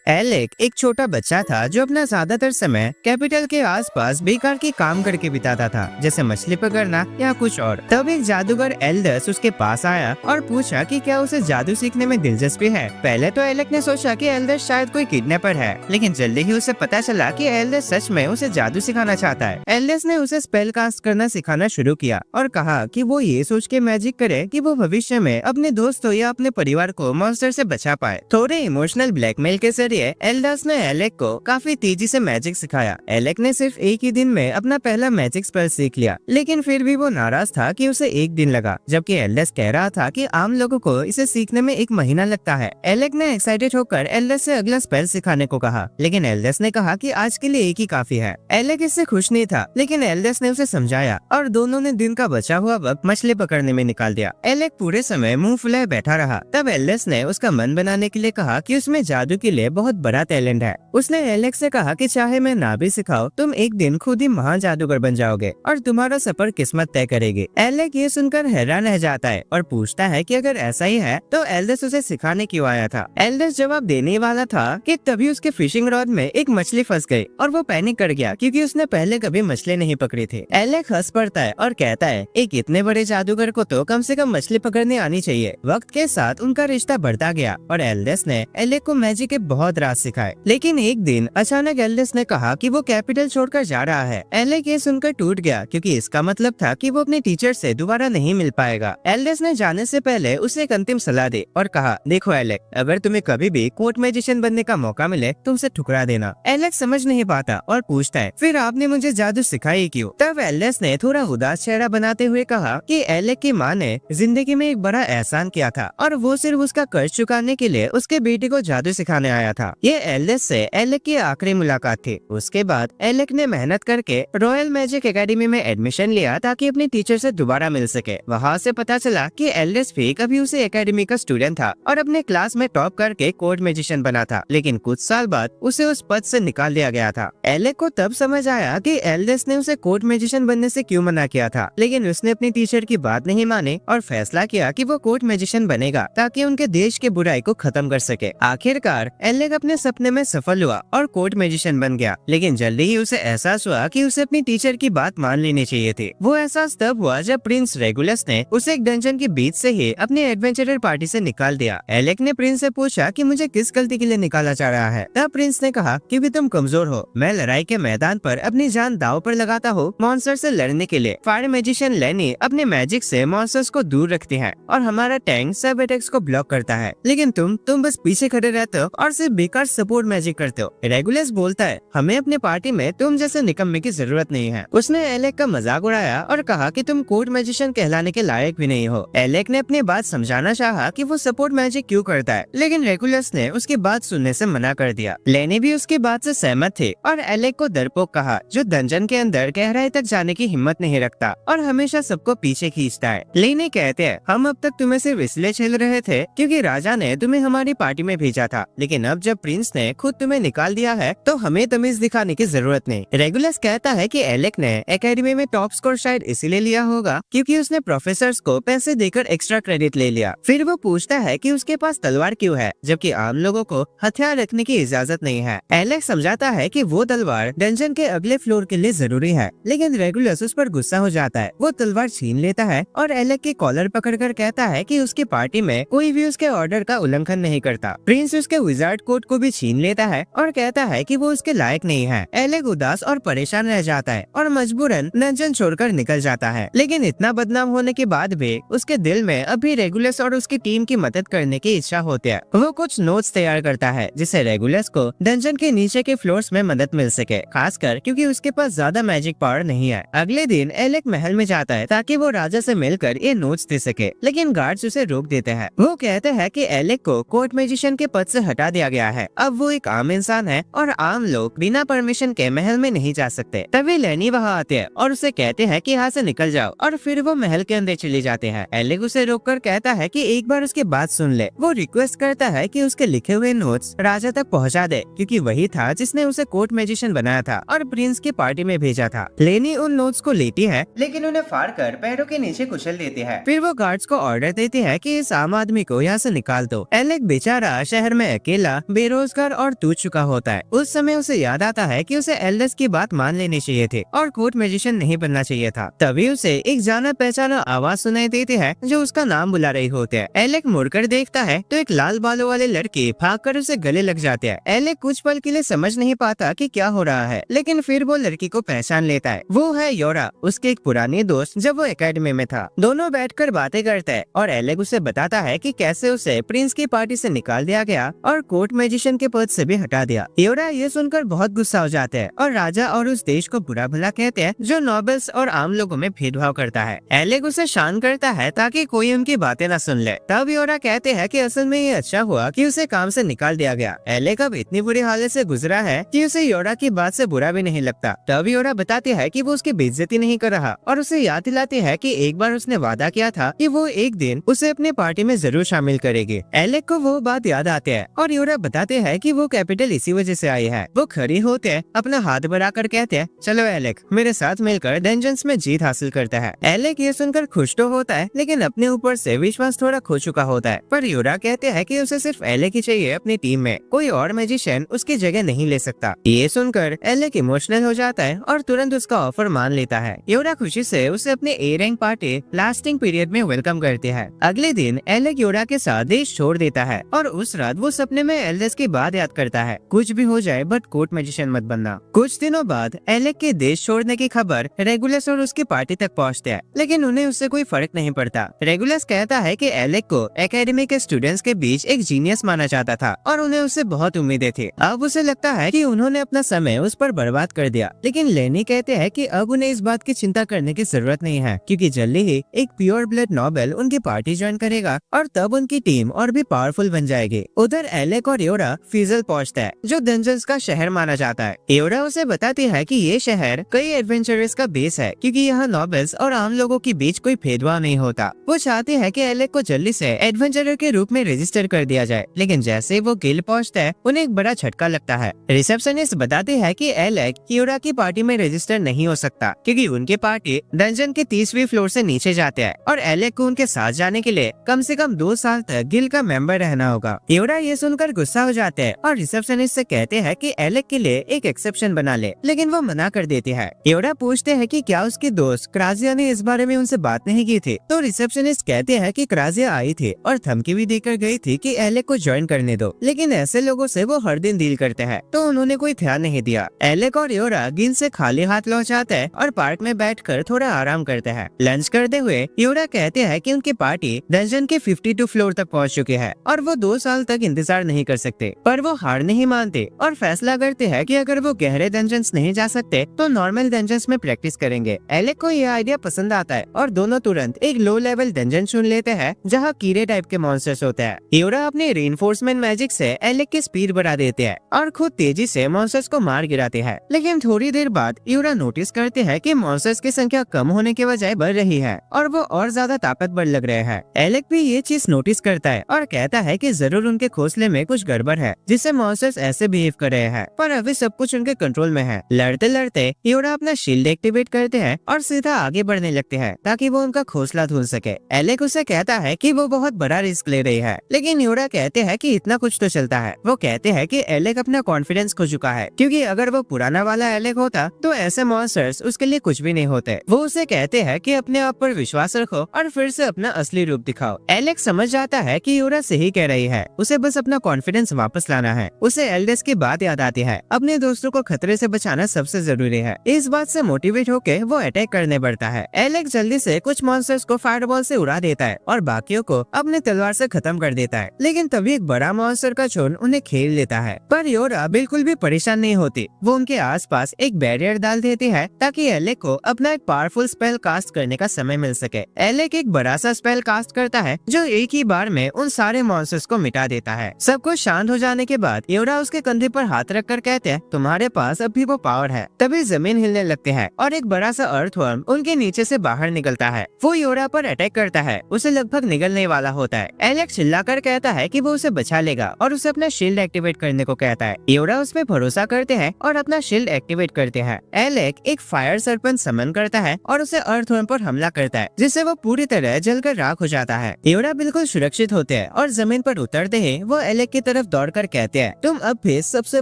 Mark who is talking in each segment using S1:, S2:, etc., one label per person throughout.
S1: Alec एक छोटा बच्चा था जो अपना ज्यादातर समय कैपिटल के आसपास बेकार के काम करके बिताता था, जैसे मछली पकड़ना या कुछ और। तब एक जादूगर एल्डस उसके पास आया और पूछा कि क्या उसे जादू सीखने में दिलचस्पी है। पहले तो एलेक ने सोचा कि एल्डस शायद कोई किडनैपर है, लेकिन जल्दी ही उसे पता चला कि एल्डस सच में उसे जादू सिखाना चाहता है। एल्डस ने उसे स्पेल कास्ट करना सिखाना शुरू किया और कहा कि वो ये सोच के मैजिक करे कि वो भविष्य में अपने दोस्तों या अपने परिवार को मॉन्स्टर से बचा पाए। थोड़े इमोशनल ब्लैकमेल के जरिए एल्डस ने एलेक को काफी तेजी से मैजिक सिखाया। एलेक ने सिर्फ एक ही दिन में अपना पहला मैजिक स्पेल सीख लिया, लेकिन फिर भी वो नाराज था कि उसे एक दिन लगा, जबकि एल्डस कह रहा था कि आम लोगों को इसे सीखने में एक महीना लगता है। एलेक ने एक्साइटेड होकर एल्डस से अगला स्पेल सिखाने को कहा, लेकिन एल्डस ने कहा कि आज के लिए एक ही काफी है। एलेक इससे खुश नहीं था, लेकिन एल्डस ने उसे समझाया और दोनों ने दिन का बचा हुआ वक्त मछली पकड़ने में निकाल दिया। एलेक पूरे समय मुंह फुलाए बैठा रहा। तब एल्डस ने उसका मन बनाने के लिए कहा कि उसमें जादू के लिए बहुत बड़ा टैलेंट है। उसने एलेक से कहा कि चाहे मैं ना भी सिखाऊं, तुम एक दिन खुद ही महान जादूगर बन जाओगे और तुम्हारा सफर किस्मत तय करेगी। एलेक ये सुनकर हैरान रह जाता है और पूछता है कि अगर ऐसा ही है तो एल्डस उसे सिखाने क्यों आया था। एल्डस जवाब देने वाला था कि तभी उसके फिशिंग रॉड में एक मछली फंस गई और वो पैनिक कर गया क्योंकि उसने पहले कभी मछली नहीं पकड़ी थी। एलेक हंस पड़ता है और कहता है एक इतने बड़े जादूगर को तो कम से कम मछली पकड़ने आनी चाहिए। वक्त के साथ उनका रिश्ता बढ़ता गया और एल्डस ने एलेक को मैजिक के बहुत राज सिखाए। लेकिन एक दिन अचानक एल्डस ने कहा कि वो कैपिटल छोड़कर जा रहा है। एलेक ये सुनकर टूट गया क्योंकि इसका मतलब था कि वो अपने टीचर से दोबारा नहीं मिल पाएगा। एल्डस ने जाने से पहले उसे एक अंतिम सलाह दी और कहा, देखो एलेक, अगर तुम्हें कभी भी कोर्ट मैजिशियन बनने का मौका मिले तुम उसे ठुकरा देना। एलेक समझ नहीं पाता और पूछता है, फिर आपने मुझे जादू सिखाई क्यों? तब एल्डस ने थोड़ा उदास चेहरा बनाते हुए कहा कि एलेक की माँ ने जिंदगी में एक बड़ा एहसान किया था और वो सिर्फ उसका कर्ज चुकाने के लिए उसके बेटे को जादू सिखाने आया था। ये एल्डस से एलेक की आखिरी मुलाकात थी। उसके बाद एलेक ने मेहनत करके रॉयल मैजिक एकेडमी में एडमिशन लिया ताकि अपने टीचर से दोबारा मिल सके। वहाँ से पता चला कि एल्डस भी कभी उसे एकेडमी का स्टूडेंट था और अपने क्लास में टॉप करके कोर्ट मैजिशियन बना था, लेकिन कुछ साल बाद उसे उस पद से निकाल दिया गया था। एलेक को तब समझ आया कि एल्डस ने उसे कोर्ट मैजिशियन बनने से क्यों मना किया था, लेकिन उसने अपनी टीचर की बात नहीं मानी और फैसला किया कि वो कोर्ट मैजिशियन बनेगा ताकि उनके देश के बुराई को खत्म कर सके। आखिरकार एलेक अपने सपने में सफल हुआ और कोर्ट मैजिशियन बन गया, लेकिन जल्दी ही उसे एहसास हुआ कि उसे अपनी टीचर की बात मान लेनी चाहिए थी। वो एहसास तब हुआ जब प्रिंस रेगुलस ने उसे एक डंजन के बीच से ही अपनी एडवेंचरर पार्टी से निकाल दिया। एलेक ने प्रिंस से पूछा कि मुझे किस गलती के लिए निकाला जा रहा है। तब प्रिंस ने कहा कि भी तुम कमजोर हो, मैं लड़ाई के मैदान पर अपनी जान दांव पर लगाता हूँ मॉन्स्टर से लड़ने के लिए। फायर मैजिशियन लेनी अपने मैजिक से मॉन्स्टर्स को दूर रखती है और हमारा टैंक सब अटैक्स को ब्लॉक करता है, लेकिन तुम बस पीछे खड़े रहते हो और सिर्फ बेकार सपोर्ट मैजिक करते हो। रेगुलस बोलता है, हमें अपने पार्टी में तुम जैसे निकम्मे की जरूरत नहीं है। उसने एलेक का मजाक उड़ाया और कहा कि तुम कोर्ट मैजिशियन कहलाने के लायक भी नहीं हो। एलेक ने अपनी बात समझाना चाहा कि वो सपोर्ट मैजिक क्यों करता है, लेकिन रेगुलस ने उसकी बात सुनने से मना कर दिया। लेनी भी उसकी बात से सहमत थे और एलेक को डरपोक कहा जो डंजन के अंदर गहराई तक जाने की हिम्मत नहीं रखता और हमेशा सबको पीछे खींचता है। लेनी कहते हैं, हम अब तक तुम्हें सिर्फ इसलिए छेड़ रहे थे क्योंकि राजा ने तुम्हें हमारी पार्टी में भेजा था, लेकिन अब जब प्रिंस ने खुद तुम्हें निकाल दिया है तो हमें तमीज दिखाने की जरूरत नहीं। रेगुलस कहता है कि एलेक ने एकेडमी में टॉप स्कोर शायद इसीलिए लिया होगा क्योंकि उसने प्रोफेसर्स को पैसे देकर एक्स्ट्रा क्रेडिट ले लिया। फिर वो पूछता है कि उसके पास तलवार क्यों है जबकि आम लोगों को हथियार रखने की इजाजत नहीं है। एलेक समझाता है कि वो तलवार डंजन के अगले फ्लोर के लिए जरूरी है, लेकिन रेगुलस उस पर गुस्सा हो जाता है। वो तलवार छीन लेता है और एलेक की कॉलर पकड़कर कहता है कि उसकी पार्टी में कोई भी उसके ऑर्डर का उल्लंघन नहीं करता। प्रिंस उसके विजार्ड कोट को भी छीन लेता है और कहता है कि वो उसके लायक नहीं है। एलेक उदास और परेशान रह जाता है और मजबूरन डंजन छोड़कर निकल जाता है, लेकिन इतना बदनाम होने के बाद भी उसके दिल में अभी रेगुलस और उसकी टीम की मदद करने की इच्छा होती है। वो कुछ नोट्स तैयार करता है जिससे रेगुलस को डंजन के नीचे के फ्लोर्स में मदद मिल सके, खासकर क्योंकि उसके पास ज्यादा मैजिक पावर नहीं है। अगले दिन एलेक महल में जाता है ताकि वो राजा से मिलकर ये नोट्स दे सके, लेकिन गार्ड्स उसे रोक देते हैं। वो कहते हैं कि एलेक को कोर्ट मैजिशियन के पद से हटा दिया गया है, अब वो एक आम इंसान है और आम लोग बिना परमिशन के महल में नहीं जा सकते। तभी लेनी वहाँ आते हैं और उसे कहते हैं कि यहाँ से निकल जाओ और फिर वो महल के अंदर चले जाते हैं। एलेक उसे रोककर कहता है कि एक बार उसकी बात सुन ले। वो रिक्वेस्ट करता है कि उसके लिखे हुए नोट्स राजा तक पहुँचा दे क्योंकि वही था जिसने उसे कोर्ट मैजिशियन बनाया था और प्रिंस की पार्टी में भेजा था। लेनी उन नोट्स को लेती है लेकिन उन्हें फाड़ कर पैरों के नीचे कुचल देती है। फिर वो गार्ड्स को ऑर्डर देती है कि इस आम आदमी को यहाँ से निकाल दो। एलेक बेचारा शहर में अकेला बेरोजगार और टूट चुका होता है। उस समय उसे याद आता है कि उसे एल्डस की बात मान लेनी चाहिए थी और कोर्ट मैजिशियन नहीं बनना चाहिए था। तभी उसे एक जाना पहचाना आवाज सुनाई देती है जो उसका नाम बुला रही होती है। एलेक मुड़कर देखता है तो एक लाल बालों वाले लड़के भागकर उसे गले लग जाते हैं। एलेक कुछ पल के लिए समझ नहीं पाता कि क्या हो रहा है, लेकिन फिर वो लड़की को पहचान लेता है। वो है योरा, उसके एक पुरानी दोस्त जब वो एकेडमी में था। दोनों बैठकर बातें करते हैं और एलेक उसे बताता है कि कैसे उसे प्रिंस की पार्टी से निकाल दिया गया और कोर्ट मैजिशियन के पद से भी हटा दिया। योरा ये सुनकर बहुत गुस्सा हो जाते हैं और राजा और उस देश को बुरा भला कहते हैं जो नोबल्स और आम लोगों में भेदभाव करता है। एलेक उसे शांत करता है ताकि कोई उनकी बातें न सुन ले। तब योरा कहते हैं कि असल में ये अच्छा हुआ कि उसे काम से निकाल दिया गया। एलेक अब इतनी बुरी हालत से गुजरा है कि उसे योरा की बात से बुरा भी नहीं लगता। तब योरा बताती है कि वो उसकी बेइज्जती नहीं कर रहा और उसे याद दिलाती है कि एक बार उसने वादा किया था कि वो एक दिन उसे अपनी पार्टी में जरूर शामिल करेगी। एलेक को वो बात याद आती है और योरा बताते हैं कि वो कैपिटल इसी वजह से आई है। वो खड़ी होते हैं, अपना हाथ बढ़ाकर कहते हैं, चलो एलेक, मेरे साथ मिलकर डंजन्स में जीत हासिल करता है। एलेक ये सुनकर खुश तो होता है, लेकिन अपने ऊपर से विश्वास थोड़ा खो चुका होता है। पर योरा कहते हैं कि उसे सिर्फ एलेक ही चाहिए अपनी टीम में, कोई और मैजिशियन उसकी जगह नहीं ले सकता। ये सुनकर एलेक इमोशनल हो जाता है और तुरंत उसका ऑफर मान लेता है। योरा खुशी से उसे अपने A rank party lasting period में वेलकम करती है। अगले दिन एलेक योरा के साथ देश छोड़ देता है और उस रात वो सपने में एल्डस की बात याद करता है, कुछ भी हो जाए बट कोर्ट मैजिशियन मत बनना। कुछ दिनों बाद एलेक के देश छोड़ने की खबर रेगुलस और उसकी पार्टी तक पहुंचते हैं, लेकिन उन्हें उससे कोई फर्क नहीं पड़ता। रेगुलस कहता है कि एलेक को एकेडमी के स्टूडेंट्स के बीच एक जीनियस माना जाता था और उन्हें उससे बहुत उम्मीदें थी। अब उसे लगता है कि उन्होंने अपना समय उस पर बर्बाद कर दिया, लेकिन लेनी कहते हैं कि अब उन्हें इस बात की चिंता करने की जरूरत नहीं है, क्योंकि जल्दी ही एक प्योर ब्लड नोबल उनकी पार्टी ज्वाइन करेगा और तब उनकी टीम और भी पावरफुल बन जाएगी। उधर एलेक और योरा फिजल पहुंचता है, जो डंजन्स का शहर माना जाता है। योरा उसे बताती है कि ये शहर कई एडवेंचरर्स का बेस है, क्योंकि यहाँ नोबल्स और आम लोगों के बीच कोई भेदभाव नहीं होता। वो चाहती है कि एलेक को जल्दी से एडवेंचरर के रूप में रजिस्टर कर दिया जाए, लेकिन जैसे वो गिल्ड पहुंचता है उन्हें एक बड़ा झटका लगता है। रिसेप्शनिस्ट बताती है कि एलेक योरा की पार्टी में रजिस्टर नहीं हो सकता, क्योंकि उनकी पार्टी डंजन के 30वीं फ्लोर से नीचे जाते हैं और एलेक को उनके साथ जाने के लिए कम से कम 2 साल तक गिल्ड का मेंबर रहना होगा। योरा ये सुनकर गुस्सा हो जाते हैं और रिसेप्शनिस्ट से कहते हैं कि एलेक के लिए एक एक्सेप्शन बना ले, लेकिन वो मना कर देती है। योरा पूछते हैं कि क्या उसकी दोस्त क्राजिया ने इस बारे में उनसे बात नहीं की थी, तो रिसेप्शनिस्ट कहते हैं कि क्राजिया आई थी और धमकी भी देकर गई थी कि एलेक को ज्वाइन करने दो, लेकिन ऐसे लोगों से वो हर दिन डील करते हैं, तो उन्होंने कोई ध्यान नहीं दिया। एलेक और योरा गिल्ड से खाली हाथ लौट जाते हैं और पार्क में बैठकर थोड़ा आराम करते हैं। लंच करते हुए योरा कहते हैं कि उनकी पार्टी डंजन के 52 फ्लोर तक पहुंच चुकी है और वो 2 साल तक इंतजार नहीं कर सकते, पर वो हार नहीं मानते और फैसला करते हैं कि अगर वो गहरे डंजन्स नहीं जा सकते तो नॉर्मल डंजन्स में प्रैक्टिस करेंगे। एलेक को यह आइडिया पसंद आता है और दोनों तुरंत एक लो लेवल डंजन चुन लेते हैं जहाँ कीड़े टाइप के मॉन्स्टर्स होते हैं। योरा अपने रीइंफोर्समेंट मैजिक से एलेक की स्पीड बढ़ा देते हैं और खुद तेजी से मॉन्स्टर्स को मार गिराते हैं, लेकिन थोड़ी देर बाद योरा नोटिस करते हैं कि मॉन्स्टर्स की संख्या कम होने के बजाय बढ़ रही है और वो और ज्यादा ताकतवर लग रहे हैं। एलेक भी ये चीज नोटिस करता है और कहता है कि जरूर उनके घोंसले में कुछ गड़बड़ है, जिससे मॉन्स्टर्स ऐसे बिहेव कर रहे हैं, पर अभी सब कुछ उनके कंट्रोल में है। लड़ते लड़ते योरा अपना शील्ड एक्टिवेट करते हैं और सीधा आगे बढ़ने लगते हैं ताकि वो उनका घोंसला धुल सके। एलेक उसे कहता है कि वो बहुत बड़ा रिस्क ले रही है, लेकिन योरा कहते हैं कि इतना कुछ तो चलता है। वो कहते हैं कि एलेक अपना कॉन्फिडेंस खो चुका है, क्योंकि अगर वो पुराना वाला एलेक होता तो ऐसे मॉन्स्टर्स उसके लिए कुछ भी नहीं होते। वो उसे कहते हैं कि अपने आप पर विश्वास रखो और फिर से अपना असली रूप दिखाओ। एलेक समझ जाता है कि योरा सही कह रही है, उसे बस अपना कॉन्फिडेंस वापस लाना है। उसे एल्डस की बात याद आती है, अपने दोस्तों को खतरे से बचाना सबसे जरूरी है। इस बात से मोटिवेट होकर वो अटैक करने बढ़ता है। एलेक जल्दी से कुछ मॉन्स्टर्स को फायरबॉल से उड़ा देता है और बाकियों को अपने तलवार से खत्म कर देता है, लेकिन तभी एक बड़ा मॉन्स्टर का झुंड उन्हें घेर लेता है। पर योरा बिल्कुल भी परेशान नहीं होती। वो उनके आसपास एक बैरियर डाल देती है ताकि एलेक को अपना एक पावरफुल स्पेल कास्ट करने का समय मिल सके। एलेक एक बड़ा सा स्पेल कास्ट करता है जो एक ही बार में उन सारे मॉन्स्टर्स को मिटा देता है। सब कुछ शांत हो जाने के बाद योरा उसके कंधे पर हाथ रखकर कहते हैं, तुम्हारे पास अब भी वो पावर है। तभी जमीन हिलने लगती है और एक बड़ा सा अर्थवर्म उनके नीचे से बाहर निकलता है। वो योरा पर अटैक करता है, उसे लगभग निगलने वाला होता है। एलेक चिल्लाकर कहता है कि वो उसे बचा लेगा और उसे अपना शील्ड एक्टिवेट करने को कहता है। योरा उस पर भरोसा करते हैं और अपना शील्ड एक्टिवेट करते हैं। एलेक एक फायर सरपंच समन करता है और उसे अर्थवर्म पर हमला करता है, जिससे वो पूरी तरह जलकर राख हो जाता है। योरा बिल्कुल सुरक्षित होते हैं और जमीन पर उतरते ही वो एलेक की तरफ तरफ दौड़कर कहते हैं, तुम अब भी सबसे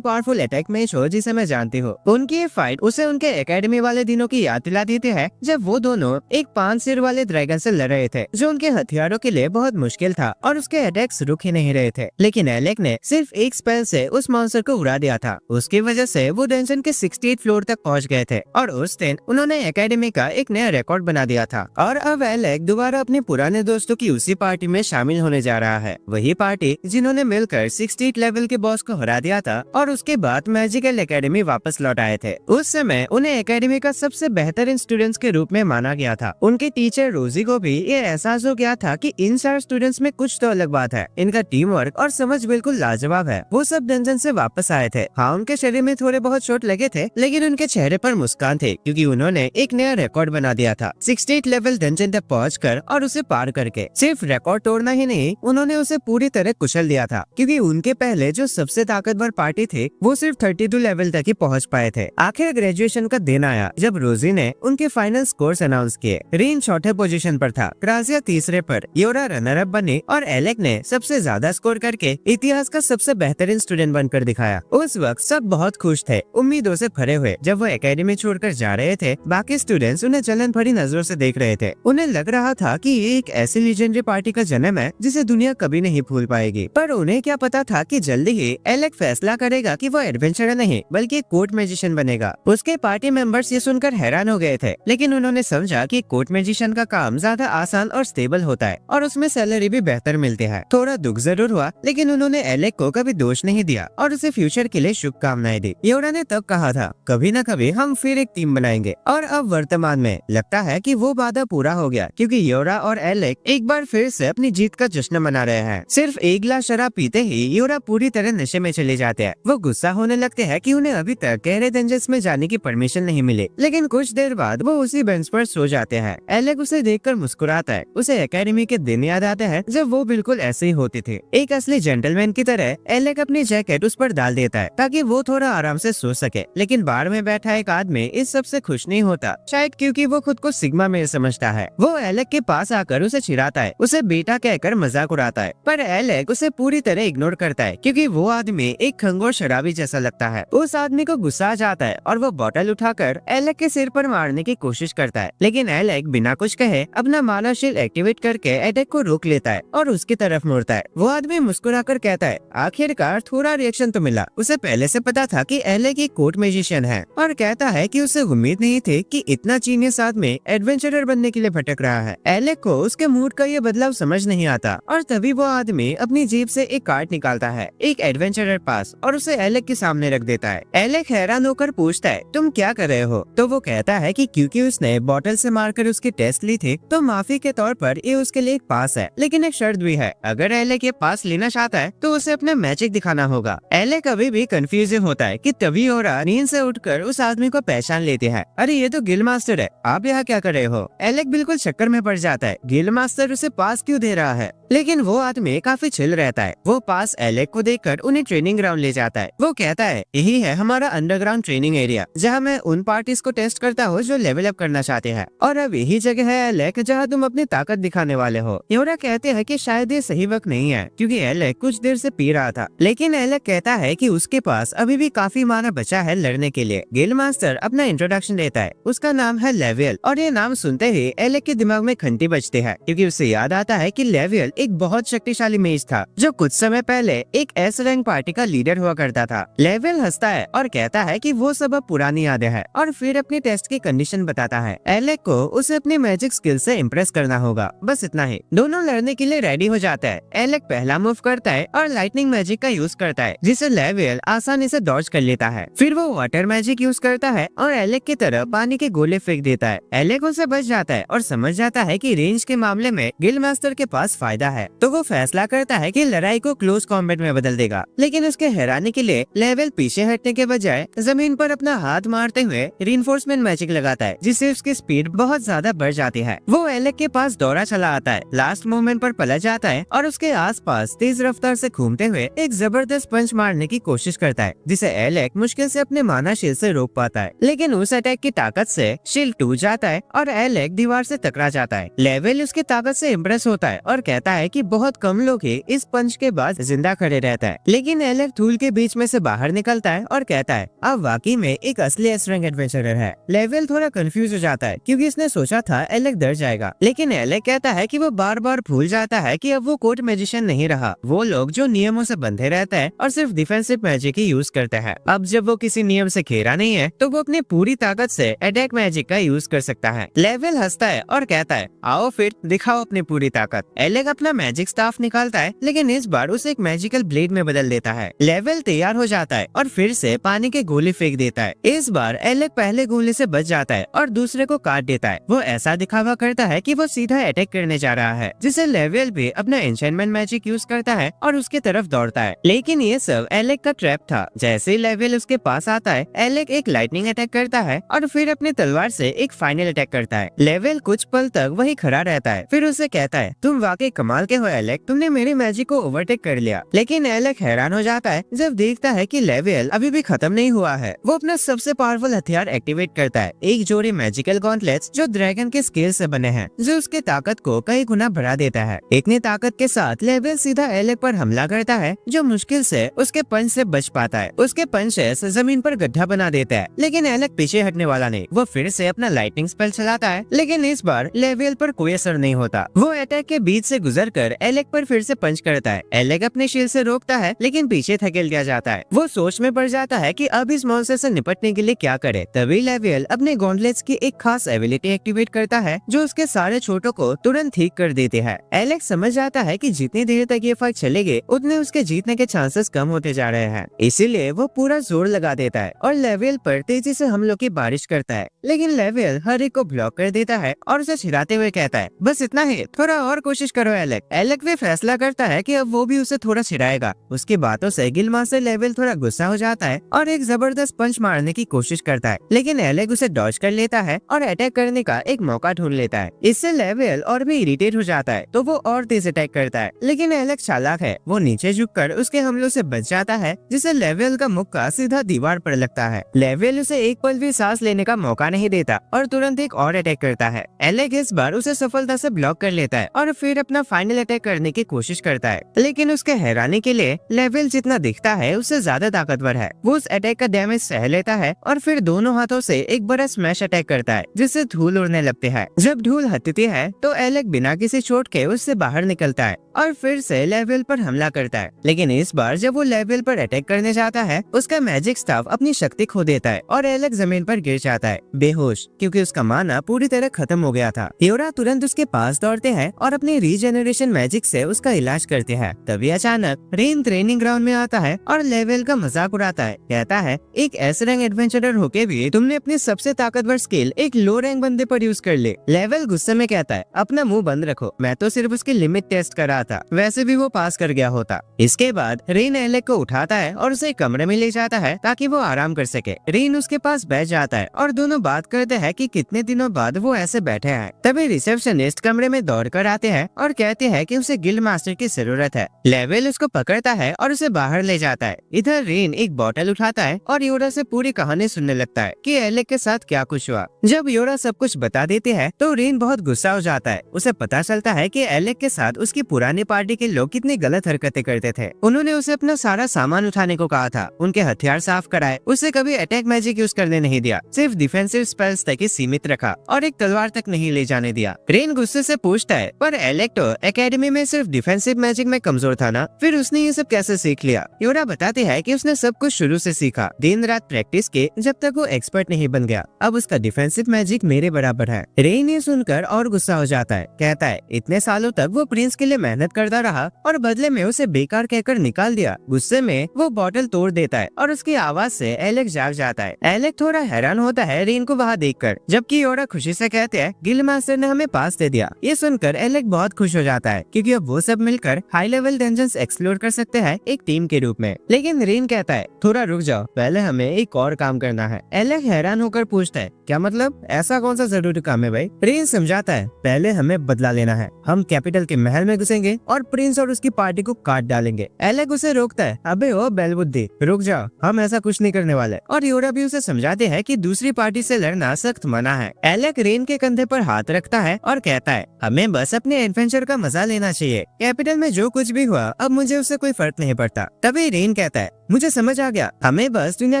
S1: पावरफुल अटैक मेज हो जिसे मैं जानती हूँ। उनकी ये फाइट उसे उनके एकेडमी वाले दिनों की याद दिला देती है, जब वो दोनों एक 5 सिर वाले ड्रैगन से लड़ रहे थे, जो उनके हथियारों के लिए बहुत मुश्किल था और उसके अटैक्स रुक ही नहीं रहे थे। लेकिन एलेक ने सिर्फ एक स्पेल से उस मॉन्स्टर को उड़ा दिया था। उसकी वजह से वो डंजन के 68 फ्लोर तक पहुंच गए थे और उस दिन उन्होंने एकेडमी का एक नया रिकॉर्ड बना दिया था। और अब एलेक दोबारा अपने पुराने दोस्तों की उसी पार्टी में शामिल होने जा रहा है। वही पार्टी जिन्होंने मिलकर 68 लेवल के बॉस को हरा दिया था और उसके बाद मैजिकल एकेडमी वापस लौट आए थे। उस समय उन्हें एकेडमी का सबसे बेहतरीन स्टूडेंट्स के रूप में माना गया था। उनके टीचर रोजी को भी ये एहसास हो गया था कि इन सारे स्टूडेंट्स में कुछ तो अलग बात है। इनका टीम वर्क और समझ बिल्कुल लाजवाब है। वो सब डंजन से वापस आए थे। हाँ, उनके शरीर में थोड़े बहुत चोट लगे थे, लेकिन उनके चेहरे पर मुस्कान थे क्योंकि उन्होंने एक नया रिकॉर्ड बना दिया था। 68 लेवल डंजन तक पहुंचकर और उसे पार करके सिर्फ रिकॉर्ड तोड़ना ही नहीं, उन्होंने उसे पूरी तरह कुचल दिया था क्योंकि उनके पहले जो सबसे ताकतवर पार्टी थे वो सिर्फ 32 लेवल तक ही पहुंच पाए थे। आखिर ग्रेजुएशन का दिन आया जब रोजी ने उनके फाइनल स्कोर्स अनाउंस किए। रीन चौथे पोजीशन पर था, क्रासिया तीसरे पर, योरा रनर अप बने और एलेक ने सबसे ज्यादा स्कोर करके इतिहास का सबसे बेहतरीन स्टूडेंट बनकर दिखाया। उस वक्त सब बहुत खुश थे, उम्मीदों से भरे हुए। जब वो एकेडमी छोड़कर जा रहे थे, बाकी स्टूडेंट्स उन्हें जलन भरी नजरों से देख रहे थे। उन्हें लग रहा था कि ये एक ऐसी लीजेंडरी पार्टी का जन्म है जिसे दुनिया कभी नहीं भूल पाएगी। पर उन्हें क्या पता था कि जल्दी ही एलेक फैसला करेगा कि वो एडवेंचरर नहीं बल्कि कोर्ट मैजिशियन बनेगा। उसके पार्टी मेंबर्स ये सुनकर हैरान हो गए थे, लेकिन उन्होंने समझा कि कोर्ट मैजिशियन का काम ज्यादा आसान और स्टेबल होता है और उसमें सैलरी भी बेहतर मिलती है। थोड़ा दुख जरूर हुआ, लेकिन उन्होंने एलेक को कभी दोष नहीं दिया और उसे फ्यूचर के लिए शुभकामनाएं दी। योरा ने तब कहा था, कभी न कभी हम फिर एक टीम बनाएंगे। और अब वर्तमान में लगता है कि वो वादा पूरा हो गया क्योंकि योरा और एलेक एक बार फिर से अपनी जीत का जश्न मना रहे हैं। सिर्फ एक गिलास शराब पीते ही योरा पूरी तरह नशे में चले जाते हैं। वो गुस्सा होने लगते हैं कि उन्हें अभी तक गहरे डंजन्स में जाने की परमिशन नहीं मिली, लेकिन कुछ देर बाद वो उसी बेंच पर सो जाते हैं। एलेक उसे देखकर मुस्कुराता है। उसे एकेडमी के दिन याद आते हैं जब वो बिल्कुल ऐसे ही होती थी। एक असली जेंटलमैन की तरह एलेक अपनी जैकेट उस पर डाल देता है ताकि वो थोड़ा आराम से सो सके, लेकिन बार में बैठा एक आदमी इस सब से खुश नहीं होता, शायद क्योंकि वो खुद को सिग्मा मेल समझता है। वो एलेक के पास आकर उसे चिढ़ाता है, उसे बेटा कहकर मजाक उड़ाता है, पर एलेक उसे पूरी तरह इग्नोर करता है क्योंकि वो आदमी एक खंगोर शराबी जैसा लगता है। उस आदमी को गुस्सा आ जाता है और वो बोतल उठाकर एलेक के सिर पर मारने की कोशिश करता है, लेकिन एलेक बिना कुछ कहे अपना माना शील्ड एक्टिवेट करके अटैक को रोक लेता है और उसकी तरफ मुड़ता है। वो आदमी मुस्कुराकर कहता है, आखिरकार थोड़ा रिएक्शन तो मिला। उसे पहले से पता था कि एलेक एक कोर्ट मैजिशियन है और कहता है कि उसे उम्मीद नहीं थी कि इतना जीनियस आदमी एडवेंचरर बनने के लिए भटक रहा है। एलेक को उसके मूड का ये बदलाव समझ नहीं आता और तभी वो आदमी अपनी जेब से एक कार्ड निकालता है, एक एडवेंचरर पास, और उसे एलेक के सामने रख देता है। एलेक हैरान होकर पूछता है, तुम क्या कर रहे हो? तो वो कहता है कि क्योंकि उसने बोतल से मारकर उसकी टेस्ट ली थी तो माफी के तौर पर ये उसके लिए एक पास है, लेकिन एक शर्त भी है। अगर एलेक ये पास लेना चाहता है तो उसे अपना मैजिक दिखाना होगा। एलेक अभी भी कंफ्यूजिंग होता है कि तभी ओरा नींद से उठकर उस आदमी को पहचान लेती है। अरे ये तो गिल मास्टर है, आप यहाँ क्या कर रहे हो? एलेक बिल्कुल चक्कर में पड़ जाता है, गिल मास्टर उसे पास क्यों दे रहा है? लेकिन वो आदमी काफी चिल रहता है। वो पास एलेक को देखकर उन्हें ट्रेनिंग ग्राउंड ले जाता है। वो कहता है, यही है हमारा अंडरग्राउंड ट्रेनिंग एरिया जहाँ मैं उन पार्टीज को टेस्ट करता हूँ जो लेवल अप करना चाहते हैं, और अब यही जगह है एलेक जहाँ तुम अपनी ताकत दिखाने वाले हो। योरा कहते हैं कि शायद ये सही वक्त नहीं है क्योंकि एलेक कुछ देर से पी रहा था, लेकिन एलेक कहता है कि उसके पास अभी भी काफी माना बचा है लड़ने के लिए। गिल मास्टर अपना इंट्रोडक्शन देता है, उसका नाम है लेवियल, और ये नाम सुनते ही एलेक के दिमाग में घंटी बजती है क्योंकि उसे याद आता है कि लेवियल एक बहुत शक्तिशाली मेज था जो कुछ समय पहले एक एस रैंक पार्टी का लीडर हुआ करता था। लेवियल हंसता है और कहता है कि वो सब अब पुरानी यादें हैं, और फिर अपनी टेस्ट की कंडीशन बताता है। एलेक को उसे अपनी मैजिक स्किल से इम्प्रेस करना होगा, बस इतना ही। दोनों लड़ने के लिए रेडी हो जाता है। एलेक पहला मूव करता है और लाइटनिंग मैजिक का यूज करता है जिसे लेवियल आसानी से डॉज कर लेता है। फिर वो वाटर मैजिक यूज करता है और एलेक की तरफ पानी के गोले फेंक देता है। एलेक उसे बच जाता है और समझ जाता है कि रेंज के मामले में गिल मास्टर के पास फायदा है, तो वो फैसला करता है कि लड़ाई को क्लोज कॉम्बैट में बदल देगा। लेकिन उसके हैरानी के लिए लेवियल पीछे हटने के बजाय जमीन पर अपना हाथ मारते हुए रीइंफोर्समेंट मैजिक लगाता है जिससे उसकी स्पीड बहुत ज्यादा बढ़ जाती है। वो एलेक के पास दौरा चला आता है, लास्ट मोमेंट पर पलट जाता है और उसके आसपास तेज रफ्तार से घूमते हुए एक जबरदस्त पंच मारने की कोशिश करता है जिसे एलेक मुश्किल से अपने माना शील्ड से रोक पाता है। लेकिन उस अटैक की ताकत से शील्ड टूट जाता है और एलेक दीवार से टकरा जाता है। लेवियल उसकी ताकत से इम्प्रेस होता है और कहता है कि बहुत कम लोग ही इस पंच के बाद जिंदा जिंदा खड़े रहता है। लेकिन एलेक धूल के बीच में से बाहर निकलता है और कहता है अब वाकई में एक असली एस रैंक एडवेंचरर है। लेवल थोड़ा कंफ्यूज हो जाता है क्योंकि इसने सोचा था एलेक डर जाएगा, लेकिन एलेक कहता है कि वो बार बार भूल जाता है कि अब वो कोर्ट मैजिशियन नहीं रहा, वो लोग जो नियमों से बंधे रहता है और सिर्फ डिफेंसिव मैजिक ही यूज करता है। अब जब वो किसी नियम से घेरा नहीं है तो वो अपनी पूरी ताकत से अटैक मैजिक का यूज कर सकता है। लेवल हंसता है और कहता है आओ फिर दिखाओ अपनी पूरी ताकत। एलेक अपना मैजिक स्टाफ निकालता है, लेकिन इस बार उसे एक मैजिकल ब्लेड में बदल देता है। लेवल तैयार हो जाता है और फिर से पानी के गोले फेंक देता है। इस बार एलेक पहले गोले से बच जाता है और दूसरे को काट देता है। वो ऐसा दिखावा करता है कि वो सीधा अटैक करने जा रहा है, जिसे लेवल भी अपना एन्चेंटमेंट मैजिक यूज करता है और उसके तरफ दौड़ता है। लेकिन ये सब एलेक का ट्रैप था। जैसे ही लेवल उसके पास आता है, एलेक एक लाइटनिंग अटैक करता है और फिर अपनी तलवार से एक फाइनल अटैक करता है। लेवल कुछ पल तक वही खड़ा रहता है, फिर उसे कहता है तुम वाकई कमाल के हो एलेक, तुमने मेरी मैजिक को ओवरटेक कर लिया। लेकिन एलेक हैरान हो जाता है जब देखता है कि लेवल अभी भी खत्म नहीं हुआ है। वो अपना सबसे पावरफुल हथियार एक्टिवेट करता है, एक जोड़ी मैजिकल गॉन्टलेट्स जो ड्रैगन के स्केल से बने हैं, जो उसके ताकत को कई गुना बढ़ा देता है। इतनी ताकत के साथ लेवल सीधा एलेक पर हमला करता है, जो मुश्किल से उसके पंच से बच पाता है। उसके पंचेस जमीन पर गड्ढा बना देता है, लेकिन एलेक पीछे हटने वाला नहीं। वो फिर से अपना लाइटनिंग स्पेल चलाता है, लेकिन इस बार लेवल पर कोई असर नहीं होता। वो अटैक के बीच से गुजर कर एलेक पर फिर से पंच करता है। एलेक अपने शील्ड से रोकता है, लेकिन पीछे धकेल दिया जाता है। वो सोच में पड़ जाता है कि अब इस मॉन्स्टर से निपटने के लिए क्या करे। तभी लेवल अपने गॉन्टलेट्स की एक खास एबिलिटी एक्टिवेट करता है, जो उसके सारे चोटों को तुरंत ठीक कर देती है। एलेक समझ जाता है कि जितनी देर तक ये फाइट चलेगी, उतने उसके जीतने के चांसेस कम होते जा रहे हैं। इसीलिए वो पूरा जोर लगा देता है और लेवल पर तेजी से हमलों की बारिश करता है। लेकिन लेवल हर एक को ब्लॉक कर देता है और उसे चिढ़ाते हुए कहता है बस इतना ही, थोड़ा और कोशिश करो एलेक। एलेक भी फैसला करता है कि अब वो भी उसे थोड़ा चिढ़ाएगा। उसकी बातों से गिलमास्टर लेवल थोड़ा गुस्सा हो जाता है और एक जबरदस्त पंच मारने की कोशिश करता है, लेकिन एलेक उसे डॉज कर लेता है और अटैक करने का एक मौका ढूंढ लेता है। इससे लेवल और भी इरिटेट हो जाता है, तो वो और तेज अटैक करता है। लेकिन एलेक चालाक है, वो नीचे झुककर उसके हमलों से बच जाता है, जिससे लेवल का मुक्का सीधा दीवार पर लगता है। लेवल उसे एक पल भी सांस लेने का मौका नहीं देता और तुरंत एक और अटैक करता है। एलेक इस बार उसे सफलता से ब्लॉक कर लेता है और फिर अपना फाइनल अटैक करने की कोशिश करता है, लेकिन उसके हैरानी के लिए लेवल जितना दिखता है उससे ज्यादा ताकतवर है। वो उस अटैक का डैमेज सह लेता है और फिर दोनों हाथों से एक बड़ा स्मैश अटैक करता है, जिससे धूल उड़ने लगती है। जब धूल हटती है तो एलेक बिना किसी चोट के उससे बाहर निकलता है और फिर से लेवल पर हमला करता है। लेकिन इस बार जब वो लेवल पर अटैक करने जाता है, उसका मैजिक स्टाफ अपनी शक्ति खो देता है और एलेक जमीन पर गिर जाता है बेहोश, क्योंकि उसका माना पूरी तरह खत्म हो गया था। योरा तुरंत उसके पास दौड़ते हैं और अपनी रीजेनरेशन मैजिक से उसका इलाज करते हैं। तभी अचानक रेन ट्रेनिंग ग्राउंड में आता है और लेवल का मजाक उड़ाता है। कहता है एक एस रैंक एडवेंचरर होके भी तुमने अपनी सबसे ताकतवर स्किल एक लो रैंक बंदे पर यूज कर ले। लेवल गुस्से में कहता है अपना मुंह बंद रखो, मैं तो सिर्फ उसकी लिमिट टेस्ट कर रहा था, वैसे भी वो पास कर गया होता। इसके बाद रेन एलेक को उठाता है और उसे कमरे में ले जाता है ताकि वो आराम कर सके। रेन उसके पास बैठ जाता है और दोनों बात करते हैं कि कितने दिनों बाद वो ऐसे बैठे हैं। तभी रिसेप्शनिस्ट कमरे में दौड़ कर आते हैं और कहते हैं कि उसे गिल्ड मास्टर की जरूरत है। लेवल उसको पकड़ता है और उसे बाहर ले जाता है। इधर रेन एक बॉटल उठाता है और योरा से पूरी कहानी सुनने लगता है कि एलेक के साथ क्या कुछ हुआ। जब योरा सब कुछ बता देती है तो रेन बहुत गुस्सा हो जाता है। उसे पता चलता है कि एलेक के साथ उसकी पुरानी पार्टी के लोग कितनी गलत हरकतें करते थे। उन्होंने उसे अपना सारा सामान उठाने को कहा था, उनके हथियार साफ कराए, उसे कभी अटैक मैजिक यूज करने नहीं दिया, सिर्फ डिफेंसिव स्पेल्स तक ही सीमित रखा और एक तलवार तक नहीं ले जाने दिया। रेन गुस्से से पूछता है पर एलेक तो एकेडमी में सिर्फ डिफेंसिव मैजिक में कमजोर था ना, फिर उसने ये सब कैसे सीख लिया। योरा बताती है कि उसने सब कुछ शुरू से सीखा, दिन रात प्रैक्टिस के, जब तक वो एक्सपर्ट नहीं बन गया। अब उसका डिफेंसिव मैजिक मेरे बराबर है। रेन ये सुनकर और गुस्सा हो जाता है। कहता है इतने सालों तक वो प्रिंस के लिए मेहनत करता रहा और बदले में उसे बेकार कहकर निकाल दिया। गुस्से में वो बॉटल तोड़ देता है और उसकी आवाज से एलेक जाग जाता है। एलेक थोड़ा हैरान होता है रेन को वहाँ देखकर, जबकि योरा खुशी से कहते हैं गिल्ड मास्टर ने हमें पास दे दिया। ये सुनकर एलेक बहुत खुश हो जाता है क्योंकि अब वो सब मिलकर हाई लेवल डंजन्स एक्सप्लोर कर सकते हैं एक टीम के रूप में। लेकिन रेन कहता है थोड़ा रुक जाओ, पहले हमें एक और काम करना है। एलेक हैरान होकर पूछता है क्या मतलब, ऐसा कौन सा जरूरी काम है भाई। रेन समझाता है पहले हमें बदला लेना है, हम कैपिटल के महल में घुसेंगे और प्रिंस और उसकी पार्टी को काट डालेंगे। एलेक उसे रोकता है अबे ओ बेलबुद्धि, रुक जाओ, हम ऐसा कुछ नहीं करने वाले। और योरा भी उसे समझाते हैं कि दूसरी पार्टी से लड़ना सख्त मना है। एलेक रेन के कंधे पर हाथ रखता है और कहता है हमें बस अपने एडवेंचर का मजा लेना चाहिए। कैपिटल में जो कुछ भी हुआ अब मुझे उससे कोई फर्क नहीं पड़ता। तभी रेन कहता है, मुझे समझ आ गया, हमें बस दुनिया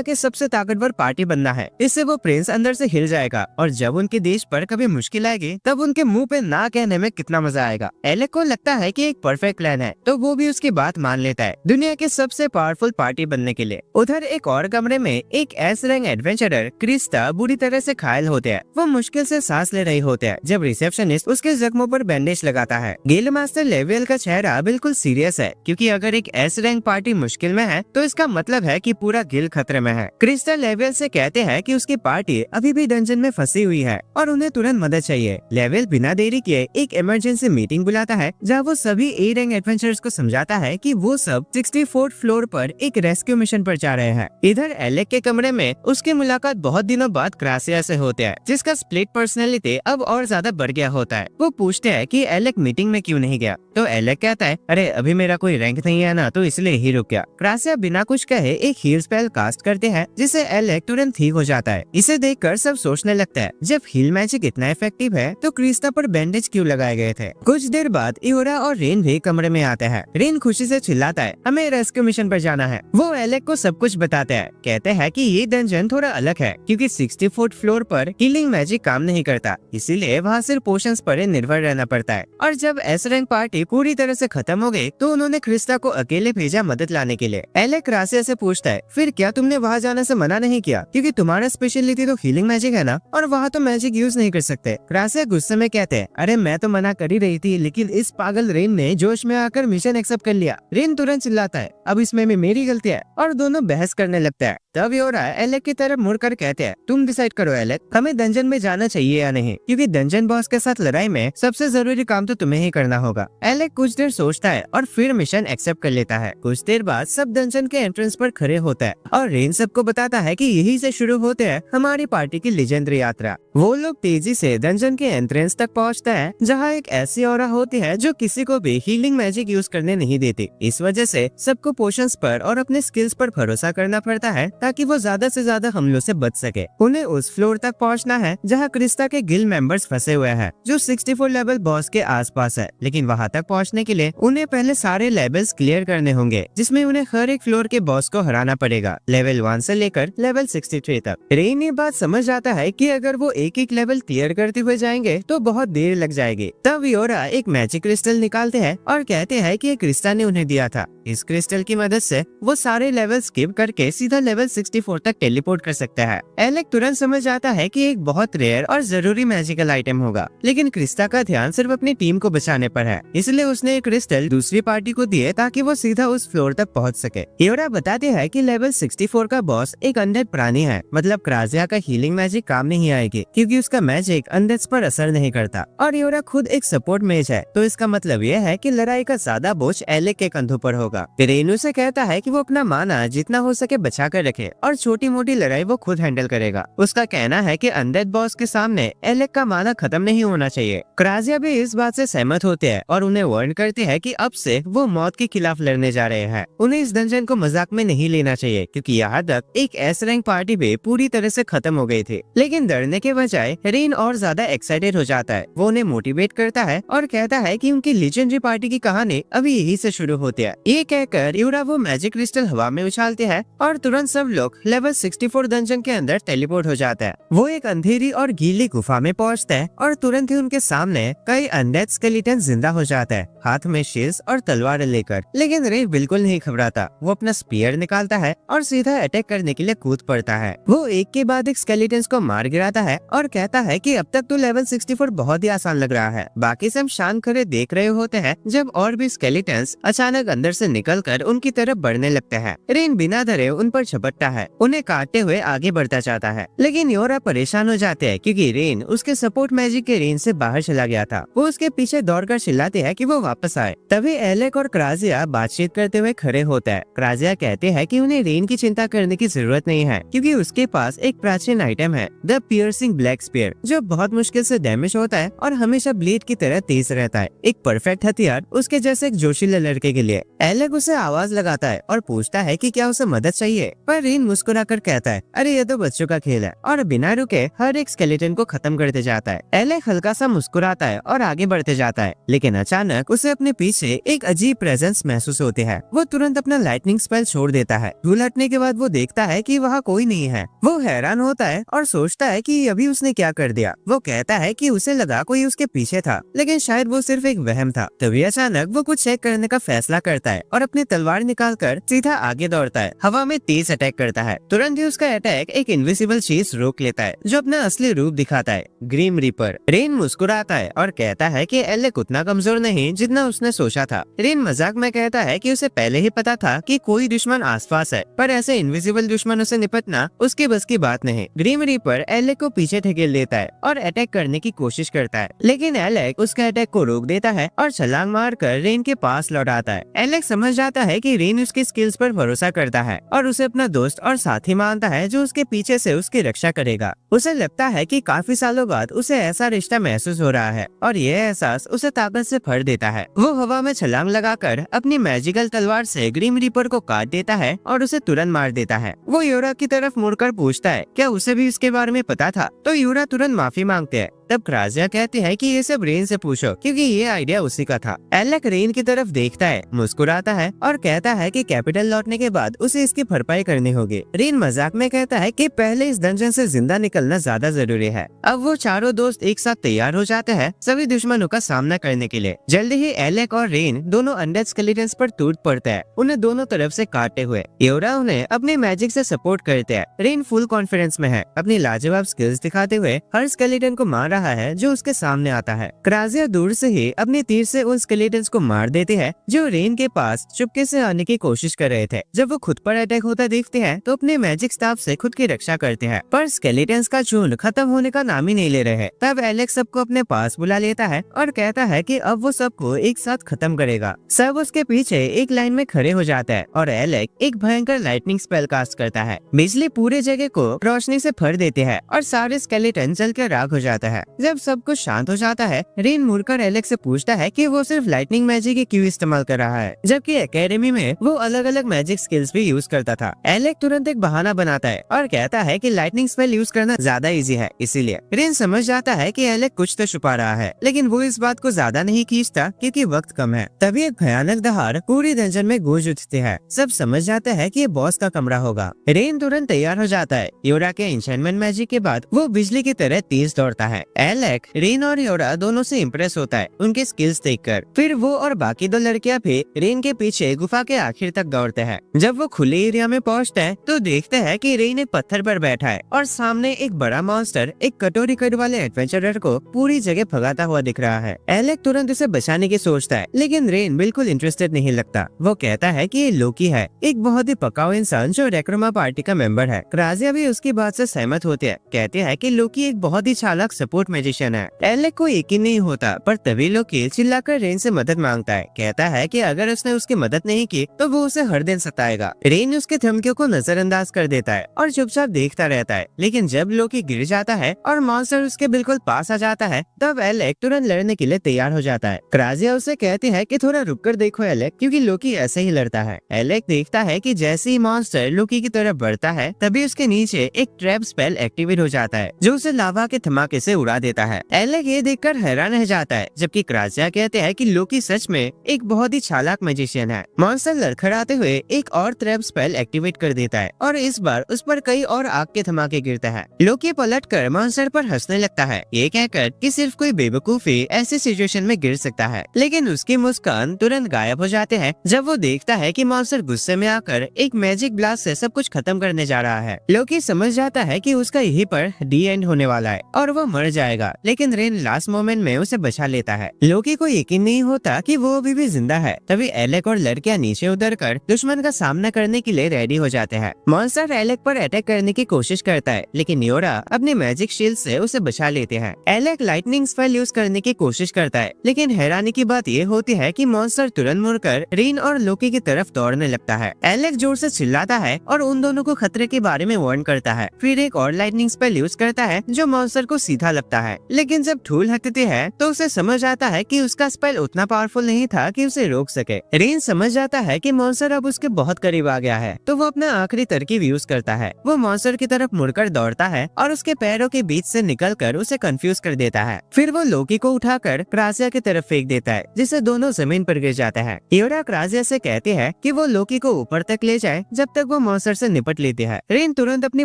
S1: के सबसे ताकतवर पार्टी बनना है। इससे वो प्रिंस अंदर से हिल जाएगा और जब उनके देश पर कभी मुश्किल आएगी तब उनके मुंह पे ना कहने में कितना मजा आएगा। एलेक को लगता है कि एक परफेक्ट प्लान है, तो वो भी उसकी बात मान लेता है दुनिया के सबसे पावरफुल पार्टी बनने के लिए। उधर एक और कमरे में एक एस रैंक एडवेंचरर क्रिस्टा बुरी तरह से घायल होते हैं। वो मुश्किल से सांस ले रही होते हैं जब रिसेप्शनिस्ट उसके जख्मों पर बैंडेज लगाता है। गिल्ड मास्टर लेवल का चेहरा बिल्कुल सीरियस है, क्योंकि अगर एक एस रैंक पार्टी मुश्किल में है तो इसका मतलब है कि पूरा गिल्ड खतरे में है। क्रिस्टा लेवल से कहते हैं कि उसकी पार्टी अभी भी डंजन में फंसी हुई है और उन्हें तुरंत मदद चाहिए। लेवल बिना देरी किए एक इमरजेंसी मीटिंग बुलाता है, जहाँ वो सभी ए रैंक एडवेंचरर्स को समझाता है कि वो सब 64th फ्लोर पर एक रेस्क्यू मिशन पर जा रहे हैं। इधर एलेक के कमरे में उसकी मुलाकात बहुत दिनों बाद क्रासिया से होते हैं, जिसका स्प्लिट पर्सनैलिटी अब और ज्यादा बढ़ गया होता है। वो पूछते हैं कि एलेक मीटिंग में क्यों नहीं गया, तो एलेक कहता है, अरे अभी मेरा कोई रैंक नहीं है ना, तो इसलिए ही रुक गया। क्रासिया बिना कुछ कहे एक हील स्पेल कास्ट करते हैं, जिससे एलेक तुरंत ठीक हो जाता है। इसे देखकर सब सोचने लगता है, जब हील मैजिक इतना इफेक्टिव है तो क्रिस्टा पर बैंडेज क्यों लगाए गए थे। कुछ देर बाद इओरा और रेन भी कमरे में आते हैं। रेन खुशी से चिल्लाता है, हमें रेस्क्यू मिशन पर जाना है। वो एलेक को सब कुछ बताते हैं, कहते हैं कि ये डंजन थोड़ा अलग है, क्योंकि 64th फ्लोर पर हीलिंग मैजिक काम नहीं करता, इसीलिए वहाँ सिर्फ पोशंस पर निर्भर रहना पड़ता है। और जब एस रैंक पार्टी पूरी तरह से खत्म हो गई तो उन्होंने क्रिस्टा को अकेले भेजा मदद लाने के लिए। एलेक क्रासिया से पूछता है, फिर क्या तुमने वहाँ जाने से मना नहीं किया, क्योंकि तुम्हारा स्पेशलिटी तो हीलिंग मैजिक है ना, और वहाँ तो मैजिक यूज नहीं कर सकते। क्रासिया गुस्से में कहते हैं, अरे मैं तो मना कर ही रही थी, लेकिन इस पागल रेन ने जोश में आकर मिशन एक्सेप्ट कर लिया। रेन तुरंत चिल्लाता है, अब इसमें भी मेरी गलती है, और दोनों बहस करने लगता है। तब योरा एलेक की तरफ मुड़कर कहते हैं, तुम डिसाइड करो एलेक, हमें डंजन में जाना चाहिए या नहीं, क्योंकि डंजन बॉस के साथ लड़ाई में सबसे जरूरी काम तो तुम्हें ही करना होगा। एलेक कुछ देर सोचता है और फिर मिशन एक्सेप्ट कर लेता है। कुछ देर बाद सब डंजन के एंट्रेंस पर खड़े होता है और रेन सबको बताता है कि यही से शुरू होते हैं हमारी पार्टी की लेजेंडरी यात्रा। वो लोग तेजी से डंजन के एंट्रेंस तक पहुँचता है, जहाँ एक ऐसी ऑरा होती है जो किसी को भी हीलिंग मैजिक यूज करने नहीं देती। इस वजह से सबको पोशंस पर और अपने स्किल्स पर भरोसा करना पड़ता है, ताकि वो ज्यादा से ज्यादा हमलों से बच सके। उन्हें उस फ्लोर तक पहुंचना है जहां क्रिस्टा के गिल्ड मेंबर्स फंसे हुए हैं, जो 64 लेवल बॉस के आसपास है। लेकिन वहां तक पहुंचने के लिए उन्हें पहले सारे लेवल्स क्लियर करने होंगे, जिसमें उन्हें हर एक फ्लोर के बॉस को हराना पड़ेगा, लेवल 1 से लेकर लेवल 63 तक। रेन ये बात समझ आता है कि अगर वो एक एक लेवल क्लियर करते हुए जाएंगे तो बहुत देर लग जाएगी। तब योरा एक मैजिक क्रिस्टल निकालते हैं और कहते हैं कि ये क्रिस्टा ने उन्हें दिया था। इस क्रिस्टल की मदद से वो सारे लेवल स्किप करके सीधा लेवल 64 तक टेलीपोर्ट कर सकता है। एलेक तुरंत समझ आता है कि एक बहुत रेयर और जरूरी मैजिकल आइटम होगा, लेकिन क्रिस्टा का ध्यान सिर्फ अपनी टीम को बचाने पर है, इसलिए उसने एक क्रिस्टल दूसरी पार्टी को दिए ताकि वो सीधा उस फ्लोर तक पहुंच सके। योरा बताते हैं कि लेवल 64 का बॉस एक अनडेड प्राणी है, मतलब क्रासिया का हीलिंग मैजिक काम नहीं आएगी, क्योंकि उसका मैजिक अनडेड्स पर असर नहीं करता। और योरा खुद एक सपोर्ट मेज है, तो इसका मतलब ये है कि लड़ाई का ज्यादा बोझ एलेक के कंधों पर होगा। रेनू से कहता है कि वो अपना माना जितना हो सके बचा कर रखे और छोटी मोटी लड़ाई वो खुद हैंडल करेगा। उसका कहना है कि अनडेड बॉस के सामने एलेक का माना खत्म नहीं होना चाहिए। क्रासिया भी इस बात से सहमत होते हैं और उन्हें वार्न करते हैं कि अब से वो मौत के खिलाफ लड़ने जा रहे हैं। उन्हें इस डंजन को मजाक में नहीं लेना चाहिए, क्योंकि यहाँ तक एक एस रैंक पार्टी भी पूरी तरह से खत्म हो गई थी। लेकिन डरने के बजाय रेन और ज्यादा एक्साइटेड हो जाता है। वो उन्हें मोटिवेट करता है और कहता है कि उनकी लेजेंडरी पार्टी की कहानी अभी यही से शुरू होती है। ये कहकर योरा वो मैजिक क्रिस्टल हवा में उछालते हैं और तुरंत सब लोग लेवल 64 डंजन के अंदर टेलीपोर्ट हो जाता है। वो एक अंधेरी और गीली गुफा में पहुंचता है और तुरंत ही उनके सामने कई अनडेड स्केलेटन जिंदा हो जाता है, हाथ में शील्ड्स और तलवार लेकर। लेकिन रेन बिल्कुल नहीं घबराता। वो अपना स्पीयर निकालता है और सीधा अटैक करने के लिए कूद पड़ता है। वो एक के बाद एक स्केलेटन्स को मार गिराता है और कहता है कि अब तक तो लेवल 64 बहुत ही आसान लग रहा है। बाकी सब शांत खड़े देख रहे होते हैं जब और भी स्केलेटन्स अचानक अंदर से निकलकर उनकी तरफ बढ़ने लगते हैं। रेन बिना डरे उन पर झपटता है, उन्हें काटते हुए आगे बढ़ता जाता है। लेकिन योरा परेशान हो जाते हैं, क्योंकि रेन उसके सपोर्ट मैजिक के रेंज से बाहर चला गया था। वो उसके पीछे दौड़कर चिल्लाते हैं कि वो वापस आए। तभी एलेक और क्रासिया बातचीत करते हुए खड़े होता है। क्रासिया कहते हैं कि उन्हें रेन की चिंता करने की जरूरत नहीं है, क्योंकि उसके पास एक प्राचीन आइटम है, द पियर्सिंग ब्लैक स्पीयर, जो बहुत मुश्किल से डैमेज होता है और हमेशा ब्लेड की तरह तेज रहता है। एक परफेक्ट हथियार उसके जैसे एक जोशीले लड़के के लिए। एलेक उसे आवाज लगाता है और पूछता है कि क्या उसे मदद चाहिए, पर रेन मुस्कुराकर कहता है, अरे ये तो बच्चों का खेल है, और बिना रुके हर एक स्केलेटन को खत्म करते जाता है। एलेक हल्का सा मुस्कुराता है और आगे बढ़ते जाता है, लेकिन अचानक उसे अपने पीछे एक अजीब प्रेजेंस महसूस होती है। वो तुरंत अपना लाइटनिंग स्पेल छोड़ देता है। दूर हटने के बाद वो देखता है कि वहाँ कोई नहीं है। वो हैरान होता है और सोचता है कि अभी उसने क्या कर दिया। वो कहता है कि उसे लगा कोई उसके पीछे था, लेकिन शायद वो सिर्फ एक वहम था। तभी अचानक वो कुछ चेक करने का फैसला करता है और अपनी तलवार निकालकर सीधा आगे दौड़ता है। हवा में तेज अटैक करता है। तुरंत ही उसका अटैक एक इनविजिबल चीज रोक लेता है, जो अपना असली रूप दिखाता है, ग्रीम रीपर। रेन मुस्कुराता है और कहता है कि एलेक उतना कमजोर नहीं जितना उसने सोचा था। रेन मजाक में कहता है कि उसे पहले ही पता था कि कोई दुश्मन आसपास है, पर ऐसे इनविजिबल दुश्मनों से निपटना उसके बस की बात नहीं। ग्रीम रीपर एलेक को पीछे धकेल देता है और अटैक करने की कोशिश करता है, लेकिन एलेक उसके अटैक को रोक देता है और छलांग मारकर रेन के पास लौट आता है। एलेक समझ जाता है कि रेन उसकी स्किल्स पर भरोसा करता है और उसे अपना दोस्त और साथी मानता है जो उसके पीछे से उसकी रक्षा करेगा। उसे लगता है कि काफी सालों बाद उसे ऐसा रिश्ता महसूस हो रहा है और यह एहसास उसे ताकत से भर देता है। वो हवा में छलांग लगाकर अपनी मैजिकल तलवार से ग्रीम रीपर को काट देता है और उसे तुरंत मार देता है। वो यूरा की तरफ मुड़कर पूछता है, क्या उसे भी इसके बारे में पता था? तो यूरा तुरंत माफी मांगते हैं। तब क्राजिया कहती है कि ये सब रेन से पूछो, क्योंकि ये आइडिया उसी का था। एलेक रेन की तरफ देखता है, मुस्कुराता है और कहता है कि कैपिटल लौटने के बाद उसे इसकी भरपाई करनी होगी। रेन मजाक में कहता है कि पहले इस डंजन से जिंदा निकलना ज्यादा जरूरी है। अब वो चारों दोस्त एक साथ तैयार हो जाते हैं सभी दुश्मनों का सामना करने के लिए। जल्दी ही एलेक और रेन दोनों अनडेड स्केलेटन्स पर टूट पड़ते हैं, उन्हें दोनों तरफ से काटते हुए। यूरा उन्हें अपने मैजिक से सपोर्ट करते हैं। रेन फुल कॉन्फिडेंस में है, अपनी लाजवाब स्किल्स दिखाते हुए हर स्केलेटन को मार रहा है जो उसके सामने आता है। क्राजिया दूर से ही अपने तीर से उन स्केलेटन्स को मार देते हैं जो रेन के पास चुपके से आने की कोशिश कर रहे थे। जब वो खुद पर अटैक होता देखते हैं तो अपने मैजिक स्टाफ से खुद की रक्षा करते हैं, पर स्केलेटन्स का झुंड खत्म होने का नाम ही नहीं ले रहे। तब एलेक्स सबको अपने पास बुला लेता है और कहता है कि अब वो सबको एक साथ खत्म करेगा। सब उसके पीछे एक लाइन में खड़े हो जाता है और एलेक एक भयंकर लाइटनिंग स्पेल कास्ट करता है। बिजली पूरे जगह को रोशनी से भर देते हैं और सारे स्केलेटन जलकर राख हो जाता है। जब सब कुछ शांत हो जाता है, रेन मुड़कर एलेक्स से पूछता है कि वो सिर्फ लाइटनिंग मैजिक ही क्यों इस्तेमाल कर रहा है, जबकि एकेडमी में वो अलग अलग मैजिक स्किल्स भी यूज करता था। एलेक तुरंत एक बहाना बनाता है और कहता है कि लाइटनिंग स्पेल यूज करना ज्यादा इजी है, इसीलिए। रेन समझ जाता है कि एलेक कुछ तो छुपा रहा है, लेकिन वो इस बात को ज्यादा नहीं खींचता क्योंकि वक्त कम है। तभी एक भयानक दहाड़ पूरी डंजन में गूंज उठती है। सब समझ जाते हैं कि ये बॉस का कमरा होगा। रेन तुरंत तैयार हो जाता है। यूरा के एन्चेंटमेंट मैजिक के बाद वो बिजली की तरह तेज दौड़ता है। एलेक रेन और यूरा दोनों से इम्प्रेस होता है उनके स्किल्स देखकर। फिर वो और बाकी दो लड़कियां भी रेन के पीछे गुफा के आखिर तक दौड़ते हैं। जब वो खुले एरिया में पहुंचते हैं तो देखते हैं कि रेन एक पत्थर पर बैठा है और सामने एक बड़ा मॉन्स्टर एक कटोरी कट वाले एडवेंचरर को पूरी जगह भगाता हुआ दिख रहा है। एलेक तुरंत उसे बचाने की सोचता है, लेकिन रेन बिल्कुल इंटरेस्टेड नहीं लगता। वो कहता है कि ये लोकी है, एक बहुत ही पकाऊ इंसान जो रेक्रोमा पार्टी का मेंबर है। क्राजिया भी उसकी बात से सहमत होते हैं, कहते हैं कि लोकी एक बहुत ही चालाक सपोर्ट मैजिशियन है। एलेक को यकीन नहीं होता, पर तभी लोकी चिल्लाकर रेन से मदद मांगता है। कहता है कि अगर उसने उसकी मदद नहीं की तो वो उसे हर दिन सताएगा। रेन उसके धमकियों को नजरअंदाज कर देता है और चुपचाप देखता रहता है, लेकिन जब लोकी गिर जाता है और मॉन्स्टर उसके बिल्कुल पास आ जाता है तब एलेक तुरंत लड़ने के लिए तैयार हो जाता है। क्राजिया उसे कहती है कि थोड़ा रुककर देखो एलेक, क्योंकि लोकी ऐसे ही लड़ता है। एलेक देखता है कि जैसे ही मॉन्स्टर लोकी की तरफ बढ़ता है तभी उसके नीचे एक ट्रैप स्पेल एक्टिवेट हो जाता है जो उसे लावा के धमाके से उड़ा देता है। एलेक ये देखकर हैरान रह जाता है, जबकि क्राजिया कहते हैं कि लोकी सच में एक बहुत ही चालाक मैजिशियन है। मॉन्स्टर लड़खड़ाते हुए एक और ट्रैप स्पेल एक्टिवेट कर देता है और इस बार उस पर कई और आग के धमाके गिरते हैं। लोकी पलटकर मॉन्स्टर पर हंसने लगता है, ये कहकर कि सिर्फ कोई बेवकूफी ऐसी सिचुएशन में गिर सकता है, लेकिन उसकी मुस्कान तुरंत गायब हो जाते हैं जब वो देखता है कि मॉन्स्टर गुस्से में आकर एक मैजिक ब्लास्ट से सब कुछ खत्म करने जा रहा है। लोकी समझ जाता है कि उसका यहीं पर डी एंड होने वाला है और वो मर जाएगा, लेकिन रेन लास्ट मोमेंट में उसे बचा लेता है। लोकी को यकीन नहीं होता कि वो अभी भी जिंदा है। तभी एलेक और लड़कियां नीचे उतरकर दुश्मन का सामना करने के लिए रेडी हो जाते हैं। मॉन्स्टर एलेक पर अटैक करने की कोशिश करता है, लेकिन यूरा अपने मैजिक शील्ड से उसे बचा लेते हैं। एलेक लाइटनिंग स्पेल यूज करने की कोशिश करता है, लेकिन हैरानी की बात ये होती है कि मॉन्स्टर तुरंत मुड़कर रेन और लोकी की तरफ दौड़ने लगता है। एलेक जोर से चिल्लाता है और उन दोनों को खतरे के बारे में वार्न करता है। फिर एक और लाइटनिंग स्पेल यूज करता है जो मॉन्स्टर को सीधा लगता करता है, लेकिन जब धूल हटती है तो उसे समझ आता है कि उसका स्पेल उतना पावरफुल नहीं था कि उसे रोक सके। रेन समझ जाता है कि मॉन्स्टर अब उसके बहुत करीब आ गया है, तो वो अपना आखिरी तरकीब यूज करता है। वो मॉन्स्टर की तरफ मुड़कर दौड़ता है और उसके पैरों के बीच से निकलकर उसे कंफ्यूज कर देता है। फिर वो लोकी को उठाकर क्रासिया की तरफ फेंक देता है, जिससे दोनों जमीन पर गिर जाते हैं। यूरा क्रासिया से कहती है कि वो लोकी को ऊपर तक ले जाए जब तक वो मॉन्स्टर से निपट लेती है। रेन तुरंत अपनी